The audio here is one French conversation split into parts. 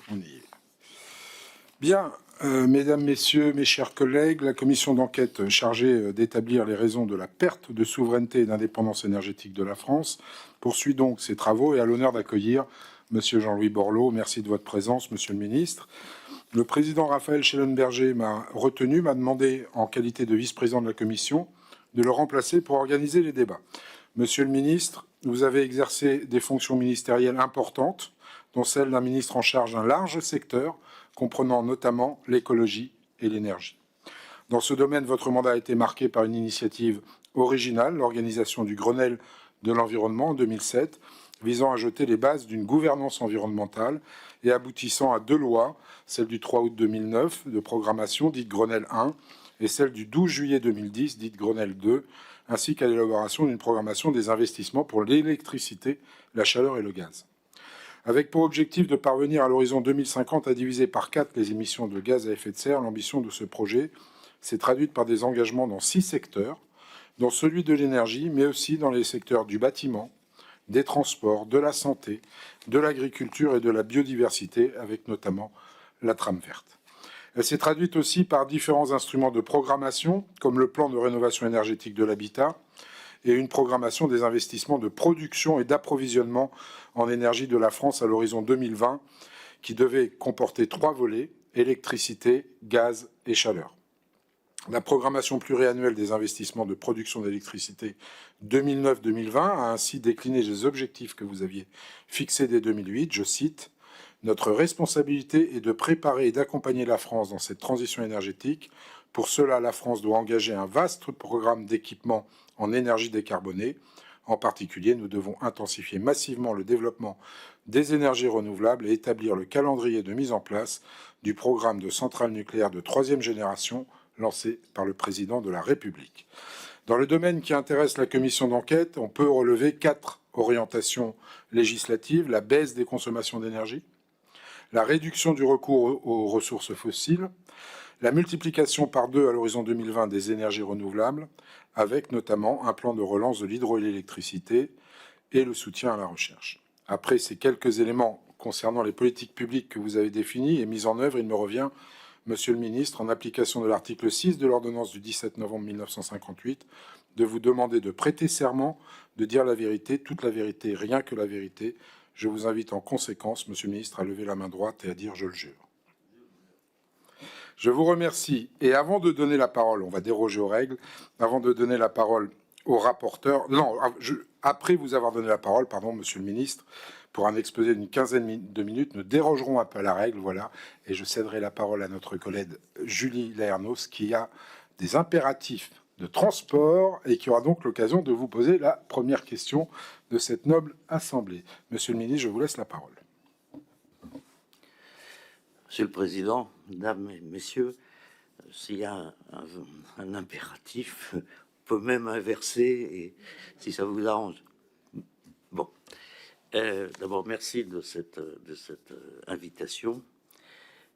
On y est. Bien, mesdames, messieurs, mes chers collègues, la commission d'enquête chargée d'établir les raisons de la perte de souveraineté et d'indépendance énergétique de la France poursuit donc ses travaux et a l'honneur d'accueillir monsieur Jean-Louis Borloo. Merci de votre présence, monsieur le ministre. Le président Raphaël Schellenberger m'a demandé, en qualité de vice-président de la commission, de le remplacer pour organiser les débats. Monsieur le ministre, vous avez exercé des fonctions ministérielles importantes, dont celle d'un ministre en charge d'un large secteur, comprenant notamment l'écologie et l'énergie. Dans ce domaine, votre mandat a été marqué par une initiative originale, l'organisation du Grenelle de l'environnement en 2007, visant à jeter les bases d'une gouvernance environnementale et aboutissant à 2 lois, celle du 3 août 2009 de programmation, dite Grenelle 1, et celle du 12 juillet 2010, dite Grenelle 2, ainsi qu'à l'élaboration d'une programmation des investissements pour l'électricité, la chaleur et le gaz. Avec pour objectif de parvenir à l'horizon 2050 à diviser par 4 les émissions de gaz à effet de serre, l'ambition de ce projet s'est traduite par des engagements dans 6 secteurs, dont celui de l'énergie, mais aussi dans les secteurs du bâtiment, des transports, de la santé, de l'agriculture et de la biodiversité, avec notamment la trame verte. Elle s'est traduite aussi par différents instruments de programmation, comme le plan de rénovation énergétique de l'habitat, et une programmation des investissements de production et d'approvisionnement en énergie de la France à l'horizon 2020, qui devait comporter 3 volets, électricité, gaz et chaleur. La programmation pluriannuelle des investissements de production d'électricité 2009-2020 a ainsi décliné les objectifs que vous aviez fixés dès 2008. Je cite, « Notre responsabilité est de préparer et d'accompagner la France dans cette transition énergétique. Pour cela, la France doit engager un vaste programme d'équipement en énergie décarbonée. En particulier, nous devons intensifier massivement le développement des énergies renouvelables et établir le calendrier de mise en place du programme de centrales nucléaires de 3e génération lancé par le président de la République. » Dans le domaine qui intéresse la commission d'enquête, on peut relever 4 orientations législatives: la baisse des consommations d'énergie, la réduction du recours aux ressources fossiles, la multiplication par 2 à l'horizon 2020 des énergies renouvelables, avec notamment un plan de relance de l'hydroélectricité et le soutien à la recherche. Après ces quelques éléments concernant les politiques publiques que vous avez définies et mises en œuvre, il me revient, monsieur le ministre, en application de l'article 6 de l'ordonnance du 17 novembre 1958, de vous demander de prêter serment, de dire la vérité, toute la vérité, rien que la vérité. Je vous invite en conséquence, monsieur le ministre, à lever la main droite et à dire « je le jure ». Je vous remercie. Et avant de donner la parole, on va déroger aux règles, avant de donner la parole au rapporteur, après vous avoir donné la parole, pardon, monsieur le ministre, pour un exposé d'une quinzaine de minutes, nous dérogerons un peu à la règle, voilà, et je céderai la parole à notre collègue Julie Laernos, qui a des impératifs de transport et qui aura donc l'occasion de vous poser la première question de cette noble assemblée. Monsieur le ministre, je vous laisse la parole. Monsieur le Président, Mesdames et Messieurs, s'il y a un impératif, on peut même inverser, et si ça vous arrange. Bon. D'abord, merci de cette invitation.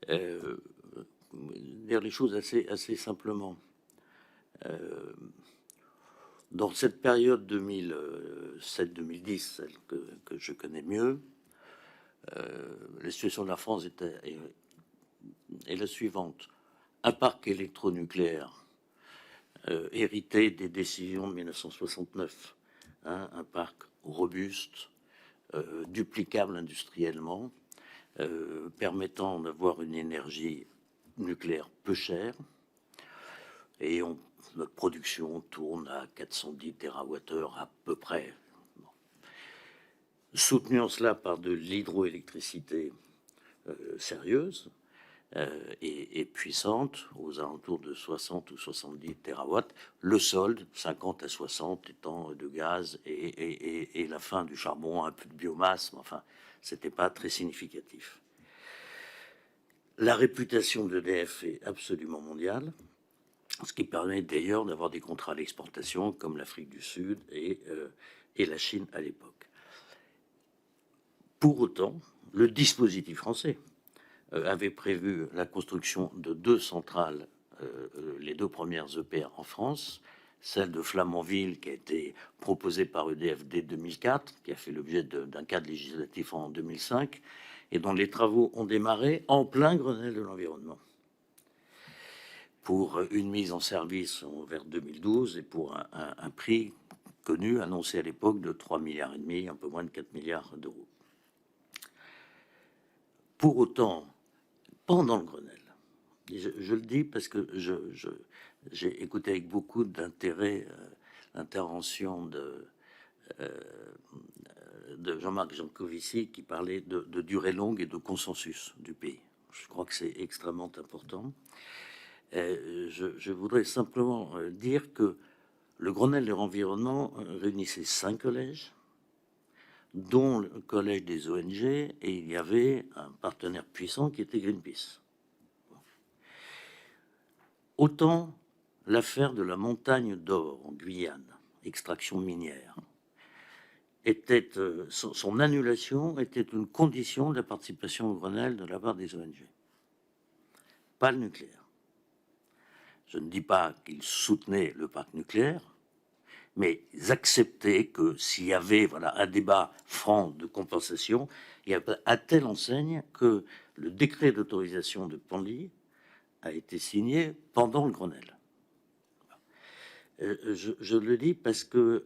Dire les choses assez simplement. Dans cette période 2007-2010, celle que je connais mieux, la situation de la France est la suivante. Un parc électronucléaire hérité des décisions de 1969, un parc robuste, duplicable industriellement, permettant d'avoir une énergie nucléaire peu chère, et notre production tourne à 410 TWh à peu près. Bon. Soutenons cela par de l'hydroélectricité sérieuse et puissante, aux alentours de 60 ou 70 TW, le solde, 50 à 60 étant de gaz et la fin du charbon, un peu de biomasse, mais enfin, c'était pas très significatif. La réputation d'EDF est absolument mondiale, ce qui permet d'ailleurs d'avoir des contrats d'exportation comme l'Afrique du Sud et la Chine à l'époque. Pour autant, le dispositif français avait prévu la construction de 2 centrales, les 2 premières EPR en France, celle de Flamanville qui a été proposée par EDF dès 2004, qui a fait l'objet d'un cadre législatif en 2005, et dont les travaux ont démarré en plein Grenelle de l'environnement, pour une mise en service vers 2012 et pour un prix connu, annoncé à l'époque, de 3,5 milliards, un peu moins de 4 milliards d'euros. Pour autant, pendant le Grenelle, je le dis parce que j'ai écouté avec beaucoup d'intérêt l'intervention de Jean-Marc Jancovici qui parlait de durée longue et de consensus du pays. Je crois que c'est extrêmement important. Je voudrais simplement dire que le Grenelle de l'environnement réunissait 5 collèges, dont le collège des ONG, et il y avait un partenaire puissant qui était Greenpeace. Autant l'affaire de la montagne d'or en Guyane, extraction minière, était, son annulation était une condition de la participation au Grenelle de la part des ONG. Pas le nucléaire. Je ne dis pas qu'ils soutenaient le parc nucléaire, mais ils acceptaient que s'il y avait un débat franc de compensation, il y avait à telle enseigne que le décret d'autorisation de Penly a été signé pendant le Grenelle. Je le dis parce que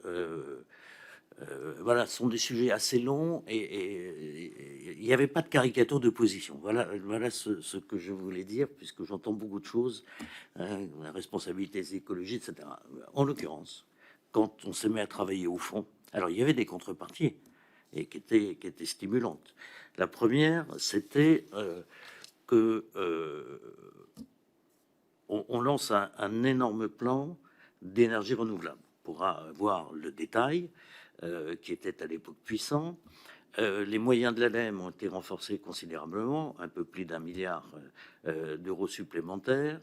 ce sont des sujets assez longs et il n'y avait pas de caricature de position. Voilà ce que je voulais dire, puisque j'entends beaucoup de choses, la responsabilité écologique, etc. En l'occurrence, quand on se met à travailler au fond, alors il y avait des contreparties et qui étaient stimulantes. La première, c'était que on lance un énorme plan d'énergie renouvelable. On pourra voir le détail, qui était à l'époque puissant. Les moyens de l'ADEME ont été renforcés considérablement, un peu plus d'1 milliard d'euros supplémentaires.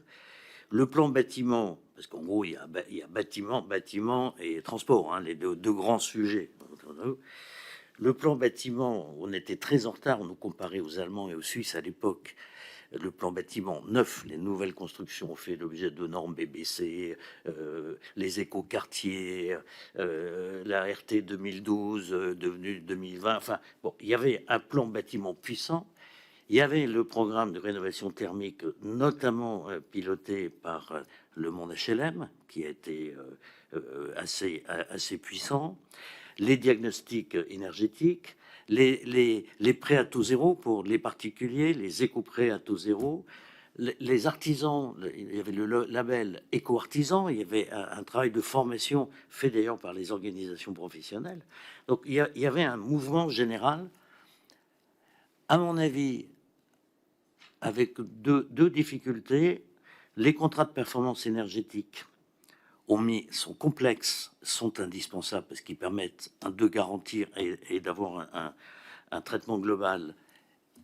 Le plan bâtiment, parce qu'en gros, il y a bâtiment et transport, les deux grands sujets. Le plan bâtiment, on était très en retard, on nous comparait aux Allemands et aux Suisses à l'époque. Le plan bâtiment neuf, les nouvelles constructions ont fait l'objet de normes BBC, les écoquartiers, la RT 2012 devenue 2020. Enfin, bon, il y avait un plan bâtiment puissant. Il y avait le programme de rénovation thermique, notamment piloté par le monde HLM, qui a été assez puissant. Les diagnostics énergétiques, les prêts à taux zéro pour les particuliers, les éco-prêts à taux zéro, les artisans, il y avait le label éco-artisan, il y avait un travail de formation fait d'ailleurs par les organisations professionnelles. Donc il y avait un mouvement général, à mon avis, avec deux difficultés. Les contrats de performance énergétique sont complexes, sont indispensables parce qu'ils permettent de garantir et d'avoir un traitement global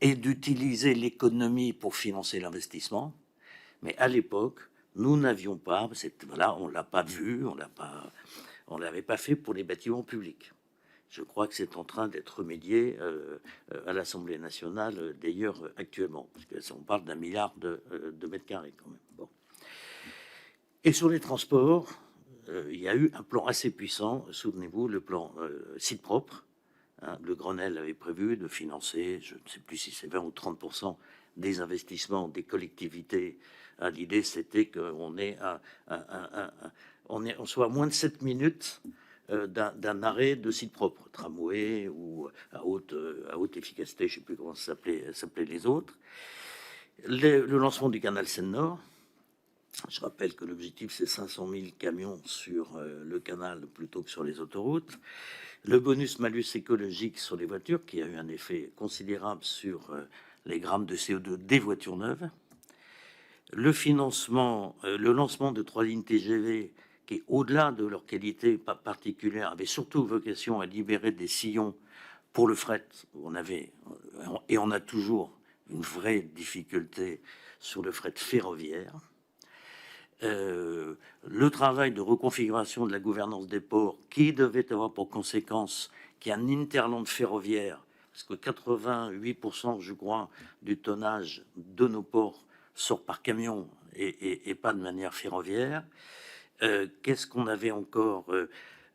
et d'utiliser l'économie pour financer l'investissement. Mais à l'époque, nous n'avions pas, on l'a pas vu, on l'avait pas fait pour les bâtiments publics. Je crois que c'est en train d'être remédié à l'Assemblée nationale, d'ailleurs actuellement, parce qu'on parle d'1 milliard de mètres carrés quand même. Bon. Et sur les transports, il y a eu un plan assez puissant, souvenez-vous, le plan site propre. Le Grenelle avait prévu de financer, je ne sais plus si c'est 20 ou 30% des investissements des collectivités. L'idée, c'était qu'on soit à moins de 7 minutes d'un arrêt de site propre, tramway ou à haute efficacité, je ne sais plus comment ça s'appelait les autres. Le lancement du canal Seine-Nord. Je rappelle que l'objectif, c'est 500 000 camions sur le canal plutôt que sur les autoroutes. Le bonus-malus écologique sur les voitures, qui a eu un effet considérable sur les grammes de CO2 des voitures neuves. Le financement, le lancement de 3 lignes TGV, qui, au-delà de leur qualité particulière, avait surtout vocation à libérer des sillons pour le fret. On a toujours une vraie difficulté sur le fret ferroviaire. Le travail de reconfiguration de la gouvernance des ports qui devait avoir pour conséquence qu'il y ait un hinterland ferroviaire, parce que 88%, je crois, du tonnage de nos ports sort par camion et pas de manière ferroviaire. Qu'est-ce qu'on avait encore?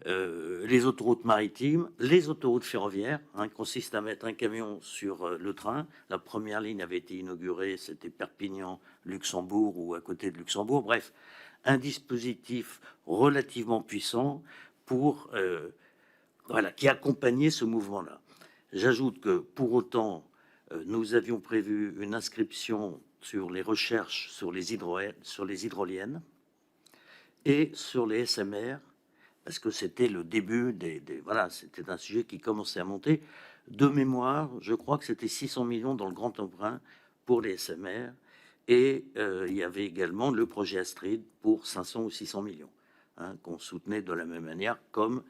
Les autoroutes maritimes, les autoroutes ferroviaires, consiste à mettre un camion sur le train. La première ligne avait été inaugurée, c'était Perpignan-Luxembourg ou à côté de Luxembourg. Bref, un dispositif relativement puissant pour, voilà, qui accompagnait ce mouvement-là. J'ajoute que pour autant, nous avions prévu une inscription sur les recherches sur les hydroliennes et sur les SMR, parce que c'était le début voilà, c'était un sujet qui commençait à monter. De mémoire, je crois que c'était 600 millions dans le grand emprunt pour les SMR, et il y avait également le projet Astrid pour 500 ou 600 millions, qu'on soutenait de la même manière, comme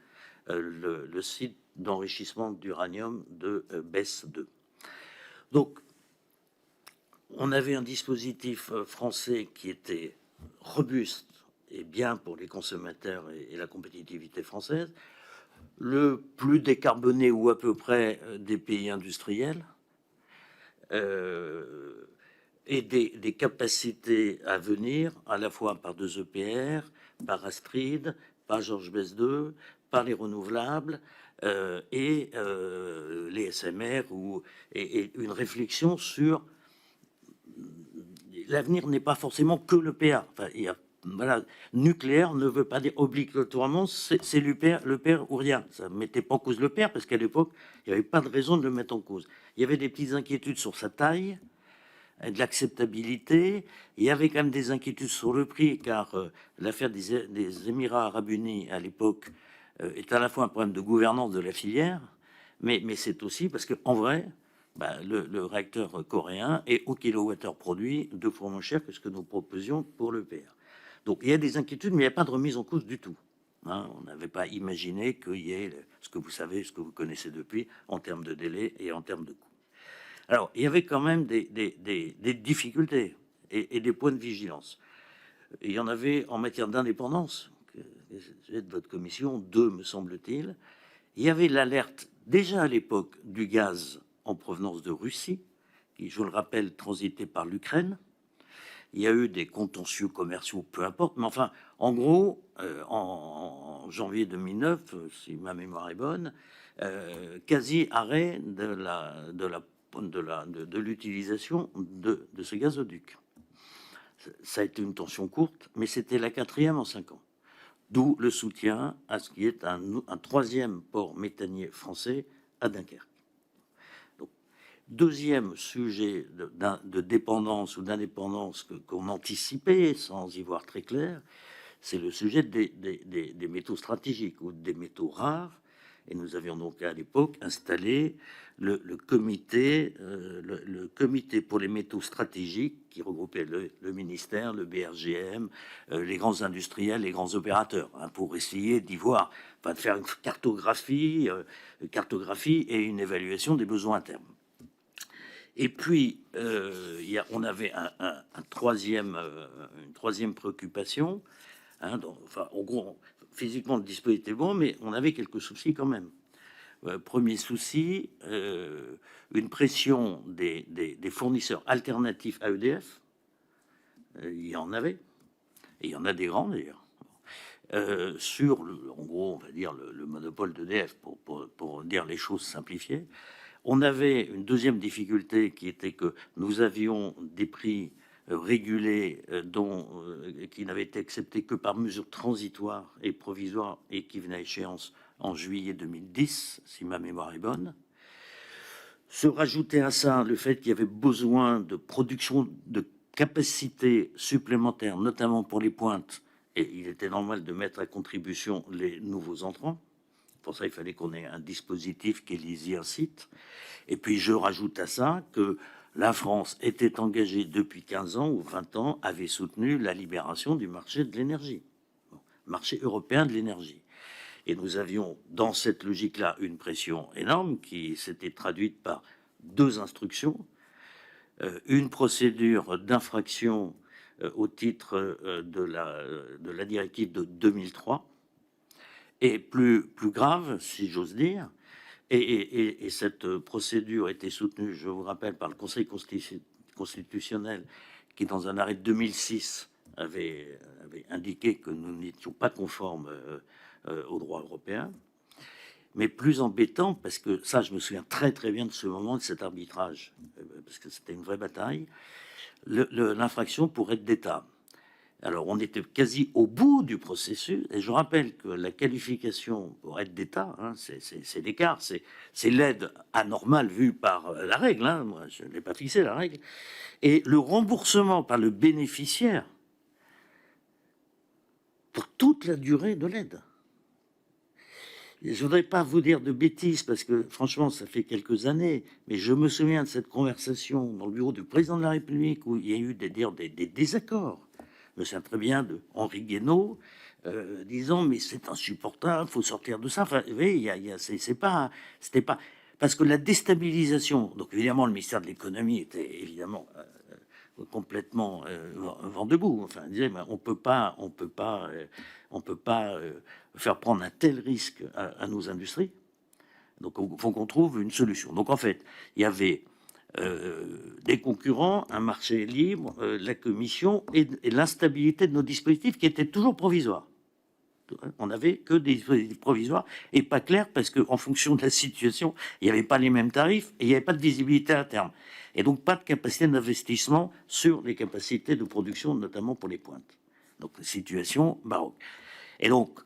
le site d'enrichissement d'uranium de BESS 2. Donc, on avait un dispositif français qui était robuste et bien pour les consommateurs et la compétitivité française, le plus décarboné ou à peu près des pays industriels, et des capacités à venir à la fois par 2 EPR, par Astrid, par Georges Best 2, par les renouvelables et les SMR, et une réflexion sur l'avenir n'est pas forcément que l'EPR. Enfin, voilà, nucléaire ne veut pas dire obligatoirement c'est l'EPR ou rien. Ça ne mettait pas en cause l'EPR parce qu'à l'époque, il n'y avait pas de raison de le mettre en cause. Il y avait des petites inquiétudes sur sa taille, de l'acceptabilité. Il y avait quand même des inquiétudes sur le prix, car l'affaire des Émirats arabes unis à l'époque est à la fois un problème de gouvernance de la filière, mais c'est aussi parce qu'en vrai, le réacteur coréen est au kilowattheure produit 2 fois moins cher que ce que nous proposions pour l'EPR. Donc il y a des inquiétudes, mais il n'y a pas de remise en cause du tout. On n'avait pas imaginé qu'il y ait ce que vous savez, ce que vous connaissez depuis, en termes de délai et en termes de coût. Alors, il y avait quand même des difficultés et des points de vigilance. Il y en avait en matière d'indépendance, de votre commission, 2, me semble-t-il. Il y avait l'alerte, déjà à l'époque, du gaz en provenance de Russie, qui, je le rappelle, transitait par l'Ukraine. Il y a eu des contentieux commerciaux, peu importe, mais enfin, en gros, en janvier 2009, si ma mémoire est bonne, quasi arrêt de l'utilisation de ce gazoduc. Ça a été une tension courte, mais c'était la 4e en 5 ans. D'où le soutien à ce qui est un 3e port méthanier français à Dunkerque. Donc, 2e sujet de dépendance ou d'indépendance qu'on anticipait sans y voir très clair, c'est le sujet des métaux stratégiques ou des métaux rares. Et nous avions donc à l'époque installé le comité pour les métaux stratégiques qui regroupait le ministère, le BRGM, les grands industriels, les grands opérateurs, pour essayer d'y voir, de faire une cartographie et une évaluation des besoins à terme. Et puis, on avait une troisième préoccupation. Enfin, en gros, physiquement, le dispositif était bon, mais on avait quelques soucis quand même. Premier souci, une pression des fournisseurs alternatifs à EDF. Il y en avait, et il y en a des grands d'ailleurs, sur, en gros, on va dire le monopole d'EDF, pour dire les choses simplifiées. On avait une deuxième difficulté qui était que nous avions des prix régulés qui n'avaient été acceptés que par mesure transitoire et provisoire et qui venaient à échéance en juillet 2010, si ma mémoire est bonne. Se rajouter à ça le fait qu'il y avait besoin de production de capacités supplémentaires, notamment pour les pointes, et il était normal de mettre à contribution les nouveaux entrants. Pour ça, il fallait qu'on ait un dispositif qui les y incite. Et puis, je rajoute à ça que la France était engagée depuis 15 ans ou 20 ans, avait soutenu la libération du marché de l'énergie, marché européen de l'énergie. Et nous avions, dans cette logique-là, une pression énorme qui s'était traduite par 2 instructions, une procédure d'infraction au titre de la directive de 2003, et plus grave, si j'ose dire, et cette procédure était soutenue, je vous rappelle, par le Conseil constitutionnel, qui, dans un arrêt de 2006, avait indiqué que nous n'étions pas conformes au droit européen. Mais plus embêtant, parce que ça, je me souviens très très bien de ce moment, de cet arbitrage, parce que c'était une vraie bataille, l'infraction pour aide d'État. Alors, on était quasi au bout du processus, et je rappelle que la qualification pour aide d'État, hein, c'est l'écart, c'est l'aide anormale vue par la règle, hein, moi je n'ai pas fixé la règle, et le remboursement par le bénéficiaire pour toute la durée de l'aide. Je ne voudrais pas vous dire de bêtises, parce que franchement, ça fait quelques années, mais je me souviens de cette conversation dans le bureau du président de la République où il y a eu des désaccords. Je me souviens très bien de Henri Guénaud disant mais c'est insupportable, il faut sortir de ça. Enfin, vous voyez, c'était pas parce que la déstabilisation. Donc évidemment, le ministère de l'économie était évidemment complètement vent debout. Enfin, disait, mais on peut pas faire prendre un tel risque à nos industries. Donc, il faut qu'on trouve une solution. Donc, en fait, il y avait des concurrents, un marché libre, la commission et l'instabilité de nos dispositifs qui étaient toujours provisoires. On n'avait que des dispositifs provisoires et pas clairs parce qu'en fonction de la situation, il n'y avait pas les mêmes tarifs et il n'y avait pas de visibilité à terme. Et donc pas de capacité d'investissement sur les capacités de production, notamment pour les pointes. Donc situation baroque. Et donc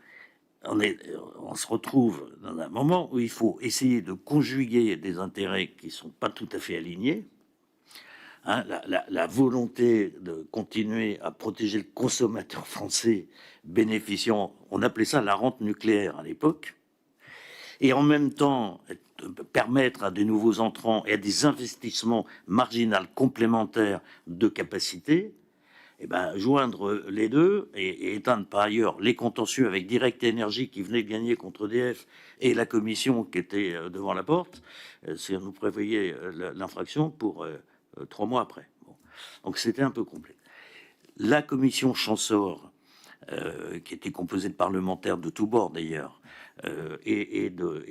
on se retrouve dans un moment où il faut essayer de conjuguer des intérêts qui ne sont pas tout à fait alignés. Hein, la volonté de continuer à protéger le consommateur français bénéficiant, on appelait ça la rente nucléaire à l'époque, et en même temps permettre à des nouveaux entrants et à des investissements marginaux complémentaires de capacité, et ben, joindre les deux et éteindre par ailleurs les contentieux avec Direct Énergie qui venait de gagner contre EDF et la commission qui était devant la porte, si on nous prévoyait l'infraction pour 3 mois après. Bon. Donc c'était un peu complet. La commission Champsaur, qui était composée de parlementaires de tous bords d'ailleurs, et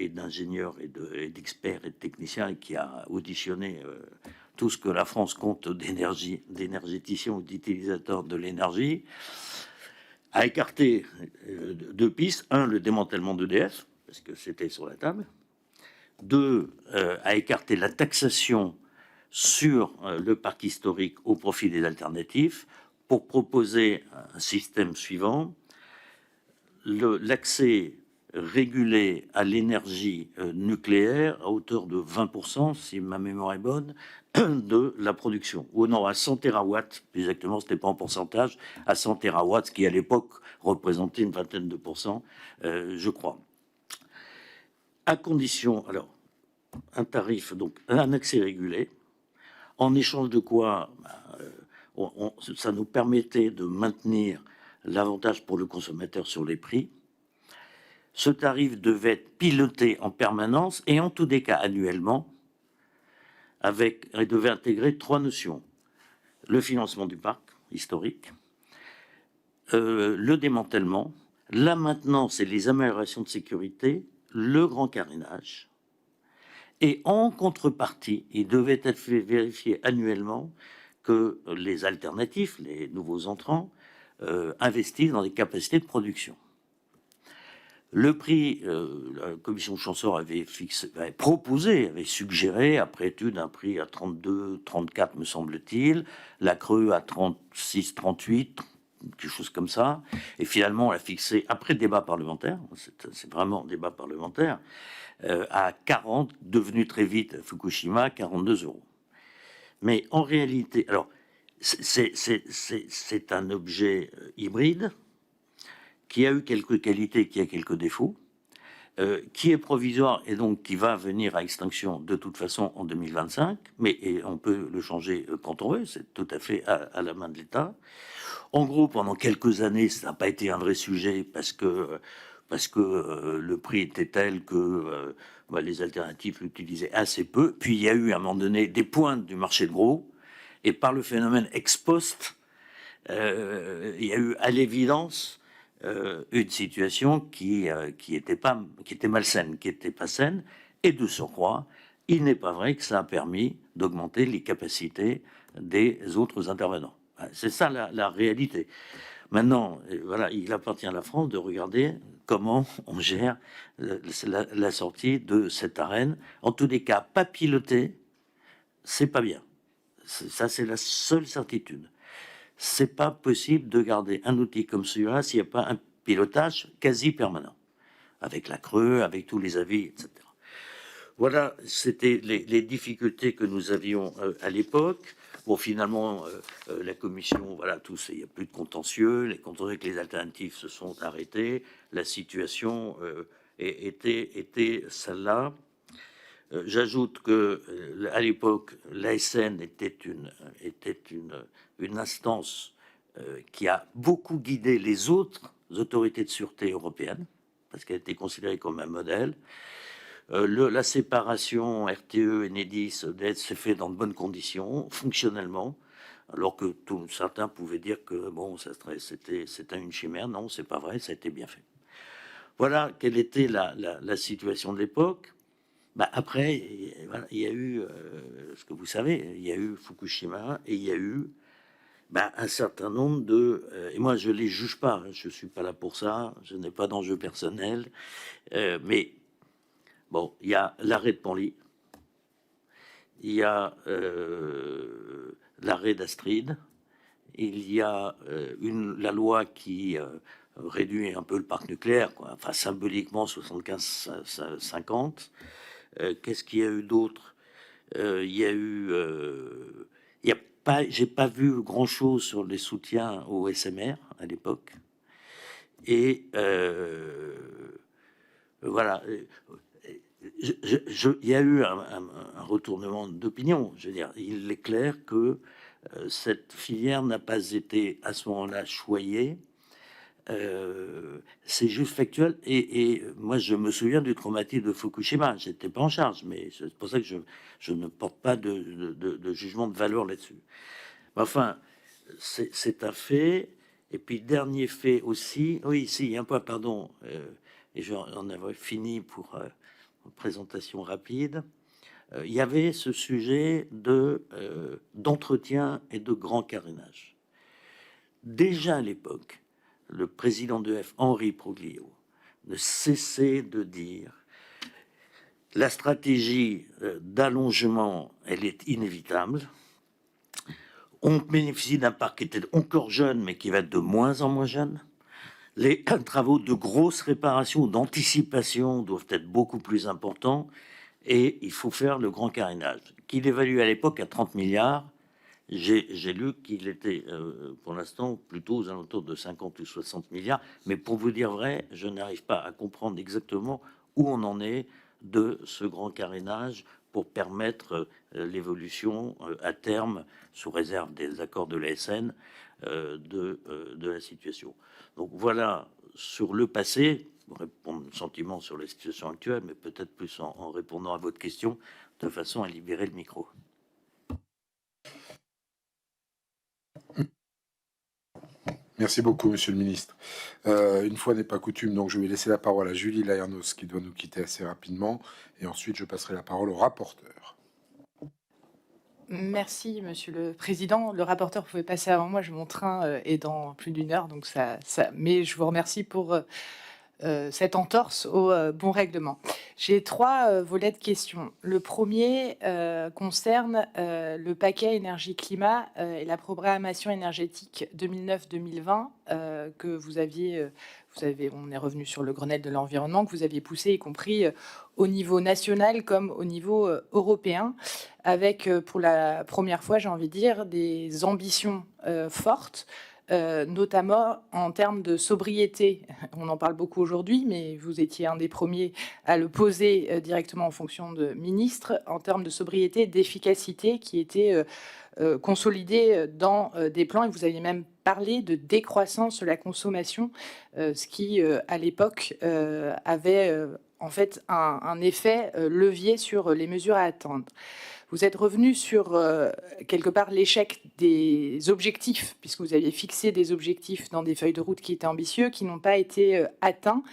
d'ingénieurs et d'experts et de techniciens, et qui a auditionné tout ce que la France compte d'énergéticiens ou d'utilisateurs de l'énergie, a écarté 2 pistes. 1, le démantèlement d'EDF, parce que c'était sur la table. 2, a écarté la taxation sur le parc historique au profit des alternatifs pour proposer un système suivant, l'accès régulé à l'énergie nucléaire à hauteur de 20%, si ma mémoire est bonne, de la production. Ou non, à 100 terawatts, exactement, c'était pas en pourcentage, à 100 terawatts, ce qui à l'époque représentait une vingtaine de pourcents, je crois. À condition, alors, un tarif, donc un accès régulé, en échange de quoi ça nous permettait de maintenir l'avantage pour le consommateur sur les prix. Ce tarif devait être piloté en permanence et en tous les cas annuellement, il devait intégrer 3 notions. Le financement du parc historique, le démantèlement, la maintenance et les améliorations de sécurité, le grand carénage. Et en contrepartie, il devait être fait vérifier annuellement que les alternatifs, les nouveaux entrants, investissent dans des capacités de production. Le prix, la commission Champsaur avait suggéré, après étude, un prix à 32, 34 me semble-t-il, la Creux à 36, 38, quelque chose comme ça. Et finalement, on l'a fixé après débat parlementaire, c'est vraiment débat parlementaire, à 40, devenu très vite Fukushima, 42 €. Mais en réalité, alors, c'est un objet hybride qui a eu quelques qualités, qui a quelques défauts, qui est provisoire et donc qui va venir à extinction de toute façon en 2025, mais on peut le changer quand on veut, c'est tout à fait à la main de l'État. En gros, pendant quelques années, ça n'a pas été un vrai sujet parce que le prix était tel que les alternatives l'utilisaient assez peu. Puis il y a eu à un moment donné des pointes du marché de gros, et par le phénomène ex post, il y a eu à l'évidence une situation qui était malsaine, qui était pas saine, et de surcroît, il n'est pas vrai que ça a permis d'augmenter les capacités des autres intervenants. C'est ça la réalité. Maintenant, voilà, il appartient à la France de regarder comment on gère la sortie de cette arène. En tous les cas, pas piloter, c'est pas bien. Ça, c'est la seule certitude. C'est pas possible de garder un outil comme celui-là s'il n'y a pas un pilotage quasi permanent, avec la creux, avec tous les avis, etc. Voilà, c'était les difficultés que nous avions à l'époque. Bon, finalement, la commission, voilà, il n'y a plus de contentieux. Les contentieux avec les alternatives se sont arrêtés. La situation était celle-là. J'ajoute que à l'époque, l'ASN était une instance qui a beaucoup guidé les autres autorités de sûreté européennes, parce qu'elle était considérée comme un modèle. La séparation RTE et Enedis s'est fait dans de bonnes conditions, fonctionnellement, alors que certains pouvaient dire que bon, c'était une chimère. Non, c'est pas vrai, ça a été bien fait. Voilà quelle était la situation de l'époque. Bah après, voilà, il y a eu ce que vous savez, il y a eu Fukushima et il y a eu un certain nombre de... et moi, je les juge pas, je suis pas là pour ça, je n'ai pas d'enjeu personnel, mais bon, il y a l'arrêt de Penly, il y a l'arrêt d'Astrid, il y a la loi qui réduit un peu le parc nucléaire, quoi. Enfin symboliquement 75-50. Qu'est-ce qu'il y a eu d'autre? Il y a eu, il y a pas, j'ai pas vu grand-chose sur les soutiens au SMR à l'époque. Et voilà. Il y a eu un retournement d'opinion. Je veux dire, il est clair que cette filière n'a pas été à ce moment-là choyée. C'est juste factuel. Et moi, je me souviens du traumatisme de Fukushima. J'étais pas en charge, mais c'est pour ça que je ne porte pas de jugement de valeur là-dessus. Enfin, c'est un fait. Et puis, dernier fait aussi. Oui, si, un point, pardon. Et j'en avais fini pour une présentation rapide. Il y avait ce sujet d'entretien et de grand carénage. Déjà à l'époque, le président d'EF, Henri Proglio, ne cessait de dire la stratégie d'allongement, elle est inévitable. On bénéficie d'un parc qui était encore jeune, mais qui va être de moins en moins jeune. Les travaux de grosse réparation ou d'anticipation doivent être beaucoup plus importants. Et il faut faire le grand carénage, qu'il évalue à l'époque à 30 milliards. J'ai lu qu'il était, pour l'instant, plutôt aux alentours de 50 ou 60 milliards. Mais pour vous dire vrai, je n'arrive pas à comprendre exactement où on en est de ce grand carénage pour permettre l'évolution à terme, sous réserve des accords de l'ASN, de la situation. Donc voilà, sur le passé, répondre sentiment sur la situation actuelle, mais peut-être plus en répondant à votre question, de façon à libérer le micro. Merci beaucoup, Monsieur le Ministre. Une fois n'est pas coutume, donc je vais laisser la parole à Julie Layernos, qui doit nous quitter assez rapidement, et ensuite je passerai la parole au rapporteur. Merci, Monsieur le Président. Le rapporteur pouvait passer avant moi, mon train est dans plus d'une heure, donc mais je vous remercie pour cette entorse au bon règlement. J'ai trois volets de questions. Le premier concerne le paquet énergie-climat et la programmation énergétique 2009-2020 que vous aviez, on est revenu sur le Grenelle de l'environnement, que vous aviez poussé, y compris au niveau national comme au niveau européen, avec pour la première fois, j'ai envie de dire, des ambitions fortes, notamment en termes de sobriété. On en parle beaucoup aujourd'hui, mais vous étiez un des premiers à le poser directement en fonction de ministre, en termes de sobriété et d'efficacité qui étaient consolidés dans des plans, et vous aviez même parlé de décroissance de la consommation, ce qui, à l'époque, avait en fait un effet levier sur les mesures à attendre. Vous êtes revenu sur, quelque part, l'échec des objectifs, puisque vous aviez fixé des objectifs dans des feuilles de route qui étaient ambitieux, qui n'ont pas été atteints.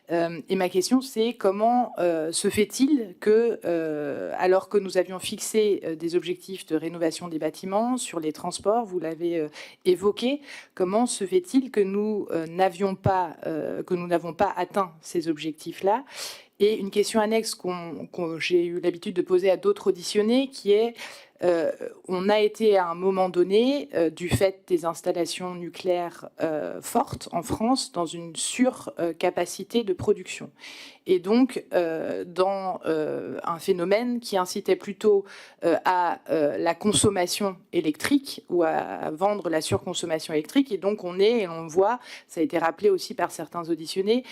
Et ma question, c'est comment se fait-il que, alors que nous avions fixé des objectifs de rénovation des bâtiments sur les transports, vous l'avez évoqué, comment se fait-il que nous n'avons pas atteint ces objectifs-là? Et une question annexe que j'ai eu l'habitude de poser à d'autres auditionnés, qui est on a été à un moment donné, du fait des installations nucléaires fortes en France, dans une surcapacité de production. Et donc, dans un phénomène qui incitait plutôt à la consommation électrique ou à vendre la surconsommation électrique. Et donc, on est, et on voit, ça a été rappelé aussi par certains auditionnés,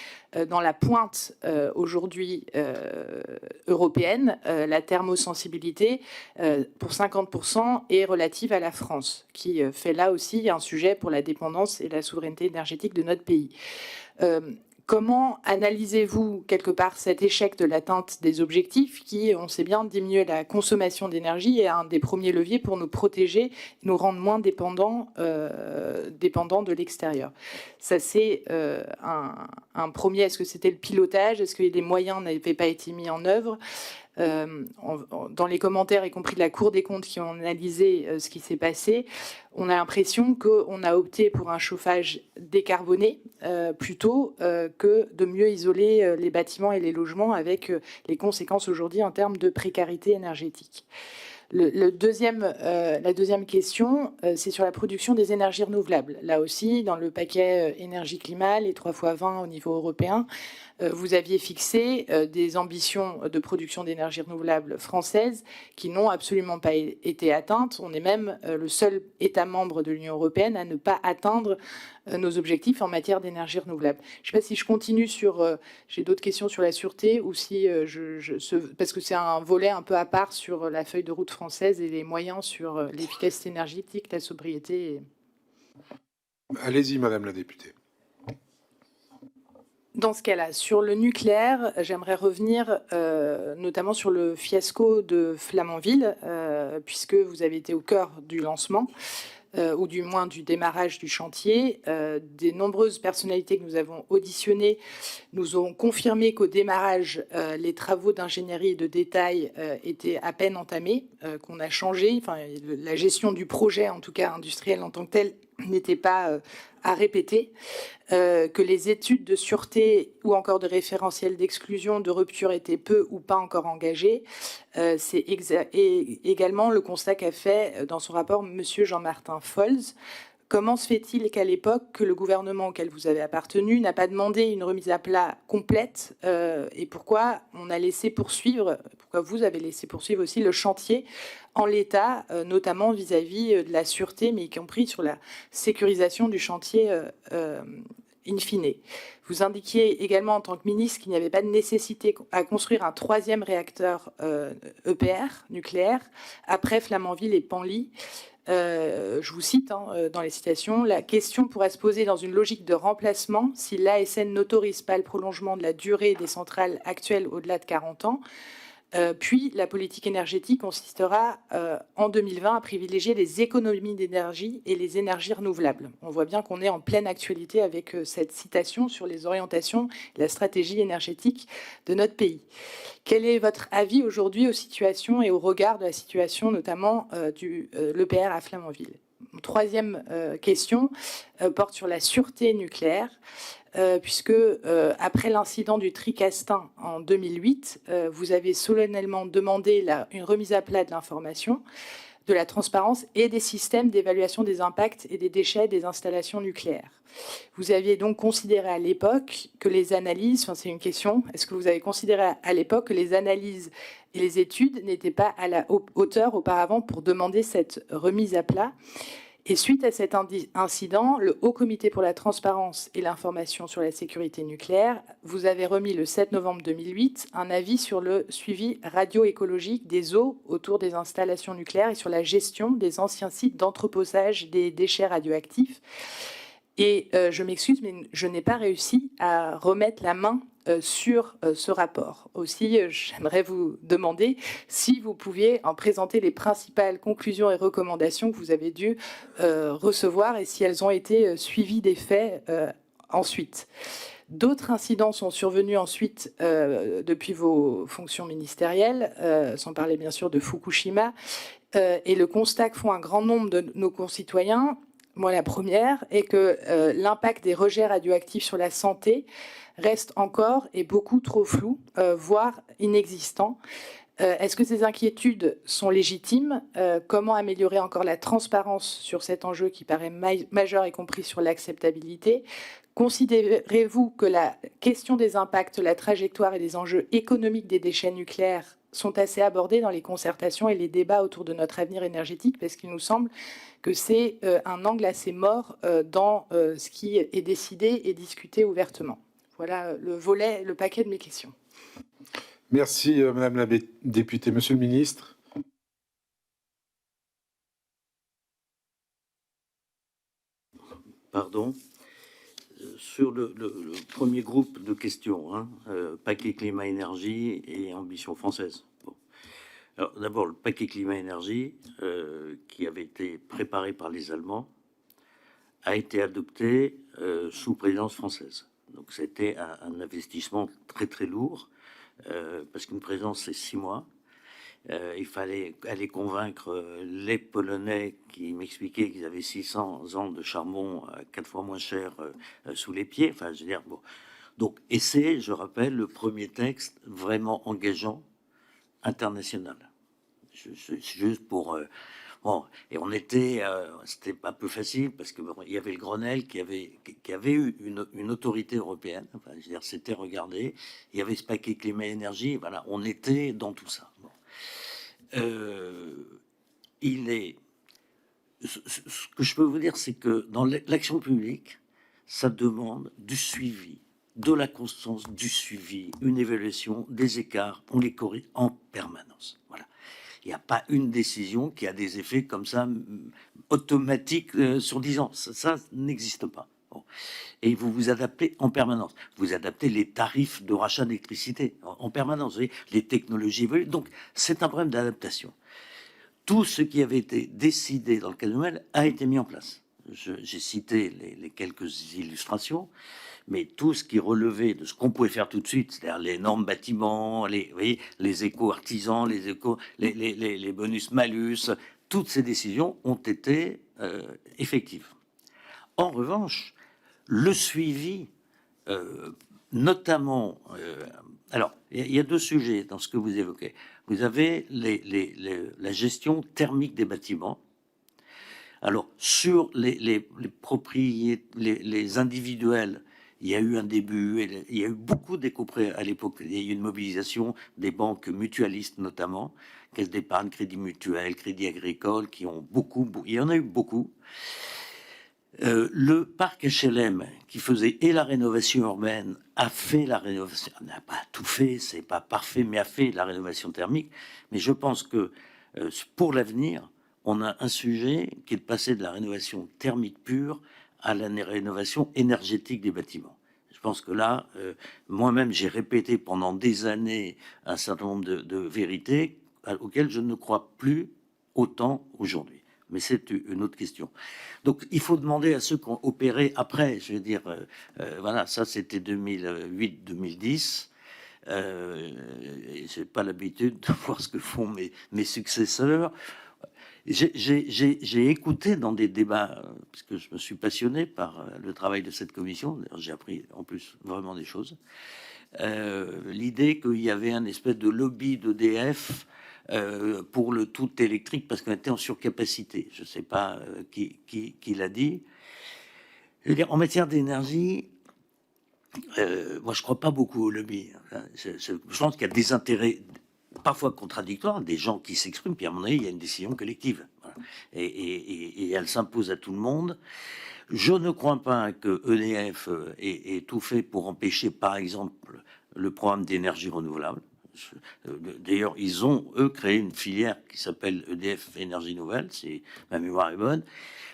dans la pointe aujourd'hui européenne, la thermosensibilité pour 50% est relative à la France, qui fait là aussi un sujet pour la dépendance et la souveraineté énergétique de notre pays. Comment analysez-vous quelque part cet échec de l'atteinte des objectifs qui, on sait bien, diminuer la consommation d'énergie est un des premiers leviers pour nous protéger, nous rendre moins dépendants de l'extérieur. Ça, c'est un premier. Est-ce que c'était le pilotage? Est-ce que les moyens n'avaient pas été mis en œuvre? Dans les commentaires, y compris de la Cour des comptes qui ont analysé ce qui s'est passé, on a l'impression qu'on a opté pour un chauffage décarboné plutôt que de mieux isoler les bâtiments et les logements, avec les conséquences aujourd'hui en termes de précarité énergétique. La deuxième question, c'est sur la production des énergies renouvelables. Là aussi, dans le paquet énergie-climat, les 3x20 au niveau européen, vous aviez fixé des ambitions de production d'énergie renouvelable françaises qui n'ont absolument pas été atteintes. On est même le seul État membre de l'Union européenne à ne pas atteindre nos objectifs en matière d'énergie renouvelable. Je ne sais pas si je continue sur... j'ai d'autres questions sur la sûreté ou si parce que c'est un volet un peu à part sur la feuille de route française et les moyens sur l'efficacité énergétique, la sobriété. Allez-y, Madame la députée. Dans ce cas-là, sur le nucléaire, j'aimerais revenir notamment sur le fiasco de Flamanville, puisque vous avez été au cœur du lancement, ou du moins du démarrage du chantier. Des nombreuses personnalités que nous avons auditionnées nous ont confirmé qu'au démarrage, les travaux d'ingénierie et de détail étaient à peine entamés, qu'on a changé, enfin, la gestion du projet, en tout cas industriel en tant que tel, n'était pas à répéter, que les études de sûreté ou encore de référentiel d'exclusion, de rupture étaient peu ou pas encore engagées. C'est également le constat qu'a fait dans son rapport Monsieur Jean-Martin Folz. Comment se fait-il qu'à l'époque, que le gouvernement auquel vous avez appartenu n'a pas demandé une remise à plat complète et pourquoi on a laissé poursuivre, pourquoi vous avez laissé poursuivre aussi le chantier en l'état, notamment vis-à-vis de la sûreté, mais y compris sur la sécurisation du chantier in fine. Vous indiquiez également en tant que ministre qu'il n'y avait pas de nécessité à construire un 3e réacteur EPR nucléaire après Flamanville et Penly. Je vous cite dans les citations, la question pourrait se poser dans une logique de remplacement si l'ASN n'autorise pas le prolongement de la durée des centrales actuelles au-delà de 40 ans. Puis la politique énergétique consistera en 2020 à privilégier les économies d'énergie et les énergies renouvelables. On voit bien qu'on est en pleine actualité avec cette citation sur les orientations et la stratégie énergétique de notre pays. Quel est votre avis aujourd'hui aux situations et au regard de la situation notamment du l'EPR à Flamanville? Troisième question porte sur la sûreté nucléaire. Puisque après l'incident du Tricastin en 2008, vous avez solennellement demandé une remise à plat de l'information, de la transparence et des systèmes d'évaluation des impacts et des déchets des installations nucléaires. Vous aviez donc considéré à l'époque que les analyses, enfin c'est une question, est-ce que vous avez considéré à l'époque que les analyses et les études n'étaient pas à la hauteur auparavant pour demander cette remise à plat ? Et suite à cet incident, le Haut Comité pour la transparence et l'information sur la sécurité nucléaire vous avez remis le 7 novembre 2008 un avis sur le suivi radioécologique des eaux autour des installations nucléaires et sur la gestion des anciens sites d'entreposage des déchets radioactifs. Et je m'excuse, mais je n'ai pas réussi à remettre la main sur ce rapport. Aussi, j'aimerais vous demander si vous pouviez en présenter les principales conclusions et recommandations que vous avez dû recevoir et si elles ont été suivies des faits ensuite. D'autres incidents sont survenus ensuite depuis vos fonctions ministérielles, sans parler bien sûr de Fukushima, et le constat que font un grand nombre de nos concitoyens, moi la première, est que l'impact des rejets radioactifs sur la santé reste encore et beaucoup trop flou, voire inexistant. Est-ce que ces inquiétudes sont légitimes? Comment améliorer encore la transparence sur cet enjeu qui paraît majeur, y compris sur l'acceptabilité? Considérez-vous que la question des impacts, la trajectoire et des enjeux économiques des déchets nucléaires sont assez abordés dans les concertations et les débats autour de notre avenir énergétique? Parce qu'il nous semble que c'est un angle assez mort dans ce qui est décidé et discuté ouvertement. Voilà le paquet de mes questions. Merci, Madame la députée. Monsieur le ministre. Pardon. Sur le premier groupe de questions, hein, paquet climat-énergie et ambition française. Bon. Alors d'abord, le paquet climat-énergie, qui avait été préparé par les Allemands, a été adopté sous présidence française. Donc c'était un investissement très très lourd, parce qu'une présidence c'est 6 mois. Il fallait aller convaincre les Polonais qui m'expliquaient qu'ils avaient 600 ans de charbon 4 fois moins cher sous les pieds. Enfin, je veux dire, bon. Donc, et c'est, je rappelle, le premier texte vraiment engageant international. Juste pour... bon, et on était... c'était un peu facile parce que bon, il y avait le Grenelle qui avait eu une autorité européenne. Enfin, je veux dire, c'était regardé. Il y avait ce paquet climat-énergie. Voilà, on était dans tout ça. Bon. Ce que je peux vous dire, c'est que dans l'action publique, ça demande du suivi, de la constance, du suivi, une évaluation des écarts, on les corrige en permanence. Voilà. Il n'y a pas une décision qui a des effets comme ça automatiques sur 10 ans. Ça n'existe pas. Bon. Et vous vous adaptez en permanence. Vous adaptez les tarifs de rachat d'électricité en permanence. Vous voyez, les technologies évoluent. Donc, c'est un problème d'adaptation. Tout ce qui avait été décidé dans le cadre Noël a été mis en place. J'ai cité les quelques illustrations, mais tout ce qui relevait de ce qu'on pouvait faire tout de suite, c'est-à-dire les normes bâtiments, vous voyez, les éco-artisans, les bonus-malus, toutes ces décisions ont été effectives. En revanche, le suivi, notamment... alors, il y a deux sujets dans ce que vous évoquez. Vous avez la gestion thermique des bâtiments. Alors, sur les propriétés, les individuels, il y a eu un début, il y a eu beaucoup d'éco-prêts à l'époque. Il y a eu une mobilisation des banques mutualistes, notamment, Caisse d'épargne, Crédit Mutuel, Crédit Agricole, qui ont beaucoup, il y en a eu beaucoup. Le parc HLM, qui faisait et la rénovation urbaine, a fait la rénovation, n'a pas tout fait, c'est pas parfait, mais a fait la rénovation thermique. Mais je pense que pour l'avenir, on a un sujet qui est de passer de la rénovation thermique pure à la rénovation énergétique des bâtiments. Je pense que là, moi-même, j'ai répété pendant des années un certain nombre de vérités auxquelles je ne crois plus autant aujourd'hui. Mais c'est une autre question. Donc, il faut demander à ceux qui ont opéré après, je veux dire, voilà, ça c'était 2008-2010. J'ai pas l'habitude de voir ce que font mes successeurs. J'ai écouté dans des débats, parce que je me suis passionné par le travail de cette commission, j'ai appris en plus vraiment des choses, l'idée qu'il y avait un espèce de lobby d'EDF pour le tout électrique parce qu'on était en surcapacité. Je ne sais pas qui l'a dit. Je veux dire, en matière d'énergie, moi je ne crois pas beaucoup au lobby. Je pense qu'il y a des intérêts parfois contradictoires, des gens qui s'expriment, puis à mon avis, il y a une décision collective. Voilà. Et elle s'impose à tout le monde. Je ne crois pas que EDF ait tout fait pour empêcher, par exemple, le programme d'énergie renouvelable. D'ailleurs, ils ont, eux, créé une filière qui s'appelle EDF Énergie Nouvelle, si ma mémoire est bonne.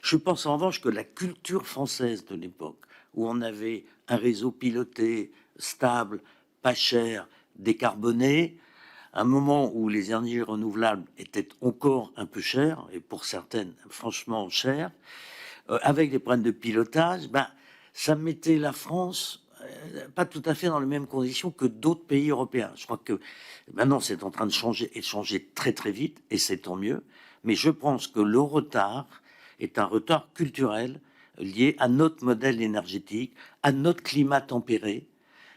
Je pense en revanche que la culture française de l'époque, où on avait un réseau piloté, stable, pas cher, décarboné, à un moment où les énergies renouvelables étaient encore un peu chères, et pour certaines, franchement chères, avec des problèmes de pilotage, ben, ça mettait la France pas tout à fait dans les mêmes conditions que d'autres pays européens. Je crois que maintenant, c'est en train de changer, et de changer très très vite, et c'est tant mieux. Mais je pense que le retard est un retard culturel lié à notre modèle énergétique, à notre climat tempéré,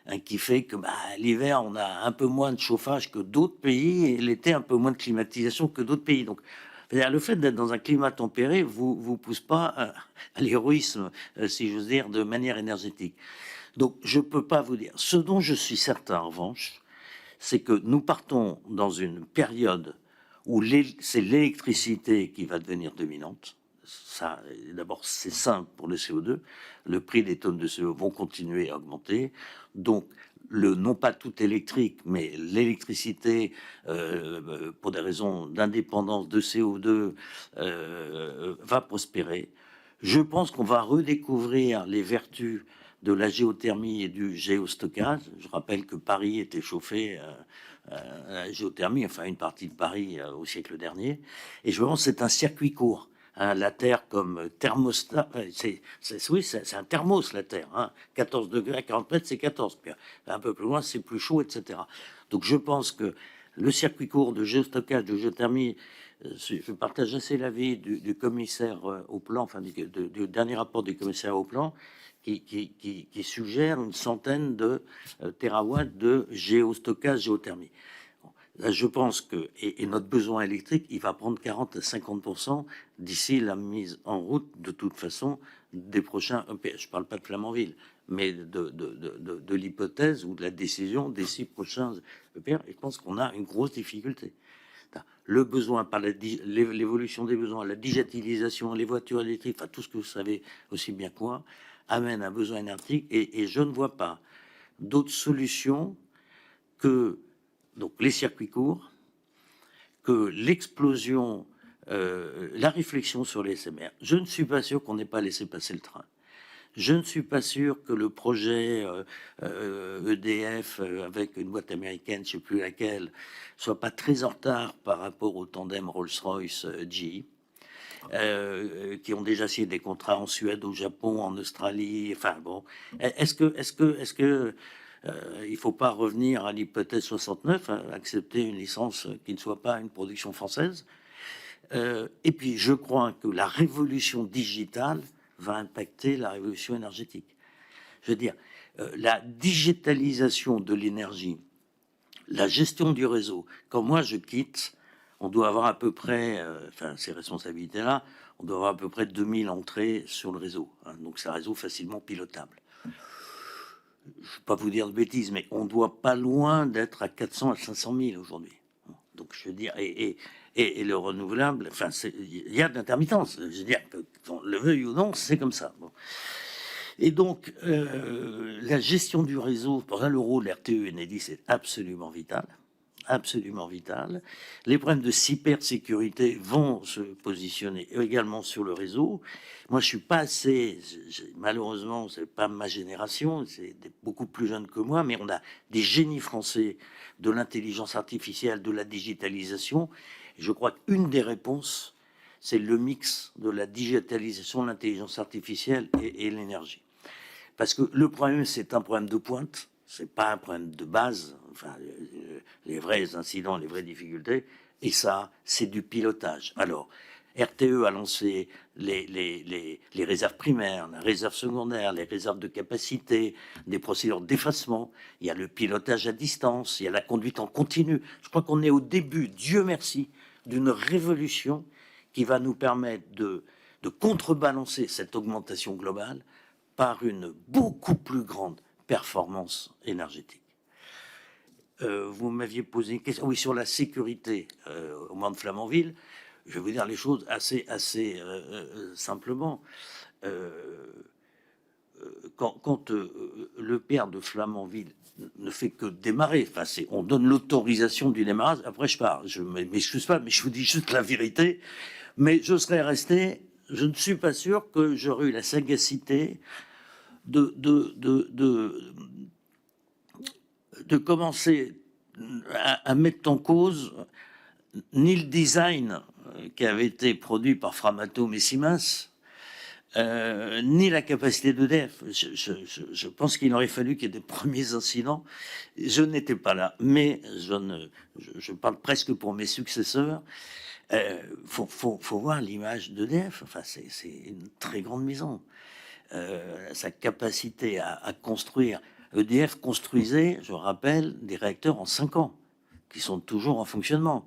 hein, qui fait que l'hiver, on a un peu moins de chauffage que d'autres pays, et l'été, un peu moins de climatisation que d'autres pays. Donc, le fait d'être dans un climat tempéré vous pousse pas à l'héroïsme, si j'ose dire, de manière énergétique. Donc, je peux pas vous dire. Ce dont je suis certain, en revanche, c'est que nous partons dans une période où c'est l'électricité qui va devenir dominante. Ça, d'abord, c'est simple pour le CO2. Le prix des tonnes de CO2 vont continuer à augmenter. Donc, non pas tout électrique, mais l'électricité, pour des raisons d'indépendance de CO2, va prospérer. Je pense qu'on va redécouvrir les vertus de la géothermie et du géostockage. Je rappelle que Paris était chauffé à la géothermie, enfin une partie de Paris au siècle dernier. Et je pense que c'est un circuit court. Hein, la Terre comme thermostat, oui, c'est un thermos, la Terre. Hein. 14 degrés à 40 mètres, c'est 14. Puis un peu plus loin, c'est plus chaud, etc. Donc je pense que le circuit court de géostockage, de géothermie, je partage assez l'avis du commissaire au plan, enfin du dernier rapport du commissaire au plan, qui suggère une centaine de térawatts de géostockage, géothermie. Là, je pense que, et notre besoin électrique, il va prendre 40 à 50% d'ici la mise en route, de toute façon, des prochains EPR. Je ne parle pas de Flamanville, mais de l'hypothèse ou de la décision des 6 prochains EPR. Et je pense qu'on a une grosse difficulté. Le besoin, par l'évolution des besoins, la digitalisation, les voitures électriques, enfin tout ce que vous savez aussi bien que moi, amène un besoin énergétique. Et je ne vois pas d'autre solution que donc les circuits courts, que l'explosion, la réflexion sur les SMR. Je ne suis pas sûr qu'on n'ait pas laissé passer le train. Je ne suis pas sûr que le projet EDF avec une boîte américaine, je ne sais plus laquelle, soit pas très en retard par rapport au tandem Rolls-Royce GE, qui ont déjà signé des contrats en Suède, au Japon, en Australie. Enfin bon, est-ce que il ne faut pas revenir à l'hypothèse 69, accepter une licence qui ne soit pas une production française. Et puis, je crois que la révolution digitale va impacter la révolution énergétique. Je veux dire, la digitalisation de l'énergie, la gestion du réseau. Quand moi je quitte, on doit avoir à peu près, ces responsabilités-là, on doit avoir à peu près 2000 entrées sur le réseau. Hein, donc c'est un réseau facilement pilotable. Je ne vais pas vous dire de bêtises, mais on doit pas loin d'être à 400 à 500 000 aujourd'hui. Donc je veux dire, et le renouvelable, enfin, il y a de l'intermittence. Je veux dire, qu'on le veuille ou non, c'est comme ça. Bon. Et donc, la gestion du réseau, pour ça, le rôle de RTE et Enedis est absolument vital. Absolument vital. Les problèmes de cybersécurité vont se positionner également sur le réseau. Moi, je suis pas assez, malheureusement, c'est pas ma génération, c'est beaucoup plus jeune que moi, mais on a des génies français de l'intelligence artificielle, de la digitalisation. Et je crois qu'une des réponses, c'est le mix de la digitalisation, l'intelligence artificielle et l'énergie. Parce que le problème, c'est un problème de pointe, c'est pas un problème de base, enfin, les vrais incidents, les vraies difficultés, et ça, c'est du pilotage. Alors, RTE a lancé les réserves primaires, les réserves secondaires, les réserves de capacité, des procédures d'effacement, il y a le pilotage à distance, il y a la conduite en continu. Je crois qu'on est au début, Dieu merci, d'une révolution qui va nous permettre de contrebalancer cette augmentation globale par une beaucoup plus grande performance énergétique. Vous m'aviez posé une question, oui, sur la sécurité au moment de Flamanville. Je vais vous dire les choses assez simplement. Quand le père de Flamanville ne fait que démarrer, enfin, on donne l'autorisation du démarrage, après je pars. Je ne m'excuse pas, mais je vous dis juste la vérité. Mais je serais resté, je ne suis pas sûr que j'aurais eu la sagacité de commencer à mettre en cause ni le design qui avait été produit par Framatome et Siemens, ni la capacité d'EDF. Je pense qu'il aurait fallu qu'il y ait des premiers incidents. Je n'étais pas là, mais je parle presque pour mes successeurs. Faut voir l'image d'EDF. Enfin, c'est une très grande maison. Sa capacité à construire. EDF construisait, je rappelle, des réacteurs en 5 ans, qui sont toujours en fonctionnement.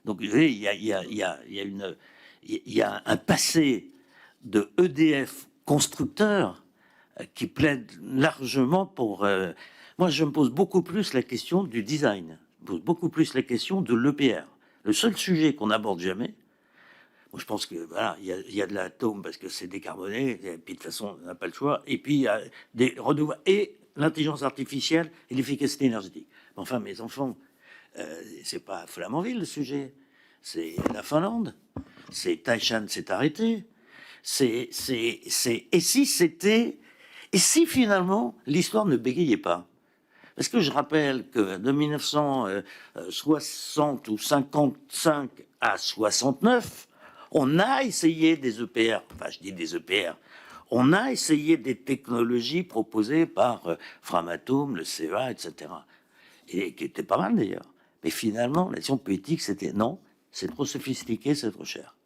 Donc, vous voyez, il y a un passé de EDF constructeur qui plaide largement pour... moi, je me pose beaucoup plus la question du design. Je me pose beaucoup plus la question de l'EPR. Le seul sujet qu'on n'aborde jamais, je pense que voilà, il y a de l'atome parce que c'est décarboné, et puis de toute façon, on n'a pas le choix. Et puis il y a des renouvelables et l'intelligence artificielle et l'efficacité énergétique. Enfin, mes enfants, c'est pas Flamanville le sujet, c'est la Finlande, c'est Taishan s'est arrêté, et si finalement l'histoire ne bégayait pas. Parce que je rappelle que de 1960 ou 55 à 69, on a essayé des EPR, enfin je dis des EPR, on a essayé des technologies proposées par Framatome, le CEA, etc. Et qui étaient pas mal d'ailleurs. Mais finalement, la décision politique, c'était non, c'est trop sophistiqué, c'est trop cher.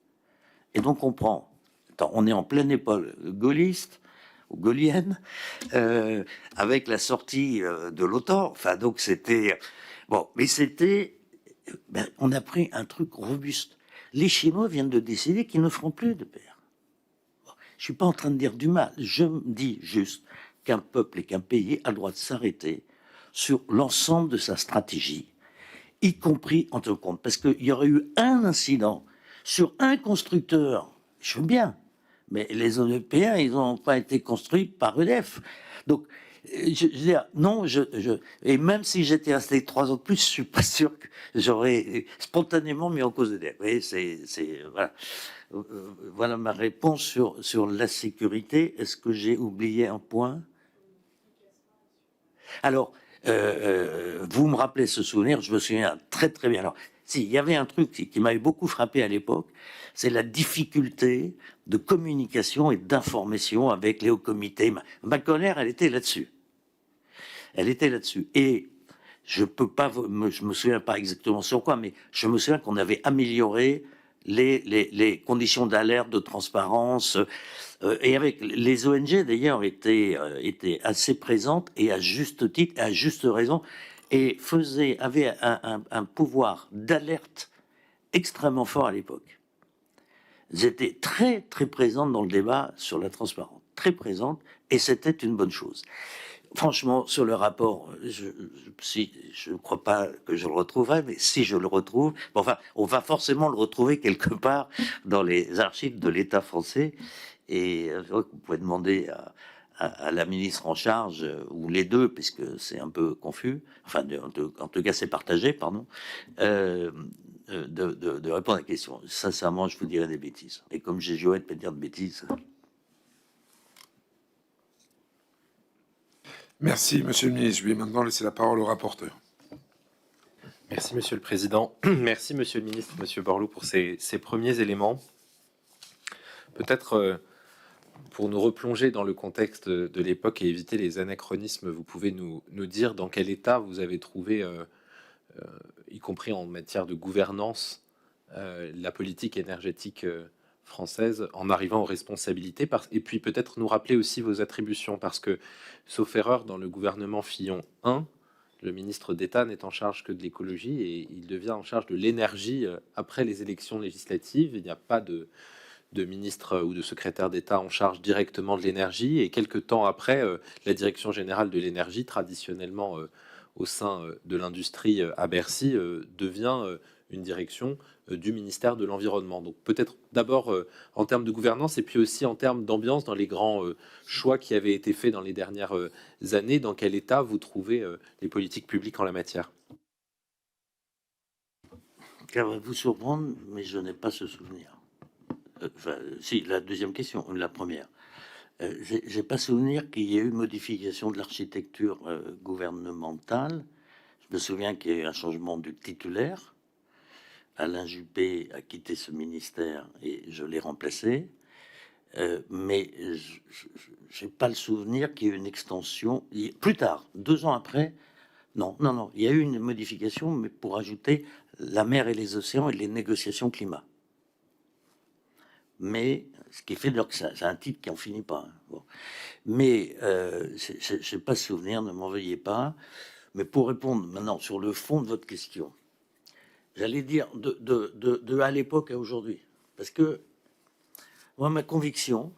Et donc on prend, on est en pleine époque gaulliste, ou gaulienne, avec la sortie de l'OTAN. Enfin, donc c'était... Bon, mais c'était... on a pris un truc robuste. Les Chinois viennent de décider qu'ils ne feront plus de paix. Bon, je suis pas en train de dire du mal. Je me dis juste qu'un peuple et qu'un pays a le droit de s'arrêter sur l'ensemble de sa stratégie, y compris en tenant compte. Parce qu'il y aurait eu un incident sur un constructeur, je veux bien, mais les Européens, ils n'ont pas été construits par EDF. Donc, je veux dire, non, et même si j'étais resté 3 ans de plus, je suis pas sûr que j'aurais spontanément mis en cause EDF. Vous voyez, voilà. Voilà ma réponse sur la sécurité. Est-ce que j'ai oublié un point? Alors, vous me rappelez ce souvenir, je me souviens très très bien. Alors, si, il y avait un truc qui m'avait beaucoup frappé à l'époque, c'est la difficulté de communication et d'information avec les hauts comités. Ma colère, elle était là-dessus. Elle était là-dessus. Et je me souviens pas exactement sur quoi, mais je me souviens qu'on avait amélioré les conditions d'alerte, de transparence, et avec les ONG d'ailleurs étaient assez présentes et à juste titre, et à juste raison, et avaient un pouvoir d'alerte extrêmement fort à l'époque. Elles étaient très très présentes dans le débat sur la transparence, très présentes, et c'était une bonne chose. Franchement, sur le rapport, je ne crois pas que je le retrouverai, mais si je le retrouve, bon, enfin, on va forcément le retrouver quelque part dans les archives de l'État français. Et vous pouvez demander à la ministre en charge, ou les deux, puisque c'est un peu confus, enfin, en tout cas, c'est partagé, pardon, de répondre à la question. Sincèrement, je vous dirais des bêtises. Et comme j'ai joué de pas dire de bêtises. Merci, Monsieur le ministre. Je vais maintenant laisser la parole au rapporteur. Merci, Monsieur le Président. Merci, Monsieur le ministre, Monsieur Borloo, pour ces premiers éléments. Peut-être pour nous replonger dans le contexte de l'époque et éviter les anachronismes, vous pouvez nous dire dans quel état vous avez trouvé, y compris en matière de gouvernance, la politique énergétique française en arrivant aux responsabilités, et puis peut-être nous rappeler aussi vos attributions, parce que, sauf erreur, dans le gouvernement Fillon 1, le ministre d'État n'est en charge que de l'écologie et il devient en charge de l'énergie après les élections législatives. Il n'y a pas de ministre ou de secrétaire d'État en charge directement de l'énergie, et quelques temps après, la direction générale de l'énergie, traditionnellement au sein de l'industrie à Bercy, devient une direction du ministère de l'Environnement. Donc peut-être d'abord en termes de gouvernance et puis aussi en termes d'ambiance dans les grands choix qui avaient été faits dans les dernières années, dans quel état vous trouvez les politiques publiques en la matière? Ça va vous surprendre, mais je n'ai pas ce souvenir. Enfin, si, la deuxième question, la première. J'ai pas souvenir qu'il y ait eu modification de l'architecture gouvernementale Je me souviens qu'il y a eu un changement de titulaire. Alain Juppé a quitté ce ministère et je l'ai remplacé. Mais je n'ai pas le souvenir qu'il y ait eu une extension. Plus tard, 2 ans après, non, il y a eu une modification, mais pour ajouter la mer et les océans et les négociations climat. Mais ce qui fait que c'est un titre qui n'en finit pas. Hein. Bon. Mais je n'ai pas ce souvenir, ne m'en veuillez pas. Mais pour répondre maintenant sur le fond de votre question, j'allais dire de à l'époque à aujourd'hui. Parce que moi, ma conviction,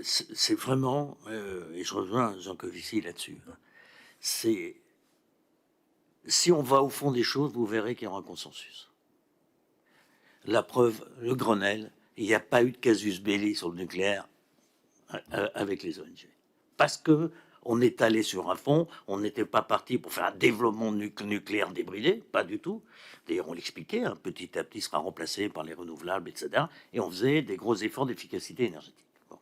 c'est vraiment, et je rejoins Jean Covici là-dessus, c'est si on va au fond des choses, vous verrez qu'il y aura un consensus. La preuve, le Grenelle, il n'y a pas eu de casus belli sur le nucléaire avec les ONG. Parce que on est allé sur un fond, on n'était pas parti pour faire un développement nucléaire débridé, pas du tout. D'ailleurs, on l'expliquait, hein, petit à petit sera remplacé par les renouvelables, etc. Et on faisait des gros efforts d'efficacité énergétique. Bon.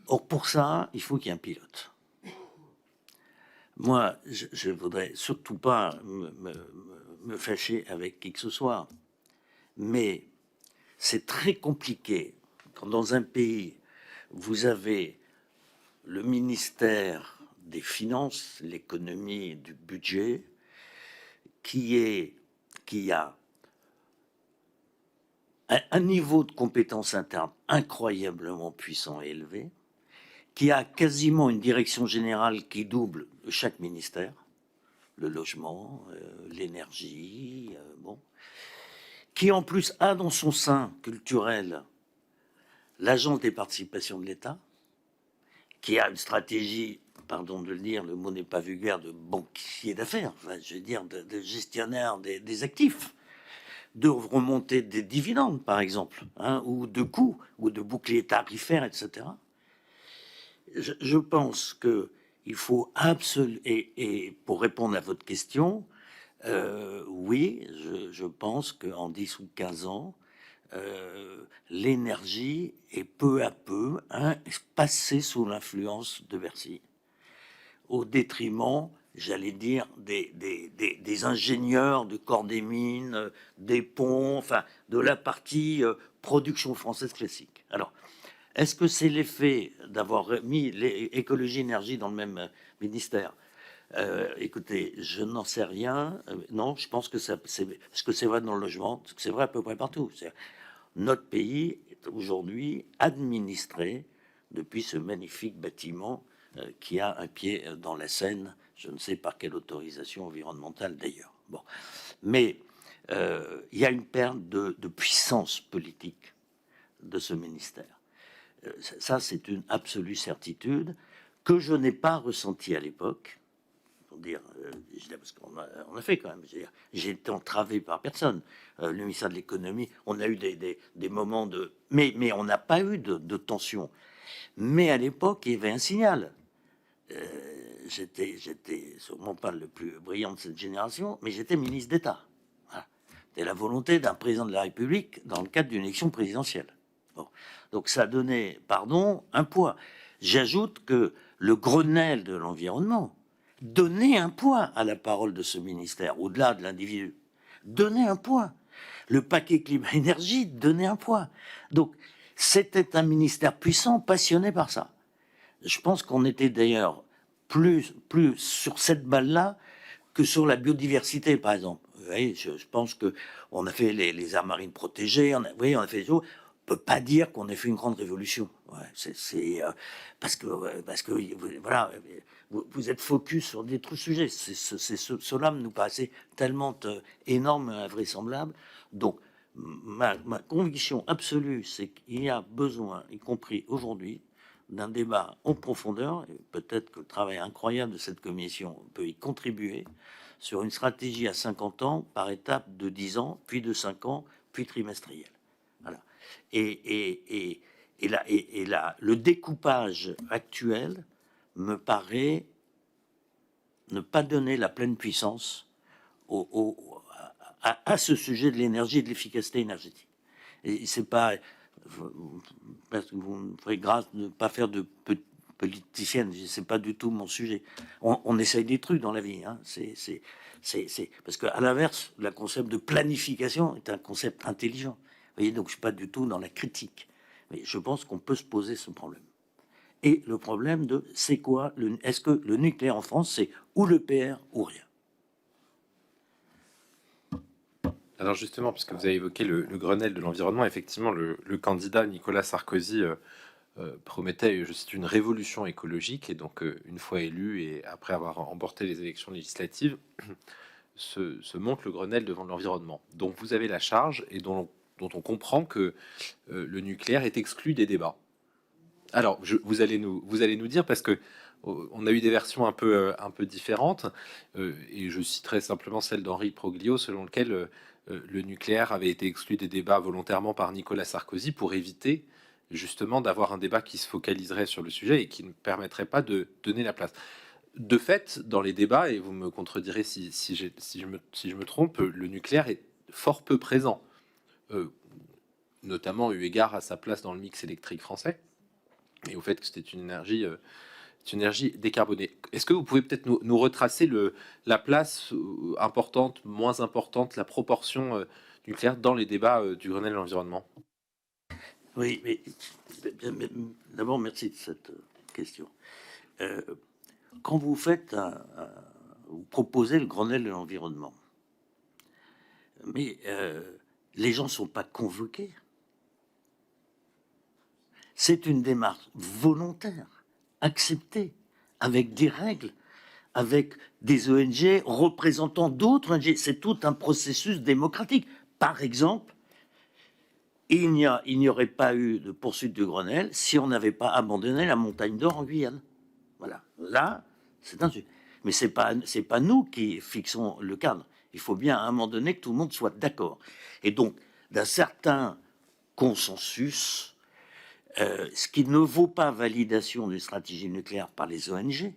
Or, pour ça, il faut qu'il y ait un pilote. Moi, je ne voudrais surtout pas me fâcher avec qui que ce soit, mais c'est très compliqué quand dans un pays, vous avez le ministère des Finances, l'économie, du budget, qui a un niveau de compétences internes incroyablement puissant et élevé, qui a quasiment une direction générale qui double chaque ministère, le logement, l'énergie, bon, qui en plus a dans son sein culturel l'agence des participations de l'État, qui a une stratégie, pardon de le dire, le mot n'est pas vulgaire, de banquier d'affaires, enfin, je veux dire de gestionnaire des actifs, de remonter des dividendes, par exemple, hein, ou de coûts, ou de boucliers tarifaires, etc. Je pense que il faut absolument, et pour répondre à votre question, oui, je pense qu'en 10 ou 15 ans, l'énergie est peu à peu passée sous l'influence de Bercy, au détriment, j'allais dire, des ingénieurs de corps des mines, des ponts, enfin, de la partie production française classique. Alors, est-ce que c'est l'effet d'avoir mis l'écologie énergie dans le même ministère? Écoutez, je n'en sais rien. Non, je pense que parce que c'est vrai dans le logement, c'est vrai à peu près partout. Notre pays est aujourd'hui administré depuis ce magnifique bâtiment qui a un pied dans la Seine, je ne sais par quelle autorisation environnementale d'ailleurs. Bon, mais il y a une perte de puissance politique de ce ministère. Ça, c'est une absolue certitude que je n'ai pas ressentie à l'époque. Pour dire, parce qu'on a fait quand même. J'ai été entravé par personne. Le ministère de l'économie, on a eu des moments de, mais on n'a pas eu de tension. Mais à l'époque, il y avait un signal. J'étais sûrement pas le plus brillant de cette génération, mais j'étais ministre d'État. Voilà. C'était la volonté d'un président de la République dans le cadre d'une élection présidentielle. Bon. Donc ça donnait, pardon, un poids. J'ajoute que le Grenelle de l'environnement donnait un poids à la parole de ce ministère, au-delà de l'individu. Donnait un poids. Le paquet climat-énergie donnait un poids. Donc c'était un ministère puissant, passionné par ça. Je pense qu'on était d'ailleurs plus sur cette balle-là que sur la biodiversité, par exemple. Vous voyez, je pense que on a fait les aires marines protégées, on a fait des choses. On peut pas dire qu'on ait fait une grande révolution. Ouais, c'est parce que voilà, vous êtes focus sur des trucs sujets. Cela nous paraissait tellement énorme, invraisemblable. Donc ma conviction absolue, c'est qu'il y a besoin, y compris aujourd'hui, d'un débat en profondeur, et peut-être que le travail incroyable de cette commission peut y contribuer, sur une stratégie à 50 ans, par étape de 10 ans, puis de 5 ans, puis trimestrielle. Voilà. Et là, le découpage actuel me paraît ne pas donner la pleine puissance à ce sujet de l'énergie et de l'efficacité énergétique. Et c'est pas... Parce que vous me ferez grâce de ne pas faire de politicienne, c'est pas du tout mon sujet. On essaye des trucs dans la vie, hein. Parce qu'à l'inverse, le concept de planification est un concept intelligent. Vous voyez, donc je suis pas du tout dans la critique, mais je pense qu'on peut se poser ce problème. Et le problème de c'est quoi est-ce que le nucléaire en France, c'est ou le PR ou rien? Alors justement, puisque vous avez évoqué le Grenelle de l'environnement, effectivement, le candidat Nicolas Sarkozy promettait, je cite, une révolution écologique, et donc une fois élu et après avoir remporté les élections législatives, se monte le Grenelle devant l'environnement. Donc vous avez la charge et dont on comprend que le nucléaire est exclu des débats. Alors vous allez nous dire, parce que on a eu des versions un peu différentes, et je citerai simplement celle d'Henri Proglio, selon lequel le nucléaire avait été exclu des débats volontairement par Nicolas Sarkozy pour éviter justement d'avoir un débat qui se focaliserait sur le sujet et qui ne permettrait pas de donner la place. De fait, dans les débats, et vous me contredirez si je me trompe, le nucléaire est fort peu présent, notamment eu égard à sa place dans le mix électrique français et au fait que c'était une énergie décarbonée. Est-ce que vous pouvez peut-être nous retracer la place importante, moins importante, la proportion nucléaire dans les débats du Grenelle de l'environnement? Oui, mais d'abord, merci de cette question. Quand vous faites vous proposez le Grenelle de l'environnement, mais les gens ne sont pas convoqués. C'est une démarche volontaire, acceptée, avec des règles, avec des ONG représentant d'autres ONG. C'est tout un processus démocratique. Par exemple, il n'y aurait pas eu de poursuite du Grenelle si on n'avait pas abandonné la montagne d'or en Guyane. Voilà. Là, c'est un sujet. Mais c'est pas nous qui fixons le cadre. Il faut bien à un moment donné que tout le monde soit d'accord. Et donc, d'un certain consensus, ce qui ne vaut pas validation d'une stratégie nucléaire par les ONG,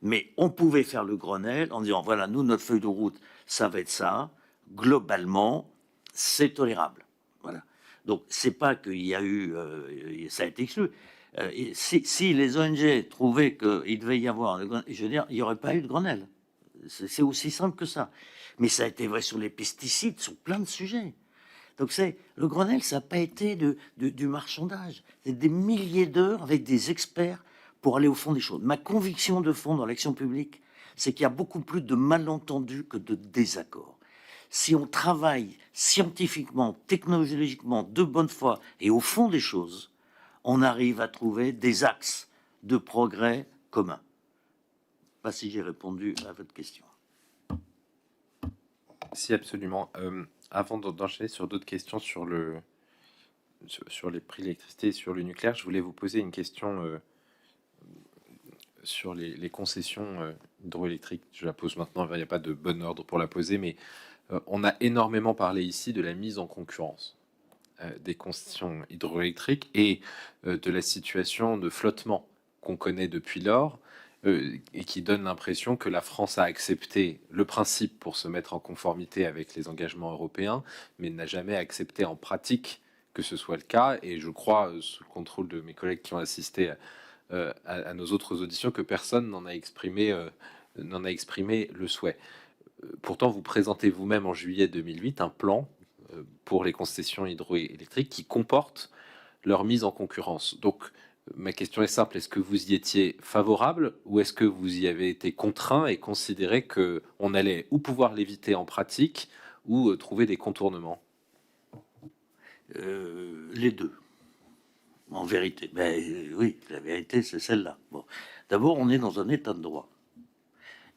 mais on pouvait faire le Grenelle en disant, voilà, nous, notre feuille de route, ça va être ça. Globalement, c'est tolérable. Voilà. Donc, c'est pas qu'il y a eu... ça a été exclu. Si les ONG trouvaient qu'il devait y avoir... Je veux dire, il n'y aurait pas eu de Grenelle. C'est aussi simple que ça. Mais ça a été vrai sur les pesticides, sur plein de sujets. Donc le Grenelle, ça n'a pas été du marchandage. C'est des milliers d'heures avec des experts pour aller au fond des choses. Ma conviction de fond dans l'action publique, c'est qu'il y a beaucoup plus de malentendus que de désaccords. Si on travaille scientifiquement, technologiquement, de bonne foi et au fond des choses, on arrive à trouver des axes de progrès communs. Pas si j'ai répondu à votre question. Si, absolument. Avant d'enchaîner sur d'autres questions sur les prix de l'électricité et sur le nucléaire, je voulais vous poser une question sur les concessions hydroélectriques. Je la pose maintenant, il n'y a pas de bon ordre pour la poser, mais on a énormément parlé ici de la mise en concurrence des concessions hydroélectriques et de la situation de flottement qu'on connaît depuis lors, et qui donne l'impression que la France a accepté le principe pour se mettre en conformité avec les engagements européens, mais n'a jamais accepté en pratique que ce soit le cas. Et je crois, sous le contrôle de mes collègues qui ont assisté à nos autres auditions, que personne n'en a exprimé le souhait. Pourtant, vous présentez vous-même en juillet 2008 un plan pour les concessions hydroélectriques qui comporte leur mise en concurrence. Donc, ma question est simple, est-ce que vous y étiez favorable ou est-ce que vous y avez été contraint et considéré qu'on allait ou pouvoir l'éviter en pratique ou trouver des contournements? Les deux, en vérité. Mais oui, la vérité, c'est celle-là. Bon. D'abord, on est dans un état de droit.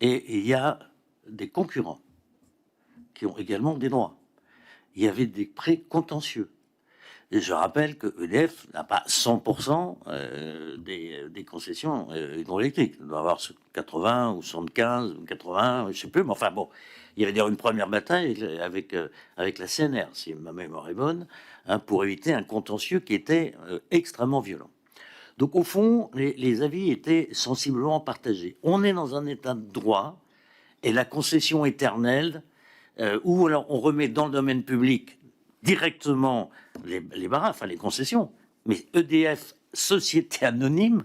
Et il y a des concurrents qui ont également des droits. Il y avait des prêts contentieux. Et je rappelle que EDF n'a pas 100% des concessions hydroélectriques. Il doit avoir 80 ou 75 ou 80, je sais plus. Mais enfin bon, il y avait d'ailleurs une première bataille avec la CNR, si ma mémoire est bonne, pour éviter un contentieux qui était extrêmement violent. Donc au fond, les avis étaient sensiblement partagés. On est dans un état de droit et la concession éternelle, où alors on remet dans le domaine public directement les barrages, enfin les concessions, mais EDF, société anonyme,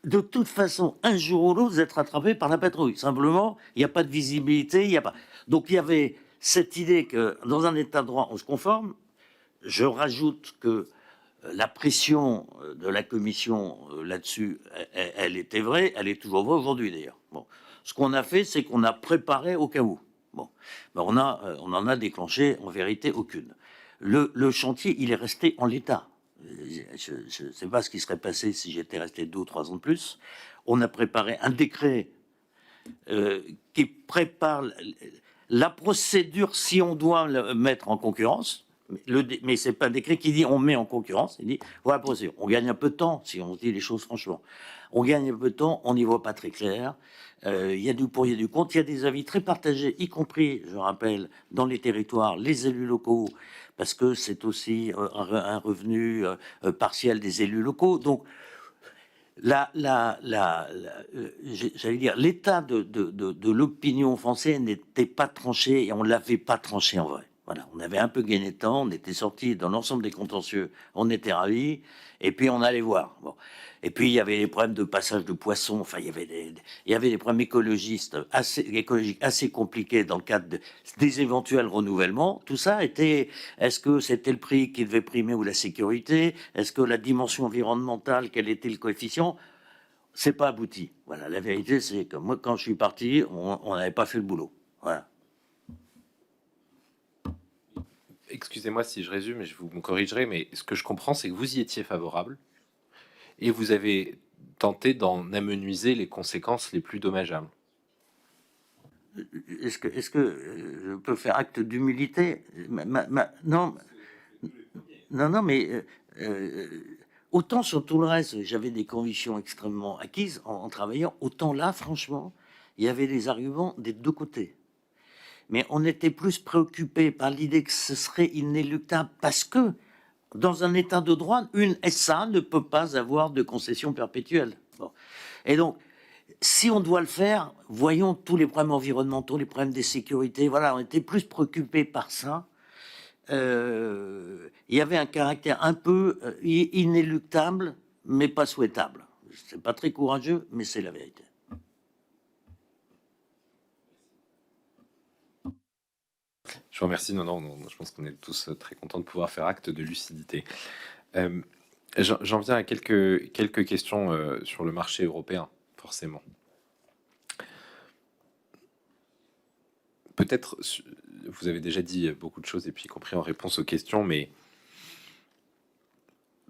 de toute façon, un jour ou l'autre, vous êtes rattrapé par la patrouille. Simplement, il n'y a pas de visibilité, il n'y a pas. Donc, il y avait cette idée que dans un état de droit, on se conforme. Je rajoute que la pression de la commission là-dessus, elle était vraie, elle est toujours vraie aujourd'hui d'ailleurs. Bon, ce qu'on a fait, c'est qu'on a préparé au cas où. Bon, ben on en a déclenché en vérité aucune. Le chantier, il est resté en l'état. Je ne sais pas ce qui serait passé si j'étais resté 2 ou 3 ans de plus. On a préparé un décret qui prépare la procédure si on doit le mettre en concurrence. Mais c'est pas un décret qui dit on met en concurrence. Il dit voilà, procédure. On gagne un peu de temps si on dit les choses franchement. On gagne un peu de temps, on n'y voit pas très clair. Il y a du pour, il y a du contre. Il y a des avis très partagés, y compris, je rappelle, dans les territoires, les élus locaux, parce que c'est aussi un revenu partiel des élus locaux. Donc, j'allais dire, l'état de l'opinion française n'était pas tranché et on l'avait pas tranché en vrai. Voilà, on avait un peu gagné de temps, on était sorti dans l'ensemble des contentieux, on était ravis, et puis on allait voir. Bon. Et puis il y avait les problèmes de passage de poissons, enfin il y avait des problèmes écologiques assez compliqués dans le cadre des éventuels renouvellements. Tout ça était, est-ce que c'était le prix qui devait primer ou la sécurité? Est-ce que la dimension environnementale, quel était le coefficient? C'est pas abouti. Voilà, la vérité c'est que moi quand je suis parti, on n'avait pas fait le boulot. Voilà. Excusez-moi si je résume, et vous me corrigerez, mais ce que je comprends, c'est que vous y étiez favorable et vous avez tenté d'en amenuiser les conséquences les plus dommageables. Est-ce que je peux faire acte d'humilité? Non, mais autant sur tout le reste, j'avais des convictions extrêmement acquises en travaillant, autant là, franchement, il y avait des arguments des deux côtés. Mais on était plus préoccupé par l'idée que ce serait inéluctable parce que dans un état de droit, une SA ne peut pas avoir de concession perpétuelle. Bon. Et donc, si on doit le faire, voyons tous les problèmes environnementaux, les problèmes de sécurité. Voilà, on était plus préoccupé par ça. Il y avait un caractère un peu inéluctable, mais pas souhaitable. C'est pas très courageux, mais c'est la vérité. Je vous remercie. Non, je pense qu'on est tous très contents de pouvoir faire acte de lucidité. J'en viens à quelques questions sur le marché européen, forcément. Peut-être, vous avez déjà dit beaucoup de choses, et puis y compris en réponse aux questions, mais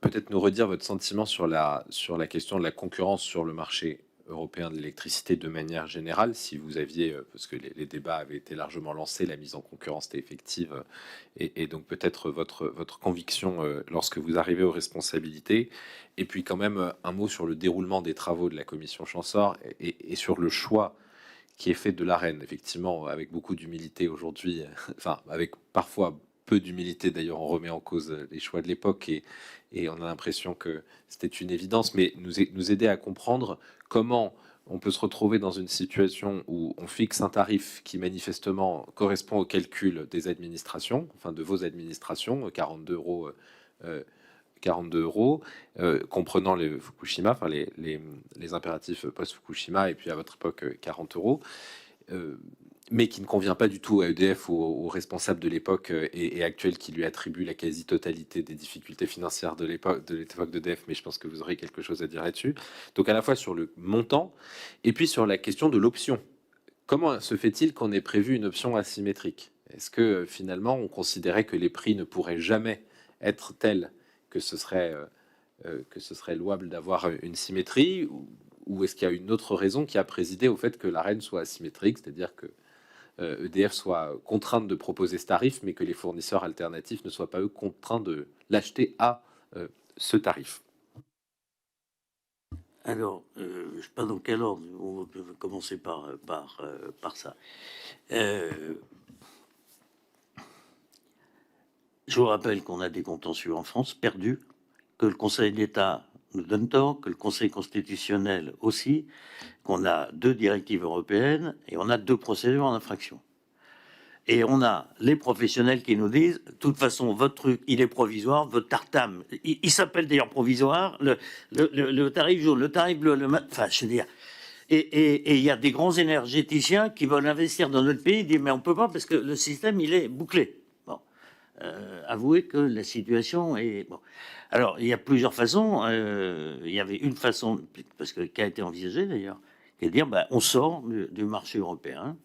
peut-être nous redire votre sentiment sur la question de la concurrence sur le marché européen de l'électricité de manière générale, si vous aviez, parce que les débats avaient été largement lancés, la mise en concurrence était effective, et donc peut-être votre conviction lorsque vous arrivez aux responsabilités, et puis quand même un mot sur le déroulement des travaux de la commission Champsaur et sur le choix qui est fait de l'AREN, effectivement, avec beaucoup d'humilité aujourd'hui, enfin, avec parfois peu d'humilité, d'ailleurs, on remet en cause les choix de l'époque et on a l'impression que c'était une évidence, mais nous aider à comprendre comment on peut se retrouver dans une situation où on fixe un tarif qui manifestement correspond au calcul des administrations, enfin de vos administrations, 42 euros. 42 euros, comprenant les Fukushima, enfin les impératifs post-Fukushima, et puis à votre époque 40 euros, mais qui ne convient pas du tout à EDF, aux responsables de l'époque et actuels qui lui attribuent la quasi-totalité des difficultés financières de l'époque d'EDF, mais je pense que vous aurez quelque chose à dire là-dessus. Donc à la fois sur le montant, et puis sur la question de l'option. Comment se fait-il qu'on ait prévu une option asymétrique? Est-ce que finalement on considérait que les prix ne pourraient jamais être tels que ce serait louable d'avoir une symétrie, ou est-ce qu'il y a une autre raison qui a présidé au fait que l'AREN soit asymétrique, c'est-à-dire que EDF soit contrainte de proposer ce tarif, mais que les fournisseurs alternatifs ne soient pas eux contraints de l'acheter à ce tarif? Alors, je ne sais pas dans quel ordre, on peut commencer par ça. Je vous rappelle qu'on a des contentieux en France perdus, que le Conseil d'État nous donne tort, que le Conseil constitutionnel aussi, qu'on a 2 directives européennes et on a 2 procédures en infraction. Et on a les professionnels qui nous disent, de toute façon, votre truc, il est provisoire, votre tartame, il s'appelle d'ailleurs provisoire, le tarif jaune, le tarif bleu, enfin, je veux dire. Et il y a des grands énergéticiens qui veulent investir dans notre pays, ils disent, mais on peut pas parce que le système, il est bouclé. Bon. Avouez que la situation est... Bon. Alors, il y a plusieurs façons. Il y avait une façon, parce que qui a été envisagée d'ailleurs, qui est de dire, ben, on sort du marché européen.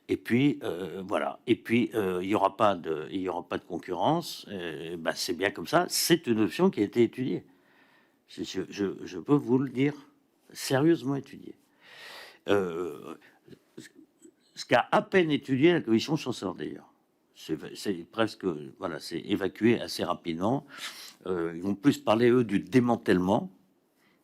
Et puis voilà. Et puis il y aura pas de concurrence. Ben, c'est bien comme ça. C'est une option qui a été étudiée. Je peux vous le dire, sérieusement étudiée. Ce qu'a à peine étudié la commission Chancellor d'ailleurs. C'est presque voilà, c'est évacué assez rapidement. Ils vont plus parler eux du démantèlement.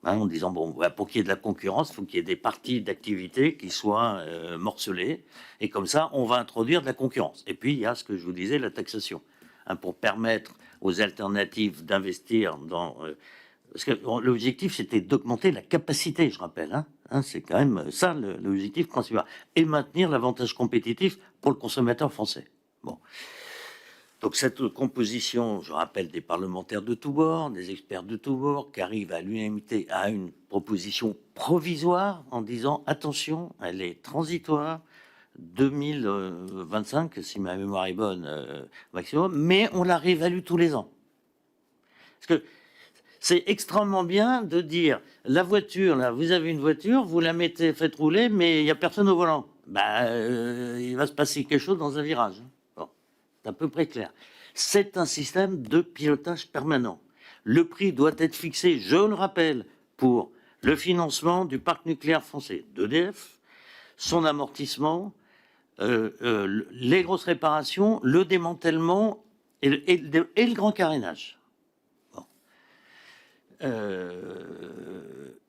En disant, bon, pour qu'il y ait de la concurrence, il faut qu'il y ait des parties d'activité qui soient morcelées. Et comme ça, on va introduire de la concurrence. Et puis, il y a ce que je vous disais, la taxation. Pour permettre aux alternatives d'investir dans... parce que l'objectif, c'était d'augmenter la capacité, je rappelle. C'est quand même ça, l'objectif principal. Et maintenir l'avantage compétitif pour le consommateur français. Bon. Donc cette composition, je rappelle, des parlementaires de tous bords, des experts de tous bords, qui arrivent à l'unanimité à une proposition provisoire en disant attention, elle est transitoire, 2025, si ma mémoire est bonne, maximum, mais on la réévalue tous les ans. Parce que c'est extrêmement bien de dire la voiture, là, vous avez une voiture, vous la mettez, faites rouler, mais il n'y a personne au volant. Il va se passer quelque chose dans un virage. C'est à peu près clair. C'est un système de pilotage permanent. Le prix doit être fixé, je le rappelle, pour le financement du parc nucléaire français, d'EDF, son amortissement, les grosses réparations, le démantèlement et le grand carénage. Bon.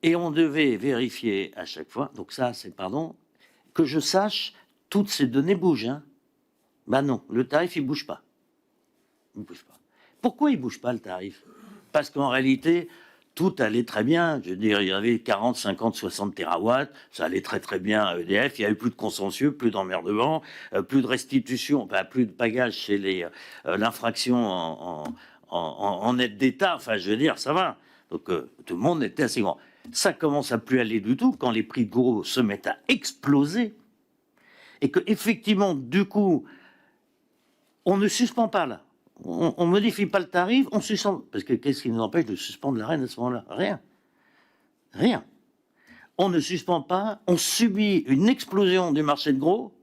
Et on devait vérifier à chaque fois, donc ça c'est, pardon, que je sache, toutes ces données bougent, Ben non, le tarif, il bouge pas. Il bouge pas. Pourquoi il bouge pas, le tarif? Parce qu'en réalité, tout allait très bien. Je veux dire, il y avait 40, 50, 60 terawatts. Ça allait très, très bien à EDF. Il n'y avait plus de consensus, plus d'emmerdement, plus de restitution, plus de pagage chez l'infraction en aide d'État. Enfin, je veux dire, ça va. Donc, tout le monde était assez grand. Ça commence à plus aller du tout quand les prix de gros se mettent à exploser. Et que, effectivement, du coup, on ne suspend pas là. On modifie pas le tarif, on suspend. Parce que qu'est-ce qui nous empêche de suspendre l'Arenh à ce moment-là? Rien. Rien. On ne suspend pas, on subit une explosion du marché de gros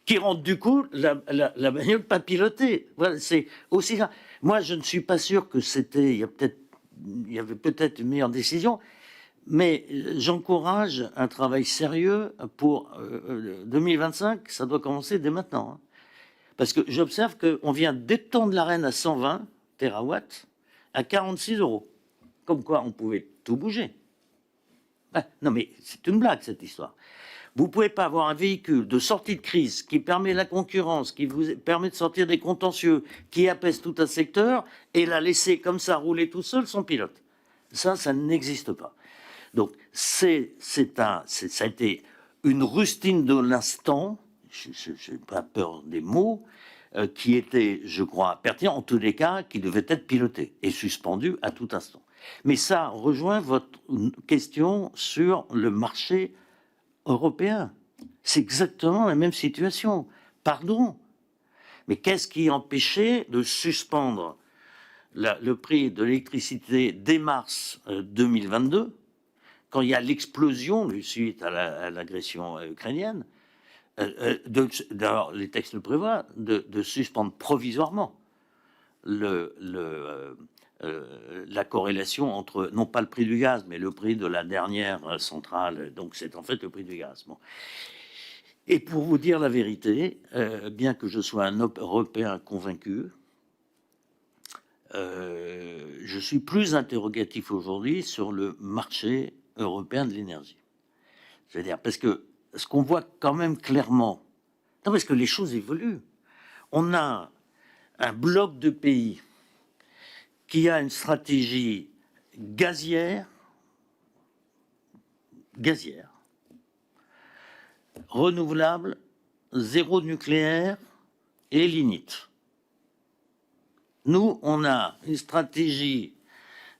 qui rend du coup la bagnole pas pilotée. Voilà, c'est aussi ça. Moi, je ne suis pas sûr que c'était... Il y avait peut-être une meilleure décision, mais j'encourage un travail sérieux pour 2025. Ça doit commencer dès maintenant. Parce que j'observe qu'on vient d'étendre l'Arenh à 120 terawatts à 46 €. Comme quoi, on pouvait tout bouger. Non, mais c'est une blague, cette histoire. Vous ne pouvez pas avoir un véhicule de sortie de crise qui permet la concurrence, qui vous permet de sortir des contentieux, qui apaise tout un secteur, et la laisser comme ça rouler tout seul sans pilote. Ça n'existe pas. Donc, ça a été une rustine de l'instant, je n'ai pas peur des mots, qui était, je crois, pertinent, en tous les cas, qui devait être piloté et suspendu à tout instant. Mais ça rejoint votre question sur le marché européen. C'est exactement la même situation. Pardon. Mais qu'est-ce qui empêchait de suspendre le prix de l'électricité dès mars 2022, quand il y a l'explosion suite à l'agression ukrainienne? Les textes le prévoient, de suspendre provisoirement la corrélation entre, non pas le prix du gaz, mais le prix de la dernière centrale. Donc c'est en fait le prix du gaz. Bon. Et pour vous dire la vérité, bien que je sois un Européen convaincu, je suis plus interrogatif aujourd'hui sur le marché européen de l'énergie. C'est-à-dire, parce que ce qu'on voit quand même clairement, non, parce que les choses évoluent. On a un bloc de pays qui a une stratégie gazière, renouvelable, zéro nucléaire, et lignite. Nous, on a une stratégie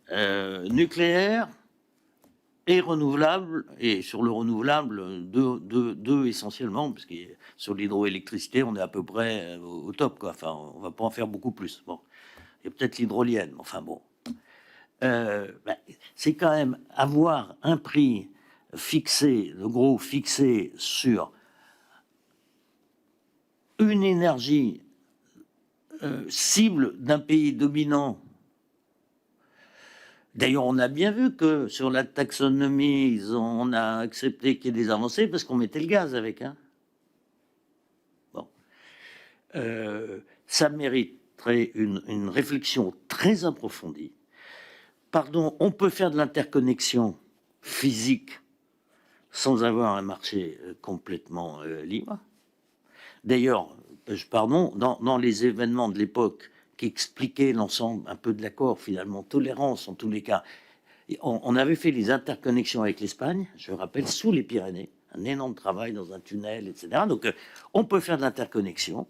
nucléaire et renouvelable, et sur le renouvelable, deux essentiellement, parce que sur l'hydroélectricité, on est à peu près au top, quoi. Enfin, on va pas en faire beaucoup plus. Bon, il y a peut-être l'hydrolienne, mais enfin bon. C'est quand même avoir un prix fixé, de gros fixé sur une énergie cible d'un pays dominant. D'ailleurs, on a bien vu que sur la taxonomie, on a accepté qu'il y ait des avancées parce qu'on mettait le gaz avec. Hein. Bon. Ça mériterait une réflexion très approfondie. Pardon, on peut faire de l'interconnexion physique sans avoir un marché complètement libre. D'ailleurs, pardon, dans les événements de l'époque qui expliquaient l'ensemble un peu de l'accord, finalement, tolérance en tous les cas, on avait fait les interconnexions avec l'Espagne, je rappelle, sous les Pyrénées, un énorme travail dans un tunnel, etc. Donc, on peut faire de l'interconnexion.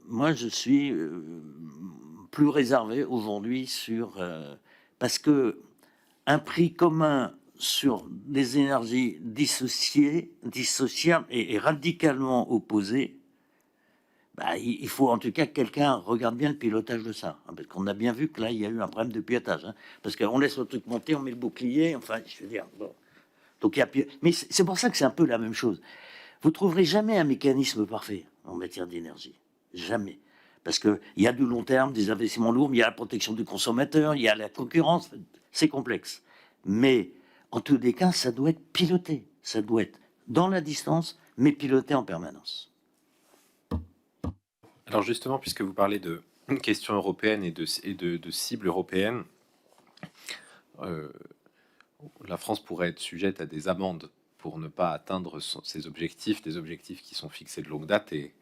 Moi, je suis plus réservé aujourd'hui sur... parce que un prix commun sur des énergies dissociables et radicalement opposées, il faut en tout cas que quelqu'un regarde bien le pilotage de ça. Hein, parce qu'on a bien vu que là, il y a eu un problème de pilotage. Hein, parce qu'on laisse le truc monter, on met le bouclier, enfin, je veux dire... Bon. Donc, mais c'est pour ça que c'est un peu la même chose. Vous ne trouverez jamais un mécanisme parfait en matière d'énergie. Jamais. Parce qu'il y a du long terme, des investissements lourds, il y a la protection du consommateur, il y a la concurrence. C'est complexe. Mais en tous les cas, ça doit être piloté. Ça doit être dans la distance, mais piloté en permanence. Alors justement, puisque vous parlez de questions européennes et de cibles européennes, la France pourrait être sujette à des amendes pour ne pas atteindre ses objectifs, des objectifs qui sont fixés de longue date, et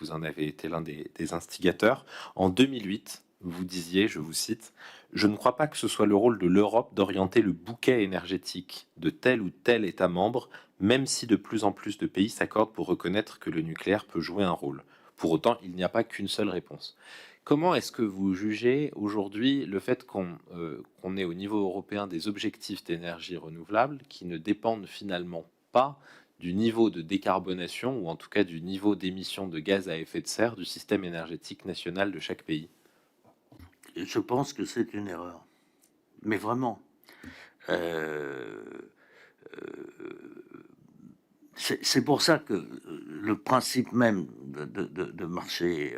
vous en avez été l'un des instigateurs. En 2008, vous disiez, je vous cite, « Je ne crois pas que ce soit le rôle de l'Europe d'orienter le bouquet énergétique de tel ou tel État membre, même si de plus en plus de pays s'accordent pour reconnaître que le nucléaire peut jouer un rôle. Pour autant, il n'y a pas qu'une seule réponse. » Comment est-ce que vous jugez aujourd'hui le fait qu'on ait au niveau européen des objectifs d'énergie renouvelable qui ne dépendent finalement pas du niveau de décarbonation ou en tout cas du niveau d'émissions de gaz à effet de serre du système énergétique national de chaque pays? Je pense que c'est une erreur. Mais vraiment. C'est pour ça que le principe même de marché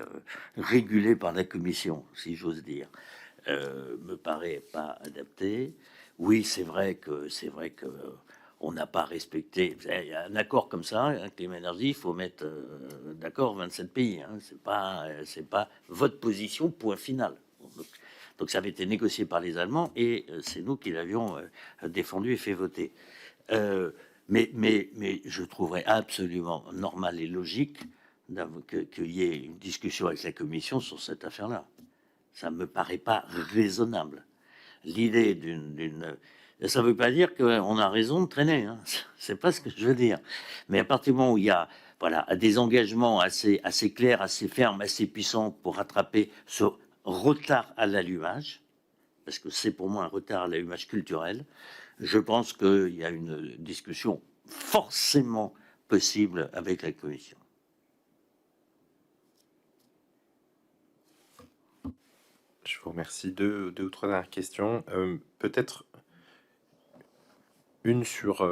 régulé par la Commission, si j'ose dire, me paraît pas adapté. Oui, c'est vrai que on n'a pas respecté. Il y a un accord comme ça, hein, Climat Énergie, il faut mettre d'accord 27 pays. Hein, c'est pas votre position, point final. Donc ça avait été négocié par les Allemands et c'est nous qui l'avions défendu et fait voter. Mais je trouverais absolument normal et logique qu'il y ait une discussion avec la Commission sur cette affaire-là. Ça me paraît pas raisonnable. L'idée d'une... Ça ne veut pas dire qu'on a raison de traîner. Hein. C'est pas ce que je veux dire. Mais à partir du moment où il y a des engagements assez clairs, assez fermes, assez puissants pour rattraper ce retard à l'allumage, parce que c'est pour moi un retard à l'allumage culturel, je pense qu'il y a une discussion forcément possible avec la Commission. Je vous remercie. Deux ou trois dernières questions. Peut-être une sur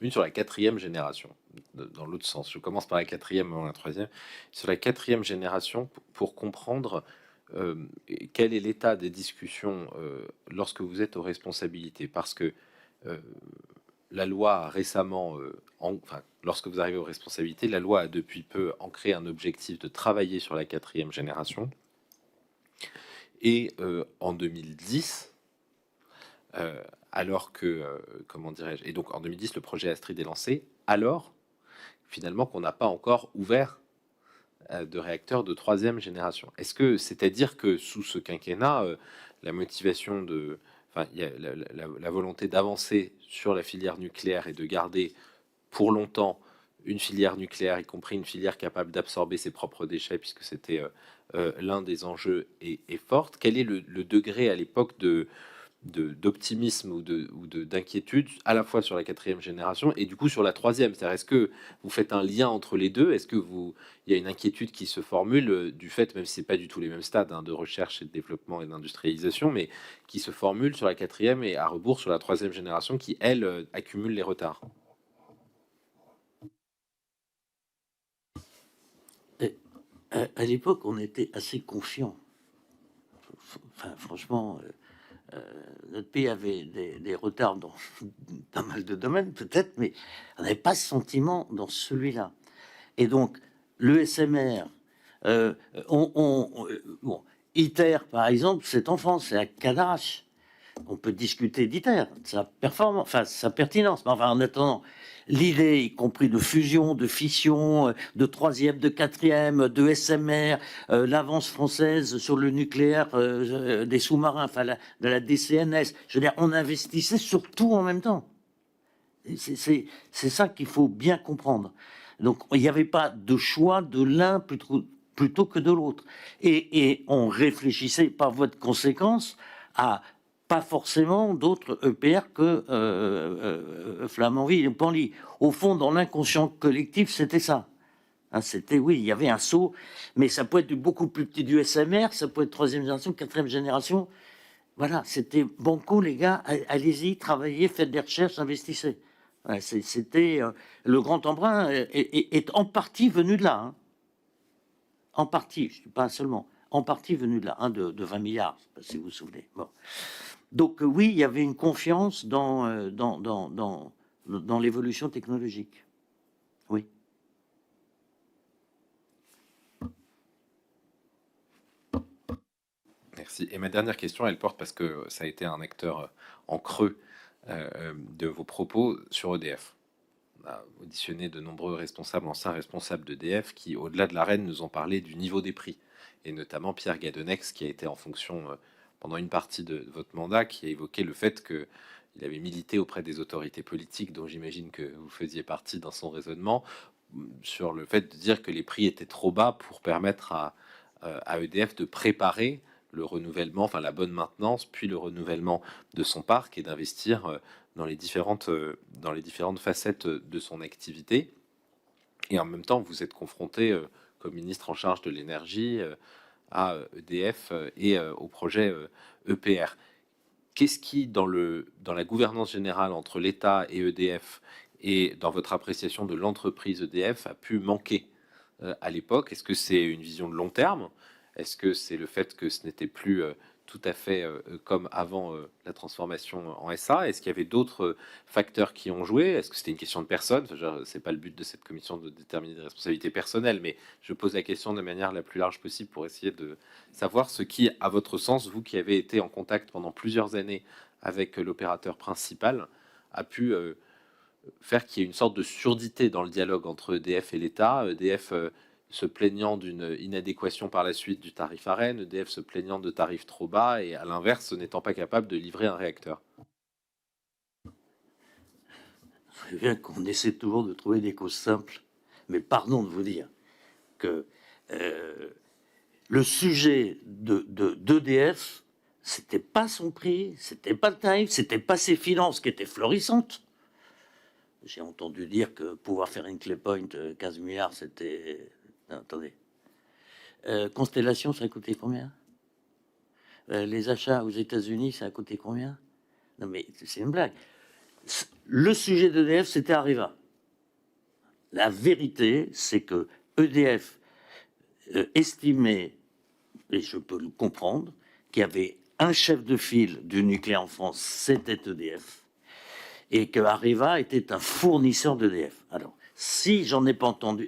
la quatrième génération, dans l'autre sens. Je commence par la quatrième avant la troisième. Sur la quatrième génération, pour comprendre quel est l'état des discussions lorsque vous êtes aux responsabilités. Parce que la loi a récemment, lorsque vous arrivez aux responsabilités, la loi a depuis peu ancré un objectif de travailler sur la quatrième génération. Et en 2010, alors que, comment dirais-je, et donc en 2010, le projet Astrid est lancé, alors finalement qu'on n'a pas encore ouvert de réacteurs de troisième génération. Est-ce que c'est-à-dire que sous ce quinquennat, la motivation enfin, il y a la volonté d'avancer sur la filière nucléaire et de garder pour longtemps une filière nucléaire, y compris une filière capable d'absorber ses propres déchets, puisque c'était l'un des enjeux, est forte. Quel est le degré à l'époque d'optimisme ou d'inquiétude, à la fois sur la 4e génération et du coup sur la 3e? C'est-à-dire, est-ce que vous faites un lien entre les deux? Est-ce que il y a une inquiétude qui se formule du fait, même si c'est pas du tout les mêmes stades de recherche et de développement et d'industrialisation, mais qui se formule sur la 4e et à rebours sur la 3e génération qui, elle, accumule les retards? À l'époque, on était assez confiant. Enfin, franchement, notre pays avait des retards dans pas mal de domaines, peut-être, mais on n'avait pas ce sentiment dans celui-là. Et donc, le SMR, bon, ITER, par exemple, c'est en France, c'est à Cadarache. On peut discuter d'ITER, sa performance, enfin sa pertinence, mais enfin en attendant, l'idée, y compris de fusion, de fission, de 3e, de 4e, de SMR, l'avance française sur le nucléaire, des sous-marins, enfin de la DCNS, je veux dire, on investissait sur tout en même temps. C'est ça qu'il faut bien comprendre. Donc il n'y avait pas de choix de l'un plutôt que de l'autre. Et on réfléchissait par voie de conséquence à pas forcément d'autres EPR que Flamanville et Panly. Au fond, dans l'inconscient collectif, c'était ça. Hein, c'était, oui, il y avait un saut, mais ça peut être beaucoup plus petit du SMR, ça peut être 3e génération, 4e génération. Voilà, c'était banco, les gars, allez-y, travaillez, faites des recherches, investissez. Voilà, c'était le grand emprunt est en partie venu de là. Hein. En partie, je ne dis pas seulement, en partie venu de là, hein, de 20 milliards, si vous vous souvenez. Bon. Donc oui, il y avait une confiance dans l'évolution technologique. Oui. Merci. Et ma dernière question, elle porte parce que ça a été un acteur en creux de vos propos sur EDF. On a auditionné de nombreux responsables, anciens responsables d'EDF, qui, au-delà de l'arène, nous ont parlé du niveau des prix. Et notamment Pierre Gadenex, qui a été en fonction pendant une partie de votre mandat, qui a évoqué le fait qu'il avait milité auprès des autorités politiques, dont j'imagine que vous faisiez partie dans son raisonnement, sur le fait de dire que les prix étaient trop bas pour permettre à EDF de préparer le renouvellement, enfin la bonne maintenance, puis le renouvellement de son parc et d'investir dans les différentes facettes de son activité. Et en même temps, vous êtes confronté, comme ministre en charge de l'énergie, à EDF et au projet EPR. Qu'est-ce qui, dans la gouvernance générale entre l'État et EDF, et dans votre appréciation de l'entreprise EDF, a pu manquer à l'époque? Est-ce que c'est une vision de long terme? Est-ce que c'est le fait que ce n'était plus tout à fait comme avant la transformation en SA? Est-ce qu'il y avait d'autres facteurs qui ont joué? Est-ce que c'était une question de personne? Enfin, c'est pas le but de cette commission de déterminer des responsabilités personnelles, mais je pose la question de manière la plus large possible pour essayer de savoir ce qui, à votre sens, vous qui avez été en contact pendant plusieurs années avec l'opérateur principal, a pu faire qu'il y ait une sorte de surdité dans le dialogue entre EDF et l'État. EDF se plaignant d'une inadéquation par la suite du tarif ARENH, EDF se plaignant de tarifs trop bas et à l'inverse n'étant pas capable de livrer un réacteur. C'est bien qu'on essaie toujours de trouver des causes simples, mais pardon de vous dire que le sujet d'EDF, c'était pas son prix, c'était pas le tarif, c'était pas ses finances qui étaient florissantes. J'ai entendu dire que pouvoir faire une clé point 15 milliards, c'était... Non, attendez. Constellation, ça a coûté combien? Les achats aux États-Unis, ça a coûté combien? Non, mais c'est une blague. Le sujet d'EDF, c'était Areva. La vérité, c'est que EDF estimait, et je peux le comprendre, qu'il y avait un chef de file du nucléaire en France, c'était EDF, et que Areva était un fournisseur d'EDF. Alors, si j'en ai pas entendu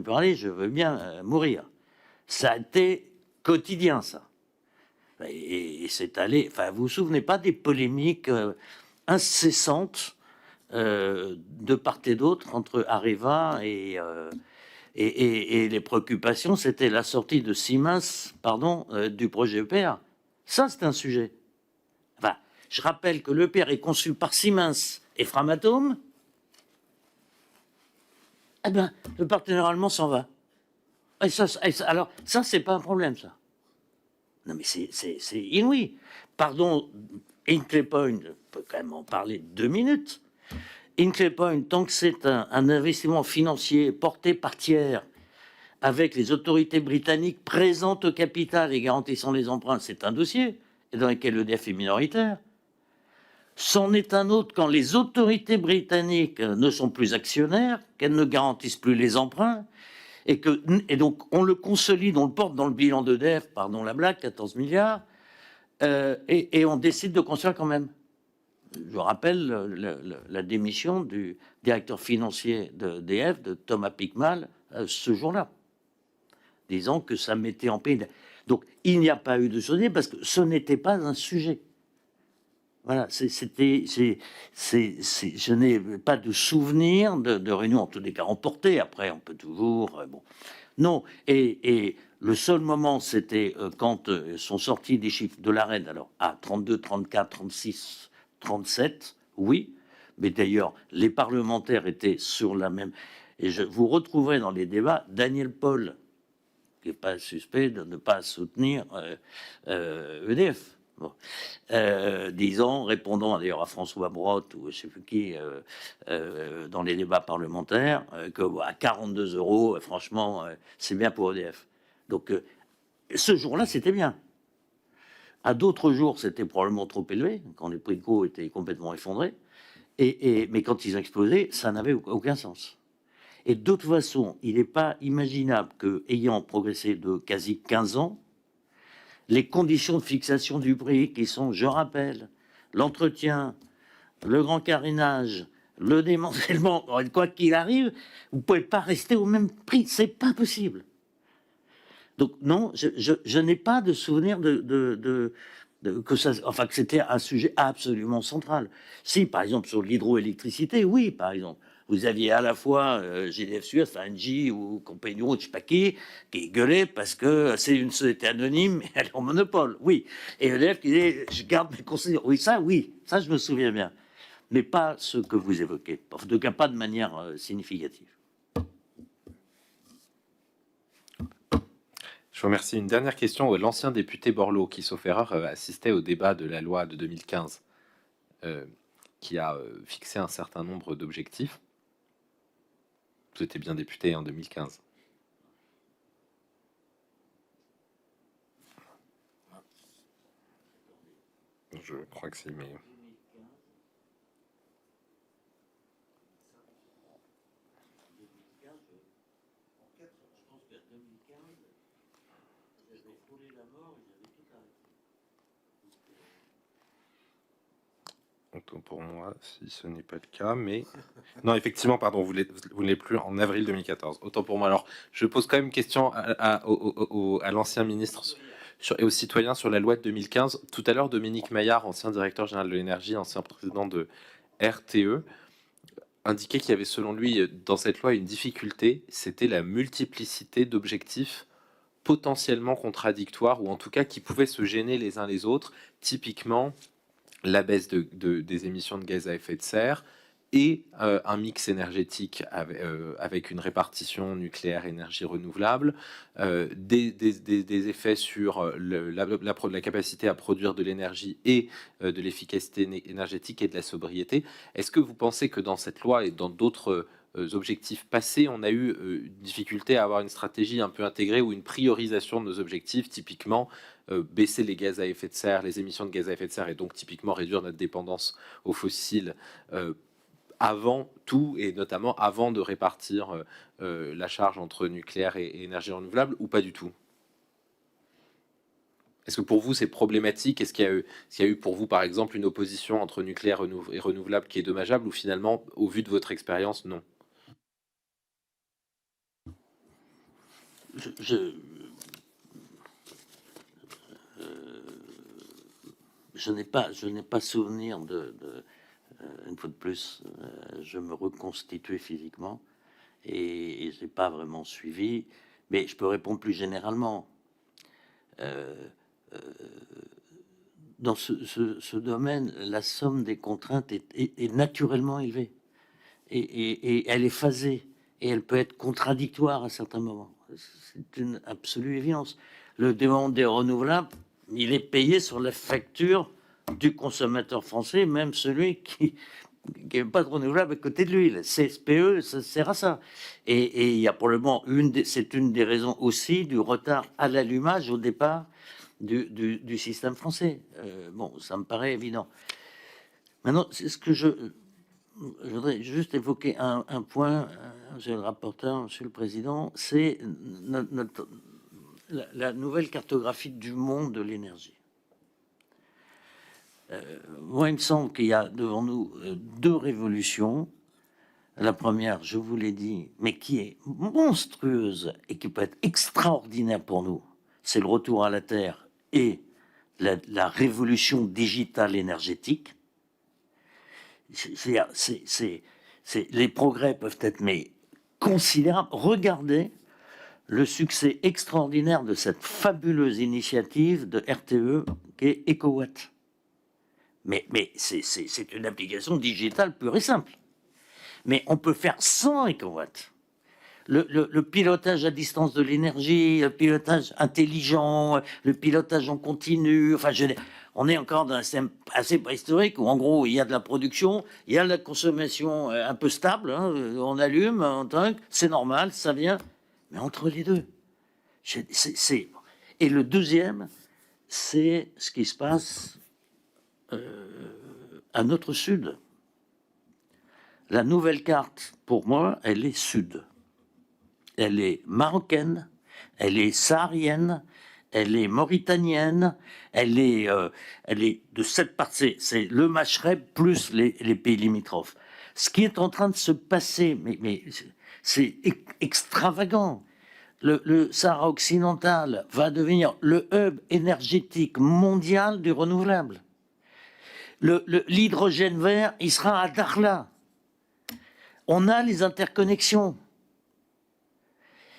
parler, je veux bien mourir. Ça a été quotidien, ça. Et c'est allé. Enfin, vous vous souvenez pas des polémiques incessantes de part et d'autre entre Areva et les préoccupations, c'était la sortie de Siemens, du projet EPR. Ça, c'est un sujet. Je rappelle que l'EPR est conçu par Siemens et Framatome. Eh bien, le partenaire allemand s'en va. Alors, ça, c'est pas un problème, ça. Non, mais c'est inouï. Pardon, Hinkley Point, on peut quand même en parler 2 minutes. Hinkley Point, tant que c'est un investissement financier porté par tiers, avec les autorités britanniques présentes au capital et garantissant les emprunts, c'est un dossier dans lequel l'EDF est minoritaire. C'en est un autre quand les autorités britanniques ne sont plus actionnaires, qu'elles ne garantissent plus les emprunts, et donc on le consolide, on le porte dans le bilan d'EDF, pardon la blague, 14 milliards, et on décide de construire quand même. Je rappelle la démission du directeur financier d'EDF, de Thomas Pickmal, ce jour-là, disant que ça mettait en pays. Donc il n'y a pas eu de sujet parce que ce n'était pas un sujet. Voilà, je n'ai pas de souvenir de réunion, en tous les cas remportée. Après, on peut toujours. Bon. Non, et le seul moment, c'était quand sont sortis des chiffres de l'AREN, alors à 32, 34, 36, 37, oui, mais d'ailleurs, les parlementaires étaient sur la même. Et vous retrouverez dans les débats Daniel Paul, qui n'est pas suspect de ne pas soutenir EDF. Bon. Disons, répondant d'ailleurs à François Brotte ou je ne sais plus qui dans les débats parlementaires, que à 42 €, franchement, c'est bien pour EDF. Donc, ce jour-là, c'était bien. À d'autres jours, c'était probablement trop élevé, quand les prix de co étaient complètement effondrés. Mais quand ils ont explosé, ça n'avait aucun sens. Et de toute façon, il n'est pas imaginable que, ayant progressé de quasi 15 ans, les conditions de fixation du prix qui sont, je rappelle, l'entretien, le grand carénage, le démantèlement, quoi qu'il arrive, vous ne pouvez pas rester au même prix, c'est pas possible. Donc non, je n'ai pas de souvenir que c'était un sujet absolument central. Si, par exemple, sur l'hydroélectricité, oui, par exemple. Vous aviez à la fois GDF Suez, enfin Engie ou Compagnon, je sais pas qui gueulait parce que c'est une société anonyme, mais elle est en monopole, oui. Et EDF qui disait, je garde mes conseils. Oui, ça, je me souviens bien. Mais pas ce que vous évoquez. En tout cas, pas de manière significative. Je vous remercie. Une dernière question. L'ancien député Borloo, qui, sauf erreur, assistait au débat de la loi de 2015, qui a fixé un certain nombre d'objectifs. Vous étiez bien député en 2015. Je crois que c'est, mais... Autant pour moi, si ce n'est pas le cas, mais... Non, effectivement, pardon, vous ne l'êtes plus en avril 2014. Autant pour moi. Alors, je pose quand même une question à l'ancien ministre et aux citoyens sur la loi de 2015. Tout à l'heure, Dominique Maillard, ancien directeur général de l'énergie, ancien président de RTE, indiquait qu'il y avait, selon lui, dans cette loi, une difficulté, c'était la multiplicité d'objectifs potentiellement contradictoires, ou en tout cas qui pouvaient se gêner les uns les autres. Typiquement, la baisse des émissions de gaz à effet de serre et un mix énergétique avec une répartition nucléaire énergie renouvelable, des effets sur la capacité à produire de l'énergie et de l'efficacité énergétique et de la sobriété. Est-ce que vous pensez que dans cette loi et dans d'autres objectifs passés, on a eu une difficulté à avoir une stratégie un peu intégrée ou une priorisation de nos objectifs, typiquement baisser les gaz à effet de serre, les émissions de gaz à effet de serre, et donc typiquement réduire notre dépendance aux fossiles avant tout, et notamment avant de répartir la charge entre nucléaire et énergie renouvelable, ou pas du tout? Est-ce que pour vous c'est problématique? Est-ce qu'il y a eu pour vous par exemple une opposition entre nucléaire et renouvelable qui est dommageable, ou finalement, au vu de votre expérience, non? Je n'ai pas souvenir une fois de plus, je me reconstituais physiquement et je n'ai pas vraiment suivi, mais je peux répondre plus généralement. dans ce domaine, la somme des contraintes est naturellement élevée. Et elle est phasée. Et elle peut être contradictoire à certains moments. C'est une absolue évidence. Le demande des renouvelables, il est payé sur la facture du consommateur français, même celui qui n'a pas de renouvelable à côté de lui. Le CSPE, ça sert à ça. Et il y a probablement c'est une des raisons aussi du retard à l'allumage au départ du système français. Bon, ça me paraît évident. Maintenant, c'est ce que je voudrais juste évoquer un point, monsieur le rapporteur, monsieur le président, c'est la nouvelle cartographie du monde de l'énergie. Moi, il me semble qu'il y a devant nous deux révolutions. La première, je vous l'ai dit, mais qui est monstrueuse et qui peut être extraordinaire pour nous, c'est le retour à la Terre et la révolution digitale énergétique. Les progrès peuvent être mais considérables. Regardez le succès extraordinaire de cette fabuleuse initiative de RTE qui est EcoWatt. Mais c'est une application digitale pure et simple. Mais on peut faire 100 EcoWatt. Le pilotage à distance de l'énergie, le pilotage intelligent, le pilotage en continu, enfin, on est encore dans un système assez préhistorique où, en gros, il y a de la production, il y a de la consommation un peu stable, hein, on allume, on tank, c'est normal, ça vient, mais entre les deux, Et le deuxième, c'est ce qui se passe à notre sud. La nouvelle carte, pour moi, elle est sud. Elle est marocaine, elle est saharienne, elle est mauritanienne, elle est de cette partie, c'est le Maghreb plus les pays limitrophes. Ce qui est en train de se passer, mais c'est extravagant. Le Sahara occidental va devenir le hub énergétique mondial du renouvelable. L'hydrogène vert, il sera à Dakhla. On a les interconnexions.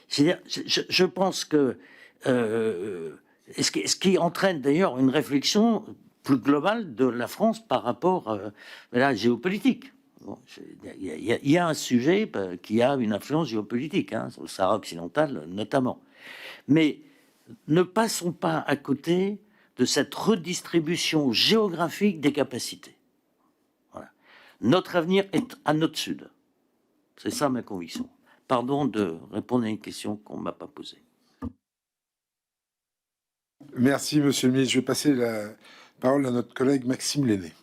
Je pense que ce qui entraîne d'ailleurs une réflexion plus globale de la France par rapport à la géopolitique. Il y a un sujet qui a une influence géopolitique, hein, sur le Sahara occidental notamment. Mais ne passons pas à côté de cette redistribution géographique des capacités. Voilà. Notre avenir est à notre sud. C'est ça ma conviction. Pardon de répondre à une question qu'on ne m'a pas posée. Merci, monsieur le ministre. Je vais passer la parole à notre collègue Maxime Lenné.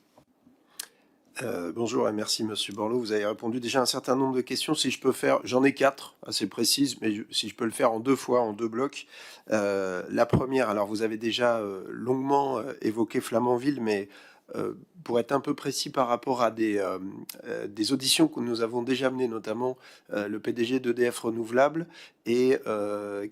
Bonjour et merci Monsieur Borloo. Vous avez répondu déjà à un certain nombre de questions. Si je peux faire, j'en ai 4 assez précises, mais si je peux le faire en 2 fois, en 2 blocs. La première, alors vous avez déjà longuement évoqué Flamanville, mais pour être un peu précis par rapport à des auditions que nous avons déjà menées, notamment le PDG d'EDF Renouvelable et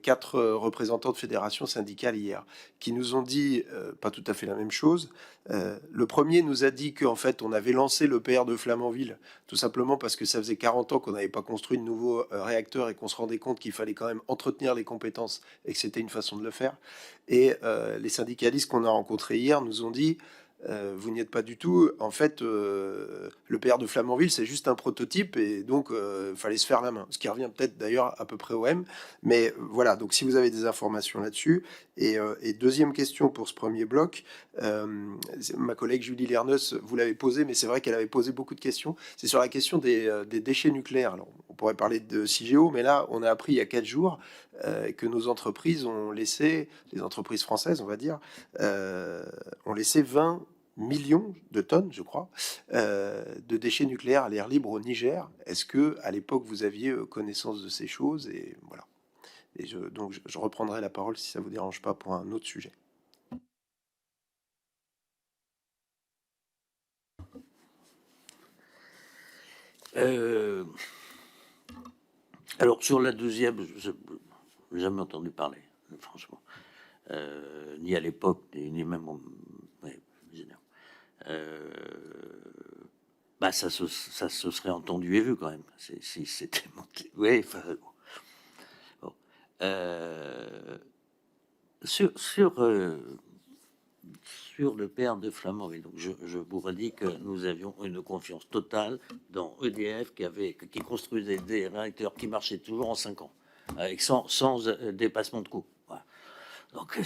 4 représentants de fédérations syndicales hier, qui nous ont dit pas tout à fait la même chose. Le premier nous a dit qu'en fait on avait lancé l'EPR de Flamanville tout simplement parce que ça faisait 40 ans qu'on n'avait pas construit de nouveaux réacteurs et qu'on se rendait compte qu'il fallait quand même entretenir les compétences et que c'était une façon de le faire. Et les syndicalistes qu'on a rencontrés hier nous ont dit vous n'y êtes pas du tout. En fait, le PR de Flamanville, c'est juste un prototype et donc il fallait se faire la main. Ce qui revient peut-être d'ailleurs à peu près au même. Mais voilà, donc si vous avez des informations là-dessus. Et deuxième question pour ce premier bloc, ma collègue Julie Lerneus, vous l'avez posé, mais c'est vrai qu'elle avait posé beaucoup de questions. C'est sur la question des déchets nucléaires. Alors, on pourrait parler de CIGEO, mais là, on a appris il y a 4 jours que nos entreprises ont laissé, les entreprises françaises, on va dire, ont laissé 20 millions de tonnes, je crois, de déchets nucléaires à l'air libre au Niger. Est-ce que, à l'époque, vous aviez connaissance de ces choses? Et voilà. Et donc, je reprendrai la parole si ça vous dérange pas pour un autre sujet. Alors, sur la deuxième, je n'ai jamais entendu parler, franchement. Ni à l'époque, ni même... bah, ça se serait entendu et vu quand même. Si c'était monté. Oui, enfin... Bon. Sur sur le père de Flamanville. Donc je vous redis que nous avions une confiance totale dans EDF qui construisait des réacteurs qui marchaient toujours en 5 ans, avec sans dépassement de coût. Voilà. Donc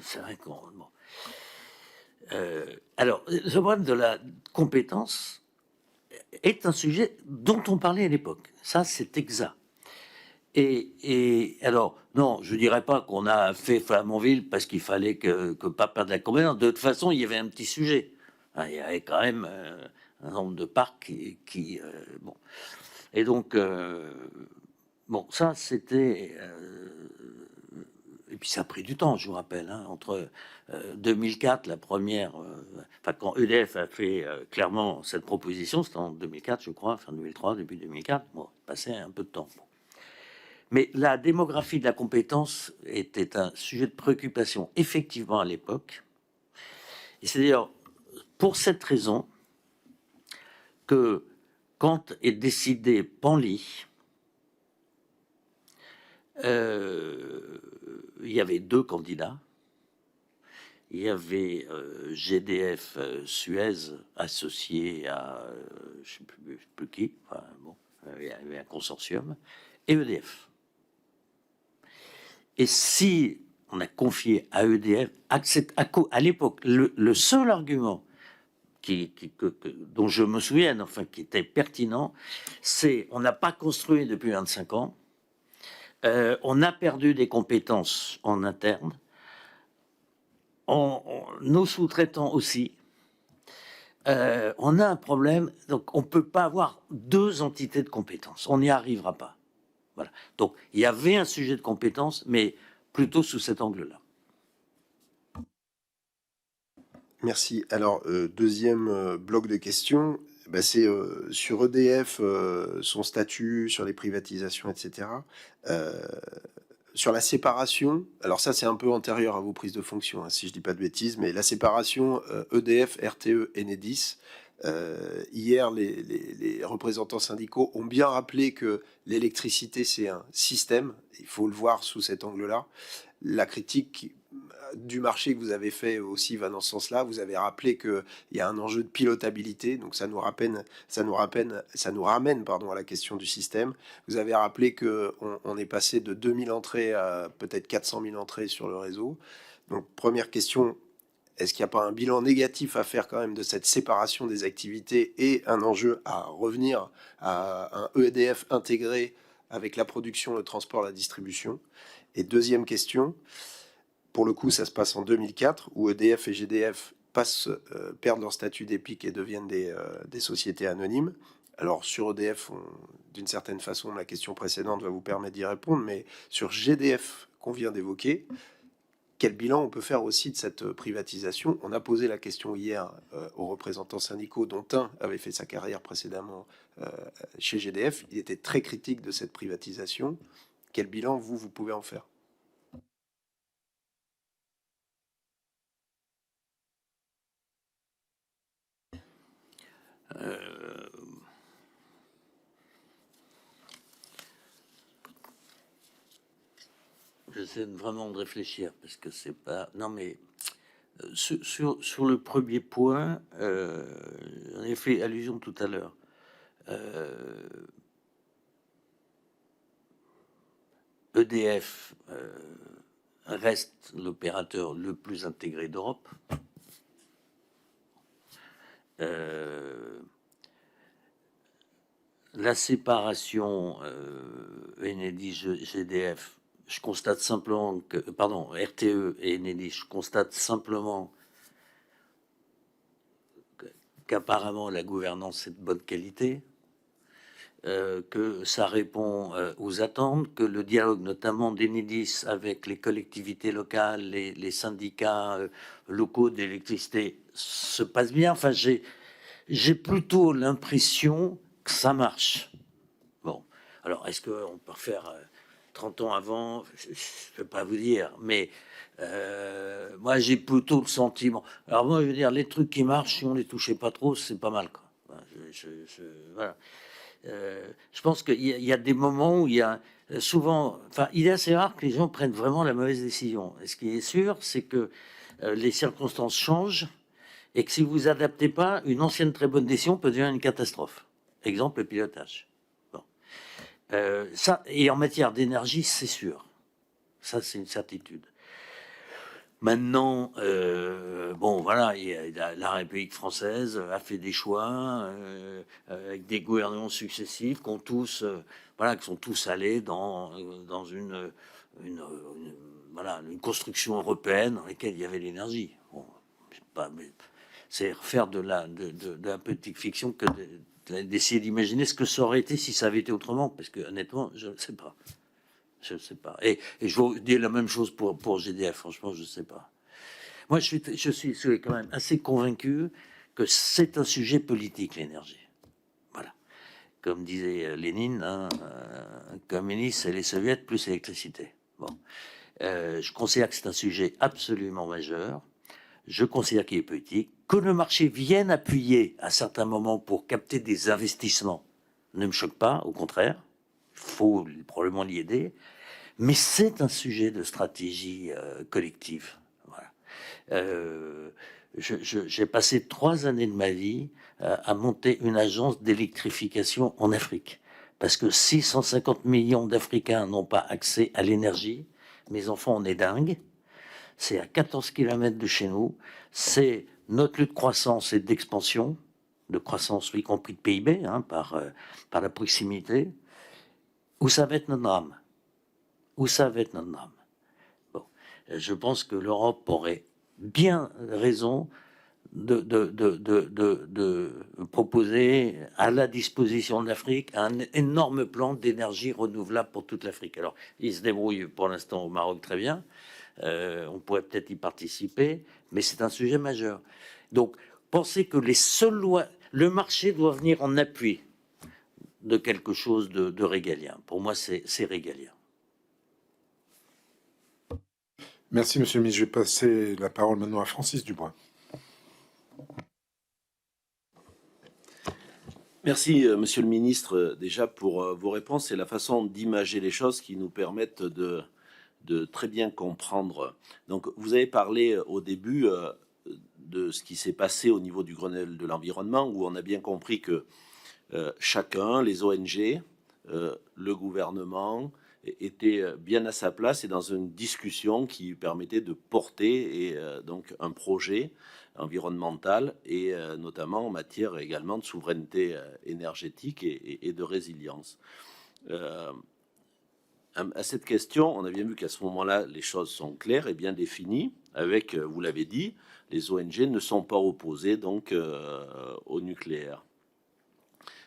c'est vrai qu'on... Bon. Alors, le problème de la compétence est un sujet dont on parlait à l'époque. Ça, c'est exact. Et alors, non, je dirais pas qu'on a fait Flamanville parce qu'il fallait que pas perdre la compétence. De toute façon, il y avait un petit sujet. Il y avait quand même un nombre de parcs qui bon. Et donc, bon, ça, c'était... et puis ça a pris du temps, je vous rappelle, hein, entre 2004, la première... Enfin, quand EDF a fait clairement cette proposition, c'était en 2004, je crois, fin 2003, début 2004, bon, il passait un peu de temps. Bon. Mais la démographie de la compétence était un sujet de préoccupation, effectivement, à l'époque. Et c'est d'ailleurs pour cette raison que, quand est décidé Panly, il y avait 2 candidats. Il y avait GDF Suez associé à je sais plus qui, enfin, bon, il y avait un consortium, et EDF. Et si on a confié à EDF, à l'époque, le seul argument dont je me souviens, enfin, qui était pertinent, c'est on n'a pas construit depuis 25 ans, on a perdu des compétences en interne, nos sous-traitants aussi, on a un problème, donc on ne peut pas avoir 2 entités de compétences, on n'y arrivera pas. Voilà. Donc il y avait un sujet de compétences, mais plutôt sous cet angle-là. Merci. Alors, deuxième bloc de questions, c'est sur EDF, son statut, sur les privatisations, etc. Sur la séparation, alors ça c'est un peu antérieur à vos prises de fonction, hein, si je dis pas de bêtises, mais la séparation EDF, RTE, Enedis, hier les représentants syndicaux ont bien rappelé que l'électricité c'est un système, il faut le voir sous cet angle-là. La critique du marché que vous avez fait aussi va dans ce sens-là. Vous avez rappelé qu'il y a un enjeu de pilotabilité, donc ça nous ramène à la question du système. Vous avez rappelé qu'on est passé de 2000 entrées à peut-être 400 000 entrées sur le réseau. Donc première question, est-ce qu'il n'y a pas un bilan négatif à faire quand même de cette séparation des activités et un enjeu à revenir à un EDF intégré avec la production, le transport, la distribution? Et deuxième question, pour le coup, ça se passe en 2004, où EDF et GDF perdent leur statut d'EPIC et deviennent des sociétés anonymes. Alors, sur EDF, d'une certaine façon, la question précédente va vous permettre d'y répondre, mais sur GDF qu'on vient d'évoquer, quel bilan on peut faire aussi de cette privatisation? On a posé la question hier aux représentants syndicaux, dont un avait fait sa carrière précédemment chez GDF. Il était très critique de cette privatisation. Quel bilan, vous pouvez en faire? J'essaie vraiment de réfléchir, parce que c'est pas... Non, mais sur le premier point, j'en ai fait allusion tout à l'heure. EDF reste l'opérateur le plus intégré d'Europe. La séparation Enedis-GDF, je constate simplement que, pardon, RTE et Enedis, je constate simplement qu'apparemment la gouvernance est de bonne qualité, que ça répond aux attentes, que le dialogue notamment d'Enedis avec les collectivités locales, les syndicats locaux d'électricité se passe bien. Enfin, j'ai plutôt l'impression que ça marche. Bon, alors est-ce qu'on peut refaire 30 ans avant? Je ne peux pas vous dire, mais moi j'ai plutôt le sentiment. Alors moi je veux dire, les trucs qui marchent, si on les touchait pas trop, c'est pas mal, quoi. Voilà. Je pense qu'il y a des moments où il y a souvent, enfin, il est assez rare que les gens prennent vraiment la mauvaise décision. Et ce qui est sûr, c'est que les circonstances changent et que si vous vous adaptez pas, une ancienne très bonne décision peut devenir une catastrophe. Exemple, le pilotage. Bon. Ça, et en matière d'énergie, c'est sûr. Ça, c'est une certitude. Maintenant, bon, voilà, la République française a fait des choix avec des gouvernements successifs qui ont tous, voilà, qui sont tous allés dans voilà, une construction européenne dans laquelle il y avait l'énergie. Bon, c'est faire de la politique fiction que d'essayer d'imaginer ce que ça aurait été si ça avait été autrement, parce que honnêtement, je ne sais pas. Je ne sais pas. Et je vous dis la même chose pour GDF. Franchement, je ne sais pas. Moi, je suis quand même assez convaincu que c'est un sujet politique, l'énergie. Voilà. Comme disait Lénine, hein, communiste, c'est les soviets plus l'électricité. Bon. Je considère que c'est un sujet absolument majeur. Je considère qu'il est politique. Que le marché vienne appuyer à certains moments pour capter des investissements ne me choque pas, au contraire. Il faut probablement l'y aider. Mais c'est un sujet de stratégie collective. Voilà. J'ai passé 3 années de ma vie à monter une agence d'électrification en Afrique. Parce que 650 millions d'Africains n'ont pas accès à l'énergie. Mes enfants, on est dingues. C'est à 14 km de chez nous. C'est notre lutte de croissance et d'expansion, de croissance, y compris de PIB, hein, par la proximité. Où ça va être notre drame? Où ça va être notre drame? Bon, je pense que l'Europe aurait bien raison de proposer à la disposition de l'Afrique un énorme plan d'énergie renouvelable pour toute l'Afrique. Alors, il se débrouille pour l'instant au Maroc très bien. On pourrait peut-être y participer, mais c'est un sujet majeur. Donc, pensez que les seules lois, le marché doit venir en appui de quelque chose de régalien. Pour moi, c'est régalien. Merci, monsieur le ministre. Je vais passer la parole maintenant à Francis Dubois. Merci, monsieur le ministre, déjà pour vos réponses et la façon d'imager les choses qui nous permettent de très bien comprendre. Donc, vous avez parlé au début de ce qui s'est passé au niveau du Grenelle de l'environnement, où on a bien compris que chacun, les ONG, le gouvernement, était bien à sa place et dans une discussion qui permettait de porter donc un projet environnemental et notamment en matière également de souveraineté énergétique et de résilience. À cette question, on a bien vu qu'à ce moment-là, les choses sont claires et bien définies. Avec, vous l'avez dit, les ONG ne sont pas opposées donc au nucléaire.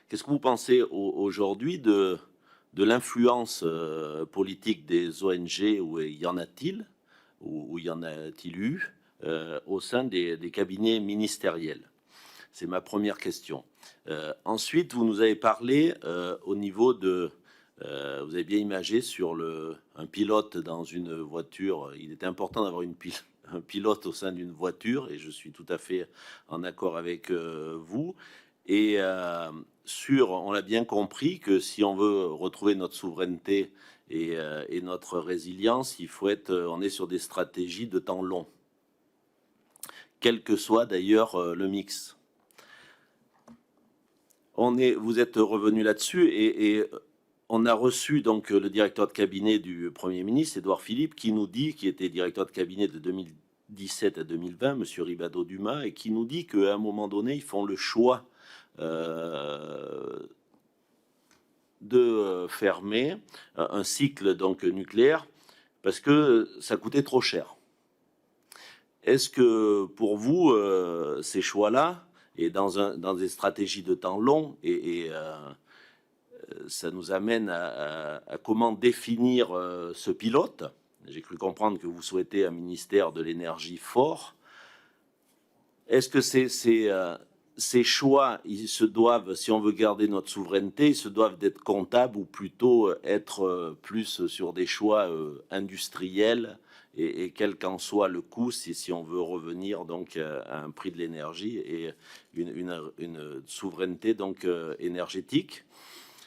Qu'est-ce que vous pensez aujourd'hui de l'influence politique des ONG, où y en a-t-il, où y en a-t-il eu au sein des cabinets ministériels? C'est ma première question. Ensuite, vous nous avez parlé au niveau de... vous avez bien imagé sur un pilote dans une voiture. Il était important d'avoir un pilote au sein d'une voiture, et je suis tout à fait en accord avec vous. Et on l'a bien compris que si on veut retrouver notre souveraineté et notre résilience, on est sur des stratégies de temps long, quel que soit d'ailleurs le mix. Vous êtes revenu là-dessus et on a reçu donc le directeur de cabinet du Premier ministre, Édouard Philippe, qui était directeur de cabinet de 2017 à 2020, Monsieur Ribado-Dumas, et qui nous dit qu'à un moment donné, ils font le choix de fermer un cycle donc nucléaire parce que ça coûtait trop cher. Est-ce que pour vous, ces choix-là, et dans des stratégies de temps long, ça nous amène à comment définir ce pilote? J'ai cru comprendre que vous souhaitez un ministère de l'énergie fort. Est-ce que ces choix, ils se doivent, si on veut garder notre souveraineté, ils se doivent d'être comptables ou plutôt être plus sur des choix industriels et quel qu'en soit le coût, si on veut revenir donc à un prix de l'énergie et une souveraineté donc énergétique.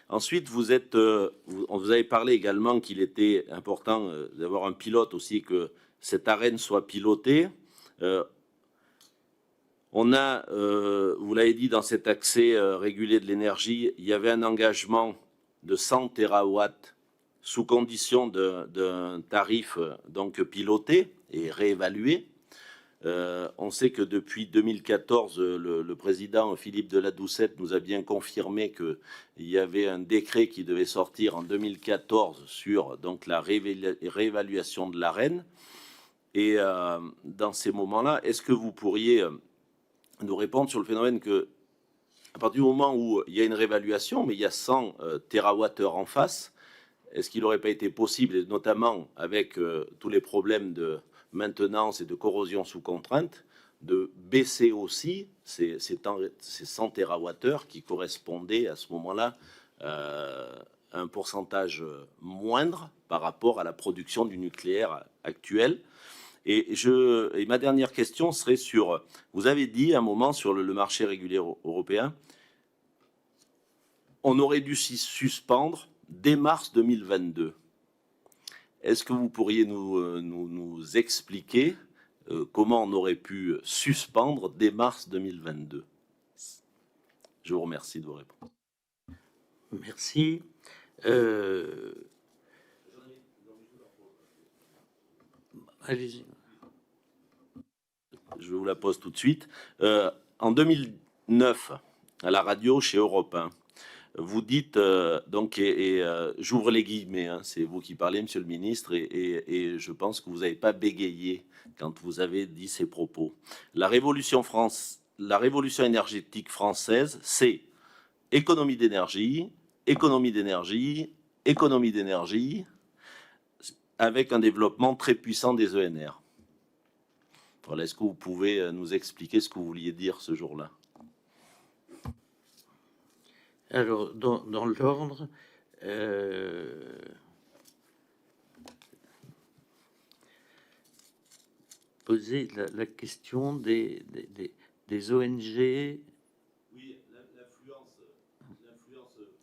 Ensuite, vous avez parlé également qu'il était important d'avoir un pilote aussi, que cette arène soit pilotée. On a, vous l'avez dit, dans cet accès régulé de l'énergie, il y avait un engagement de 100 terawatts sous condition d'un tarif donc piloté et réévalué. On sait que depuis 2014, le président Philippe de la Doucette nous a bien confirmé qu'il y avait un décret qui devait sortir en 2014 sur donc, la réévaluation de l'Arenh. Et dans ces moments-là, est-ce que vous pourriez nous répondre sur le phénomène que, à partir du moment où il y a une réévaluation, mais il y a 100 TWh en face, est-ce qu'il n'aurait pas été possible, et notamment avec tous les problèmes de maintenance et de corrosion sous contrainte, de baisser aussi ces 100 TWh qui correspondaient à ce moment-là à un pourcentage moindre par rapport à la production du nucléaire actuel? Et ma dernière question serait sur, vous avez dit à un moment sur le marché régulier européen, on aurait dû s'y suspendre dès mars 2022. Est-ce que vous pourriez nous expliquer comment on aurait pu suspendre dès mars 2022? Je vous remercie de vos réponses. Merci. Allez-y. Je vous la pose tout de suite. En 2009, à la radio chez Europe 1, vous dites, donc, j'ouvre les guillemets, hein, c'est vous qui parlez, monsieur le ministre, et je pense que vous n'avez pas bégayé quand vous avez dit ces propos. La révolution énergétique française, c'est économie d'énergie, économie d'énergie, économie d'énergie, avec un développement très puissant des ENR. Voilà, est-ce que vous pouvez nous expliquer ce que vous vouliez dire ce jour-là? Alors, dans l'ordre, poser la question des ONG. Oui, l'influence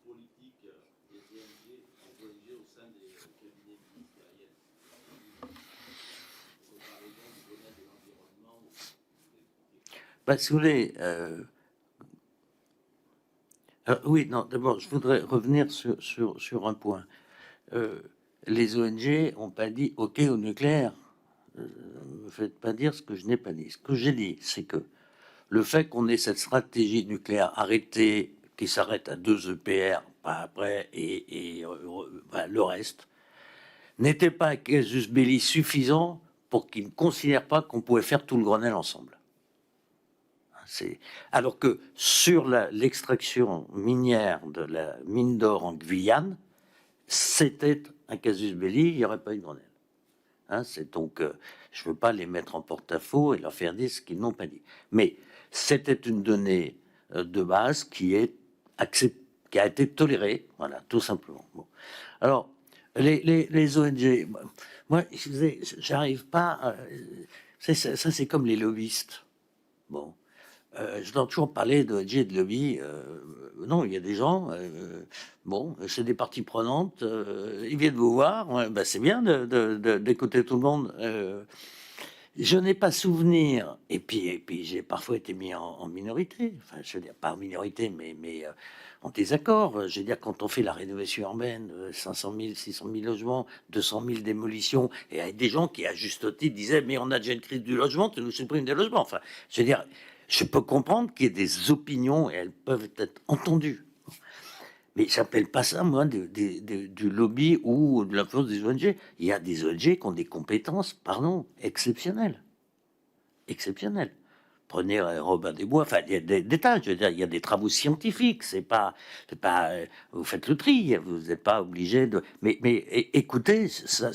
politique des ONG au sein des cabinets ministériels. Bah, si vous voulez, oui, non, d'abord, je voudrais revenir sur un point. Les ONG n'ont pas dit OK au nucléaire. Ne me faites pas dire ce que je n'ai pas dit. Ce que j'ai dit, c'est que le fait qu'on ait cette stratégie nucléaire arrêtée, qui s'arrête à 2 EPR, pas après, et le reste, n'était pas un casus belli suffisant pour qu'ils ne considèrent pas qu'on pouvait faire tout le Grenelle ensemble. Alors que sur l'extraction minière de la mine d'or en Guyane, c'était un casus belli, il n'y aurait pas eu de Grenelle. Hein, c'est donc, je ne veux pas les mettre en porte-à-faux et leur faire dire ce qu'ils n'ont pas dit. Mais c'était une donnée de base qui a été tolérée, voilà, tout simplement. Bon. Alors, les ONG, moi, j'arrive pas. Ça, c'est comme les lobbyistes. Bon. Je dois toujours parler d'ONG et de lobby. Non, il y a des gens, bon, c'est des parties prenantes, ils viennent vous voir, ben c'est bien d'écouter tout le monde. Je n'ai pas souvenir, et puis j'ai parfois été mis en minorité, enfin, je veux dire, pas en minorité, mais en désaccord. Je veux dire, quand on fait la rénovation urbaine, 500 000, 600 000 logements, 200 000 démolitions, et avec des gens qui, à juste titre, disaient, mais on a déjà une crise du logement, tu nous supprimes des logements. Enfin, je veux dire, je peux comprendre qu'il y ait des opinions et elles peuvent être entendues. Mais j'appelle pas ça, moi, du lobby ou de l'influence des ONG. Il y a des ONG qui ont des compétences, pardon, exceptionnelles. Exceptionnelles. Prenez Robin des Bois, enfin, il y a des tas, je veux dire, il y a des travaux scientifiques, c'est pas, vous faites le tri, vous n'êtes pas obligé de... Mais écoutez, ça...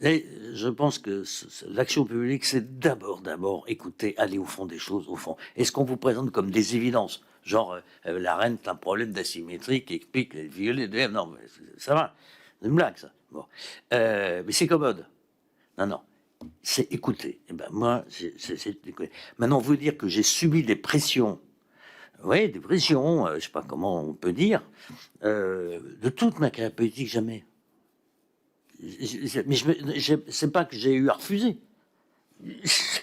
Et je pense que l'action publique, c'est d'abord écouter, aller au fond des choses, au fond. Est-ce qu'on vous présente comme des évidences, genre la reine a un problème d'asymétrie qui explique les violets de... Non, mais ça va, c'est une blague ça. Bon, mais c'est commode. Non, c'est écouter. Et ben moi, c'est écouter. Maintenant, vous dire que j'ai subi des pressions. Oui, des pressions. Je sais pas comment on peut dire. De toute ma carrière politique, jamais. Mais c'est pas que j'ai eu à refuser.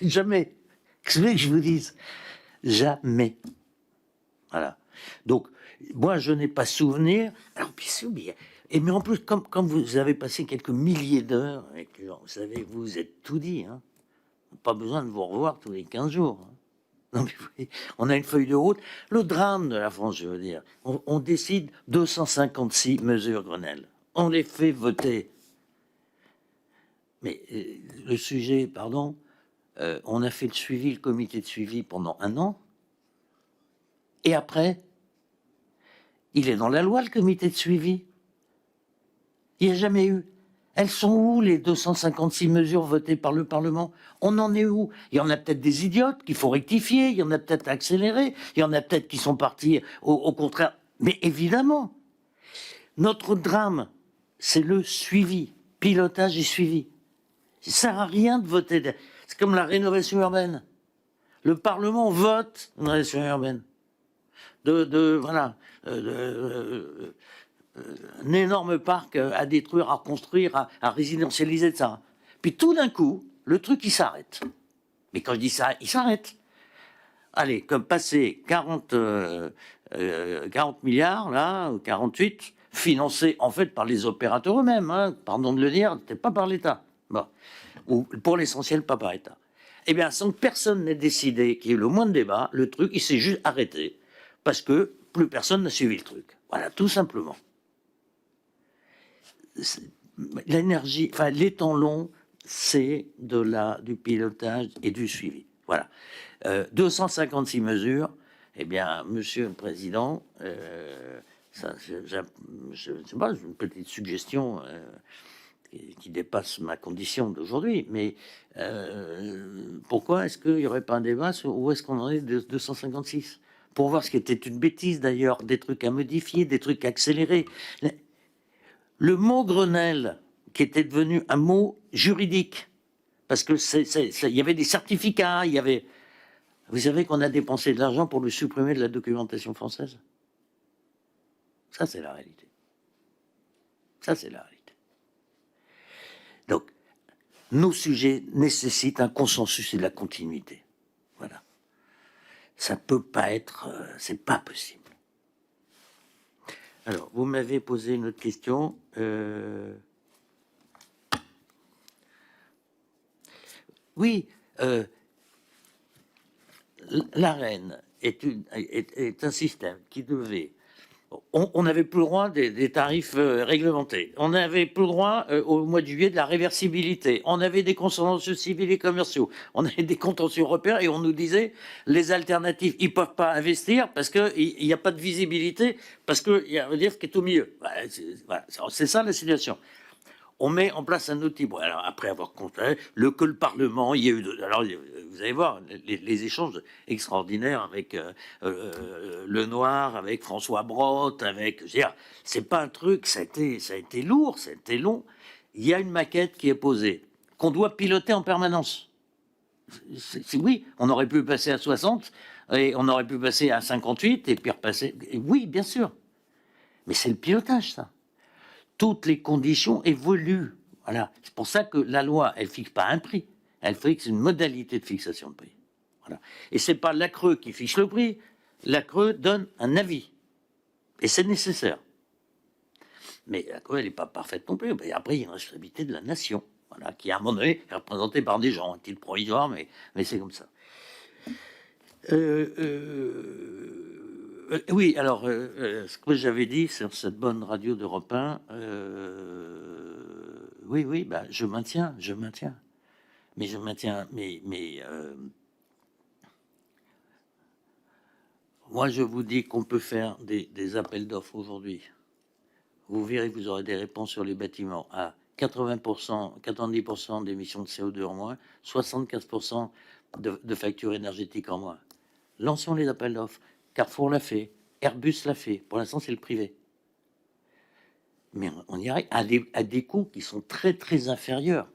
Jamais. Qu'est-ce que vous voulez que je vous dise? Jamais. Voilà. Donc, moi, je n'ai pas souvenir. Alors, puis, mais en plus, comme vous avez passé quelques milliers d'heures, et que, vous savez, vous êtes tout dit, hein. Pas besoin de vous revoir tous les 15 jours. Hein. Non, mais oui, on a une feuille de route. Le drame de la France, je veux dire, on décide 256 mesures Grenelle. On les fait voter. Mais le sujet, pardon, on a fait le suivi, le comité de suivi pendant 1 an. Et après, il est dans la loi, le comité de suivi. Il n'y a jamais eu. Elles sont où, les 256 mesures votées par le Parlement? On en est où? Il y en a peut-être des idiotes qu'il faut rectifier, il y en a peut-être accélérés, il y en a peut-être qui sont partis au contraire. Mais évidemment, notre drame, c'est le suivi, pilotage et suivi. Ça ne sert à rien de voter. C'est comme la rénovation urbaine. Le Parlement vote une rénovation urbaine. Voilà. Un énorme parc à détruire, à construire, à résidentialiser de ça. Puis tout d'un coup, le truc, il s'arrête. Mais quand je dis ça, il s'arrête. Allez, comme passer 40 milliards, là, ou 48, financés en fait par les opérateurs eux-mêmes, hein, pardon de le dire, c'était pas par l'État. Bon. Ou pour l'essentiel, pas par l'État. Eh bien, sans que personne n'ait décidé qu'il y ait le moins de débat, le truc, il s'est juste arrêté. Parce que plus personne n'a suivi le truc. Voilà, tout simplement. L'énergie, enfin, les temps longs, c'est du pilotage et du suivi. Voilà. 256 mesures. Eh bien, Monsieur le Président, je sais pas, une petite suggestion qui dépasse ma condition d'aujourd'hui, mais pourquoi est-ce qu'il n'y aurait pas un débat sur où est-ce qu'on en est de 256 pour voir ce qui était une bêtise d'ailleurs, des trucs à modifier, des trucs à accélérer. Le mot Grenelle, qui était devenu un mot juridique, parce que il y avait des certificats, il y avait... Vous savez qu'on a dépensé de l'argent pour le supprimer de la documentation française? Ça, c'est la réalité. Ça, c'est la réalité. Donc, nos sujets nécessitent un consensus et de la continuité. Voilà. Ça peut pas être... c'est pas possible. Alors, vous m'avez posé une autre question. Oui, l'AREN est un système qui devait... On n'avait plus le droit des tarifs réglementés. On n'avait plus le droit au mois de juillet de la réversibilité. On avait des contentieux civils et commerciaux. On avait des contentieux européens et on nous disait les alternatives, ils peuvent pas investir parce que il n'y a pas de visibilité, parce que il y a un EDF qui est au milieu. Voilà, c'est ça la situation. On met en place un outil. Bon, alors après avoir compté que le Parlement, il y a eu. Alors vous allez voir les échanges extraordinaires avec Lenoir, avec François Brotte, avec. Je veux dire, c'est pas un truc. Ça a été lourd, ça a été long. Il y a une maquette qui est posée qu'on doit piloter en permanence. Oui, on aurait pu passer à 60 et on aurait pu passer à 58 et puis repasser. Et oui, bien sûr. Mais c'est le pilotage, ça. Toutes les conditions évoluent. Voilà. C'est pour ça que la loi, elle fixe pas un prix, elle fixe une modalité de fixation de prix. Voilà. Et c'est pas l'ACRE qui fixe le prix, l'ACRE donne un avis. Et c'est nécessaire. Mais l'ACRE, elle n'est pas parfaite non plus. Mais après, il y a une responsabilité de la nation, voilà, qui à un moment donné est représentée par des gens, un titre provisoire, mais c'est comme ça. Oui, alors, ce que j'avais dit sur cette bonne radio d'Europe 1, oui, bah, je maintiens. Mais je maintiens, moi, je vous dis qu'on peut faire des appels d'offres aujourd'hui. Vous verrez que vous aurez des réponses sur les bâtiments à 80%, 90% d'émissions de CO2 en moins, 75% de factures énergétiques en moins. Lançons les appels d'offres. Carrefour l'a fait, Airbus l'a fait. Pour l'instant, c'est le privé. Mais on y arrive à des coûts qui sont très, très inférieurs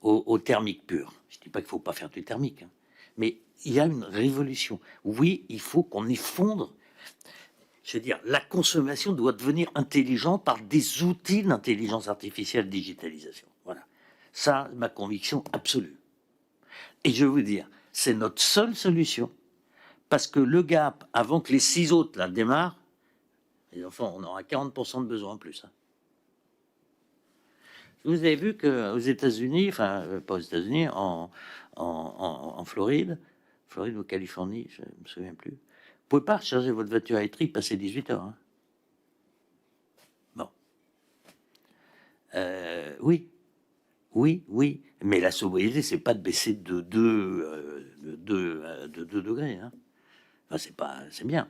au thermique pur. Je ne dis pas qu'il ne faut pas faire du thermique, hein. Mais il y a une révolution. Oui, il faut qu'on effondre. Je veux dire, la consommation doit devenir intelligente par des outils d'intelligence artificielle, digitalisation. Voilà. Ça, ma conviction absolue. Et je vais vous dire, c'est notre seule solution. Parce que le gap, avant que les 6 autres là démarrent, les enfants, on aura 40% de besoin en plus. Hein. Vous avez vu qu'aux États-Unis, enfin, pas aux États-Unis, en Floride ou Californie, je ne me souviens plus, vous pouvez pas recharger votre voiture électrique passer 18 heures. Hein. Bon. Oui. Mais la sobriété, c'est pas de baisser de 2 degrés. Hein. Enfin, c'est bien.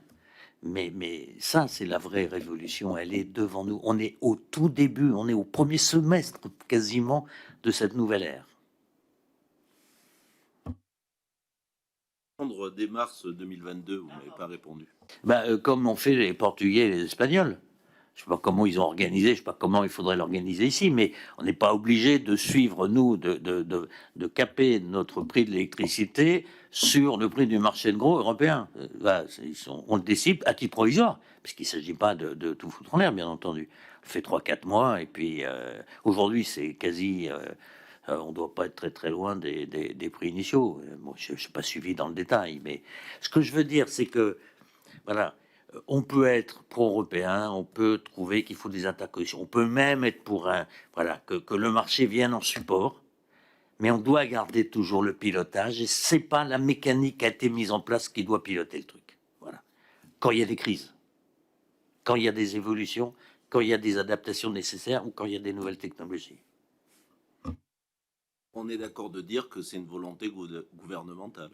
Mais ça, c'est la vraie révolution. Elle est devant nous. On est au tout début, on est au premier semestre quasiment de cette nouvelle ère. Dès mars 2022, vous m'avez pas répondu. Comme ont fait les Portugais et les Espagnols. Je ne sais pas comment ils ont organisé, je ne sais pas comment il faudrait l'organiser ici, mais on n'est pas obligé de suivre, nous, de caper notre prix de l'électricité sur le prix du marché de gros européen. On le décide à titre provisoire, puisqu'il ne s'agit pas de tout foutre en l'air, bien entendu. On fait 3-4 mois, et puis aujourd'hui, c'est quasi... on ne doit pas être très très loin des prix initiaux. Bon, je ne suis pas suivi dans le détail, mais ce que je veux dire, c'est que, voilà, on peut être pro-européen, on peut trouver qu'il faut des interconnexions, on peut même être pour que le marché vienne en support, mais on doit garder toujours le pilotage, et c'est pas la mécanique qui a été mise en place qui doit piloter le truc. Voilà. Quand il y a des crises, quand il y a des évolutions, quand il y a des adaptations nécessaires ou quand il y a des nouvelles technologies. On est d'accord de dire que c'est une volonté gouvernementale.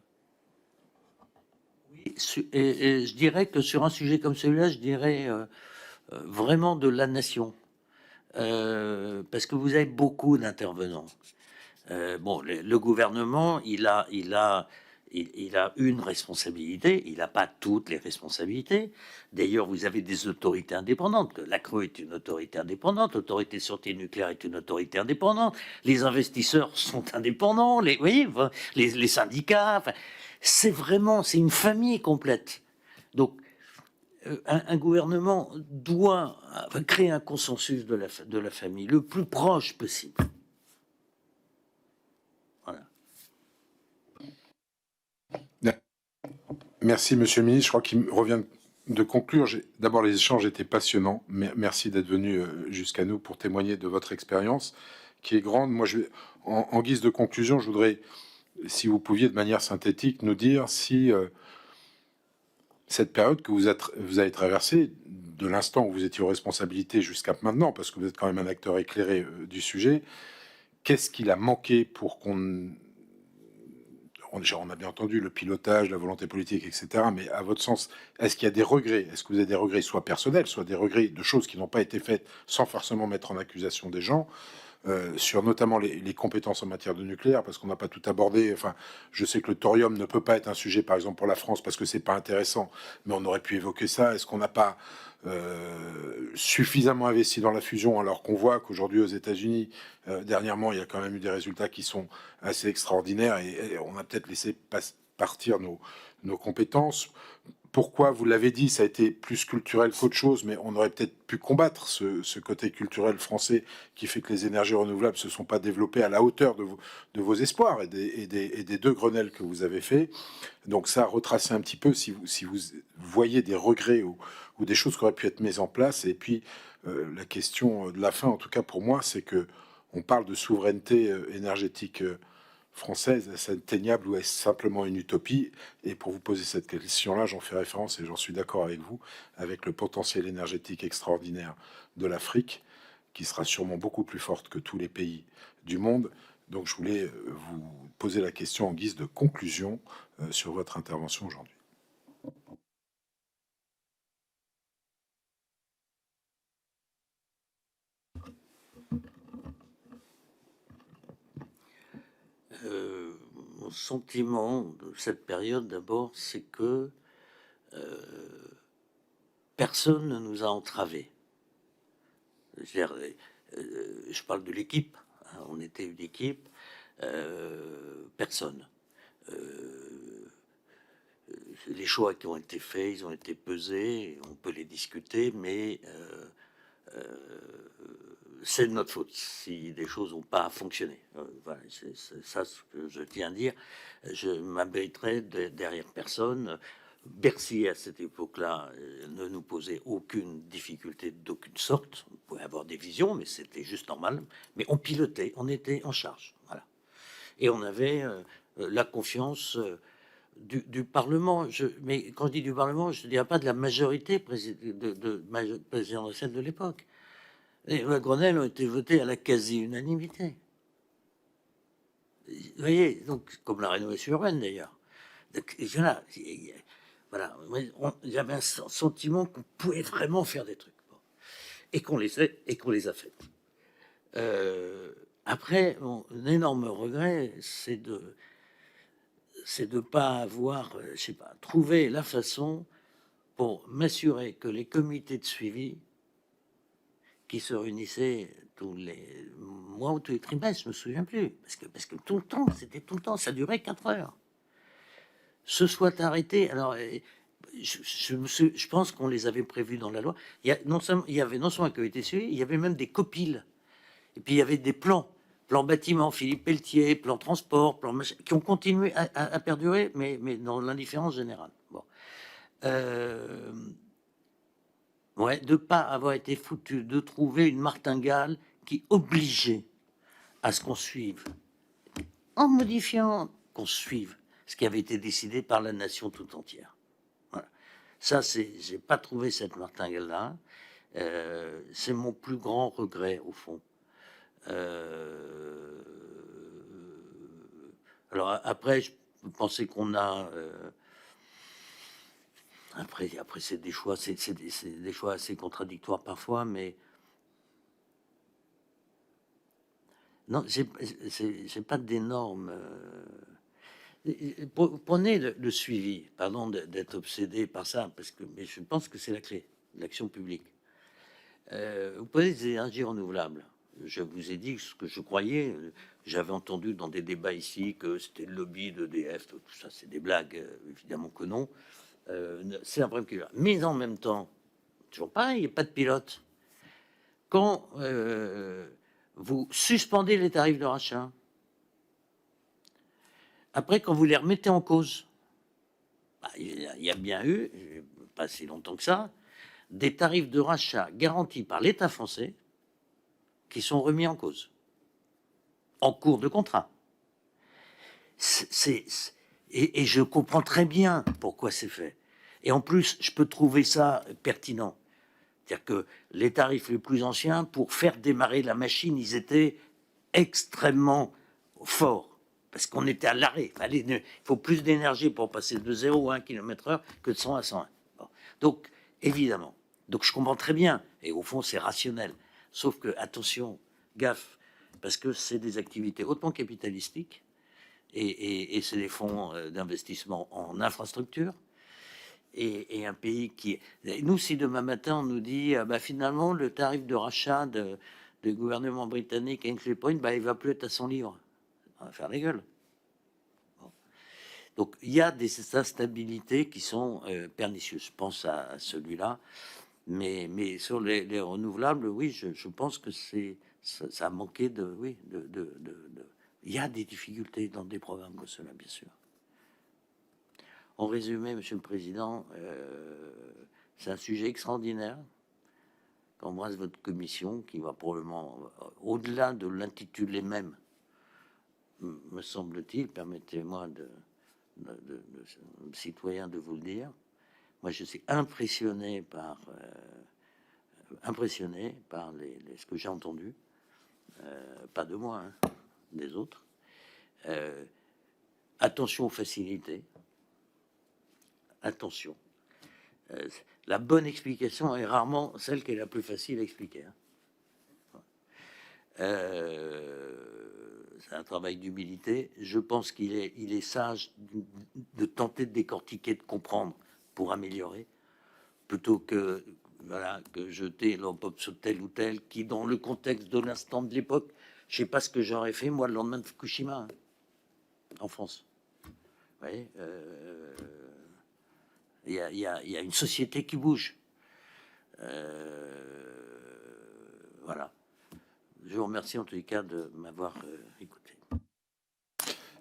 Et je dirais que sur un sujet comme celui-là, je dirais vraiment de la nation. Parce que vous avez beaucoup d'intervenants. Le gouvernement, il a une responsabilité, il n'a pas toutes les responsabilités. D'ailleurs, vous avez des autorités indépendantes. La CRE est une autorité indépendante, l'autorité de sûreté nucléaire est une autorité indépendante, les investisseurs sont indépendants, les syndicats. Enfin, c'est une famille complète. Donc, un gouvernement doit créer un consensus de la famille le plus proche possible. Voilà. Merci, Monsieur le Ministre. Je crois qu'il me revient de conclure. D'abord, les échanges étaient passionnants. Merci d'être venu jusqu'à nous pour témoigner de votre expérience, qui est grande. Moi, en guise de conclusion, je voudrais, si vous pouviez, de manière synthétique, nous dire si cette période que vous avez traversée, de l'instant où vous étiez aux responsabilités jusqu'à maintenant, parce que vous êtes quand même un acteur éclairé du sujet, qu'est-ce qu'il a manqué pour qu'on on a bien entendu le pilotage, la volonté politique, etc. Mais à votre sens, est-ce qu'il y a des regrets? Est-ce que vous avez des regrets, soit personnels, soit des regrets de choses qui n'ont pas été faites, sans forcément mettre en accusation des gens, sur notamment les compétences en matière de nucléaire, parce qu'on n'a pas tout abordé. Enfin, je sais que le thorium ne peut pas être un sujet, par exemple, pour la France, parce que c'est pas intéressant, mais on aurait pu évoquer ça. Est-ce qu'on n'a pas suffisamment investi dans la fusion, alors qu'on voit qu'aujourd'hui aux États-Unis, dernièrement, il y a quand même eu des résultats qui sont assez extraordinaires, et on a peut-être laissé partir nos compétences. Pourquoi, vous l'avez dit, ça a été plus culturel qu'autre chose, mais on aurait peut-être pu combattre ce côté culturel français qui fait que les énergies renouvelables se sont pas développées à la hauteur de vos espoirs et des 2 Grenelles que vous avez fait. Donc ça, retracer un petit peu si vous voyez des regrets ou des choses qui auraient pu être mises en place. Et puis la question de la fin, en tout cas pour moi, c'est que on parle de souveraineté énergétique française, est-ce atteignable ou est-ce simplement une utopie? Et pour vous poser cette question-là, j'en fais référence, et j'en suis d'accord avec vous, avec le potentiel énergétique extraordinaire de l'Afrique, qui sera sûrement beaucoup plus forte que tous les pays du monde. Donc je voulais vous poser la question en guise de conclusion sur votre intervention aujourd'hui. Mon sentiment de cette période, d'abord, c'est que personne ne nous a entravés. Je parle de l'équipe, hein, on était une équipe, personne. Les choix qui ont été faits, ils ont été pesés, on peut les discuter, mais c'est de notre faute si des choses n'ont pas fonctionné. Voilà, c'est ça ce que je tiens à dire. Je m'abriterai derrière personne. Bercy, à cette époque-là, ne nous posait aucune difficulté d'aucune sorte. On pouvait avoir des visions, mais c'était juste normal. Mais on pilotait, on était en charge. Voilà. Et on avait la confiance du Parlement. Mais quand je dis du Parlement, je ne dirais pas de la majorité présidentielle de l'époque. Les lois Grenelle ont été votées à la quasi-unanimité. Vous voyez, donc, comme la rénovation urbaine d'ailleurs. Voilà, j'avais un sentiment qu'on pouvait vraiment faire des trucs. Bon. Et qu'on les a fait. Après, mon énorme regret, c'est de pas avoir, je sais pas, trouvé la façon pour m'assurer que les comités de suivi qui se réunissaient tous les mois ou tous les trimestres, je me souviens plus, parce que tout le temps, c'était tout le temps, ça durait 4 heures, se soit arrêté. Alors, je pense qu'on les avait prévus dans la loi. Il y avait non seulement un comité de suivi, il y avait même des copiles. Et puis il y avait des plans bâtiment, Philippe Pelletier, plan transport, plan machin, qui ont continué à perdurer, mais dans l'indifférence générale. Bon. Ouais, de pas avoir été foutu, de trouver une martingale qui obligeait à ce qu'on suive, en modifiant, qu'on suive ce qui avait été décidé par la nation tout entière. Voilà. Ça, j'ai pas trouvé cette martingale-là. C'est mon plus grand regret, au fond. Alors après, je pensais qu'on a... Après c'est des choix, c'est des choix assez contradictoires parfois, mais non, j'ai pas d'énormes. Prenez le suivi, pardon d'être obsédé par ça, mais je pense que c'est la clé de l'action publique. Vous prenez des énergies renouvelables. Je vous ai dit ce que je croyais. J'avais entendu dans des débats ici que c'était le lobby d'EDF, tout ça, c'est des blagues, évidemment que non. C'est un problème qui est là. Mais en même temps, toujours pareil, il n'y a pas de pilote. Quand vous suspendez les tarifs de rachat, après, quand vous les remettez en cause, il y a bien eu, pas si longtemps que ça, des tarifs de rachat garantis par l'État français qui sont remis en cause, en cours de contrat. Et je comprends très bien pourquoi c'est fait. Et en plus, je peux trouver ça pertinent. C'est-à-dire que les tarifs les plus anciens, pour faire démarrer la machine, ils étaient extrêmement forts. Parce qu'on était à l'arrêt. Il faut plus d'énergie pour passer de 0 à 1 km/h que de 100 à 101. Bon. Donc, évidemment. Donc, je comprends très bien. Et au fond, c'est rationnel. Sauf que, attention, gaffe, parce que c'est des activités hautement capitalistiques et c'est des fonds d'investissement en infrastructure. Et un pays qui... Nous, si demain matin, on nous dit, finalement, le tarif de rachat du gouvernement britannique à Hinkley Point, il va plus être à 100 livres. On va faire les gueules. Bon. Donc, il y a des instabilités qui sont pernicieuses. Je pense à celui-là. Mais sur les renouvelables, oui, je pense que ça a manqué de... Oui, il y a des difficultés dans des programmes comme cela, bien sûr. En résumé, Monsieur le Président, c'est un sujet extraordinaire qu'embrasse votre commission, qui va probablement, au-delà de l'intitulé même, me semble-t-il, permettez-moi de citoyen de vous le dire, moi je suis impressionné par ce que j'ai entendu, pas de moi, hein, des autres. Attention aux facilités. Attention. La bonne explication est rarement celle qui est la plus facile à expliquer. C'est un travail d'humilité. Je pense qu'il est sage de tenter de décortiquer, de comprendre pour améliorer, plutôt que jeter l'enveloppe sur tel ou tel qui, dans le contexte de l'instant de l'époque, je sais pas ce que j'aurais fait moi le lendemain de Fukushima, hein, en France. Vous voyez, il y a une société qui bouge. Voilà. Je vous remercie en tous les cas de m'avoir écouté.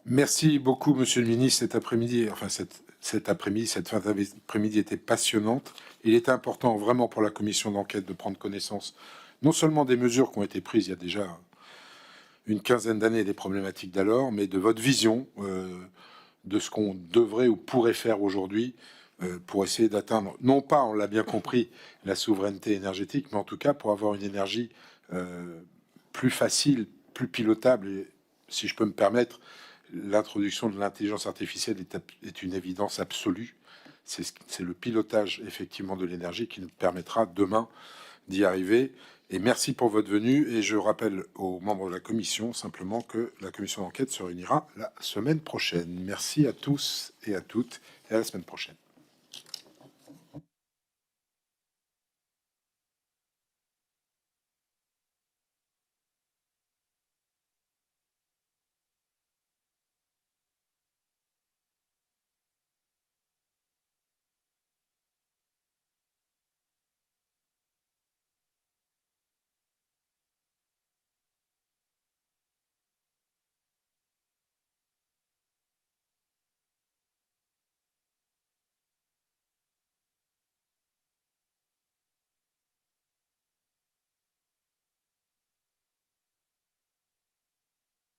Merci beaucoup, Monsieur le Ministre. Cet après-midi, enfin cette après-midi, cette fin d'après-midi était passionnante. Il était important vraiment pour la commission d'enquête de prendre connaissance non seulement des mesures qui ont été prises il y a déjà une quinzaine d'années, des problématiques d'alors, mais de votre vision de ce qu'on devrait ou pourrait faire aujourd'hui pour essayer d'atteindre, non pas, on l'a bien compris, la souveraineté énergétique, mais en tout cas pour avoir une énergie plus facile, plus pilotable. Et, si je peux me permettre, l'introduction de l'intelligence artificielle est une évidence absolue. C'est le pilotage effectivement de l'énergie qui nous permettra demain d'y arriver. Et merci pour votre venue. Et je rappelle aux membres de la commission simplement que la commission d'enquête se réunira la semaine prochaine. Merci à tous et à toutes et à la semaine prochaine.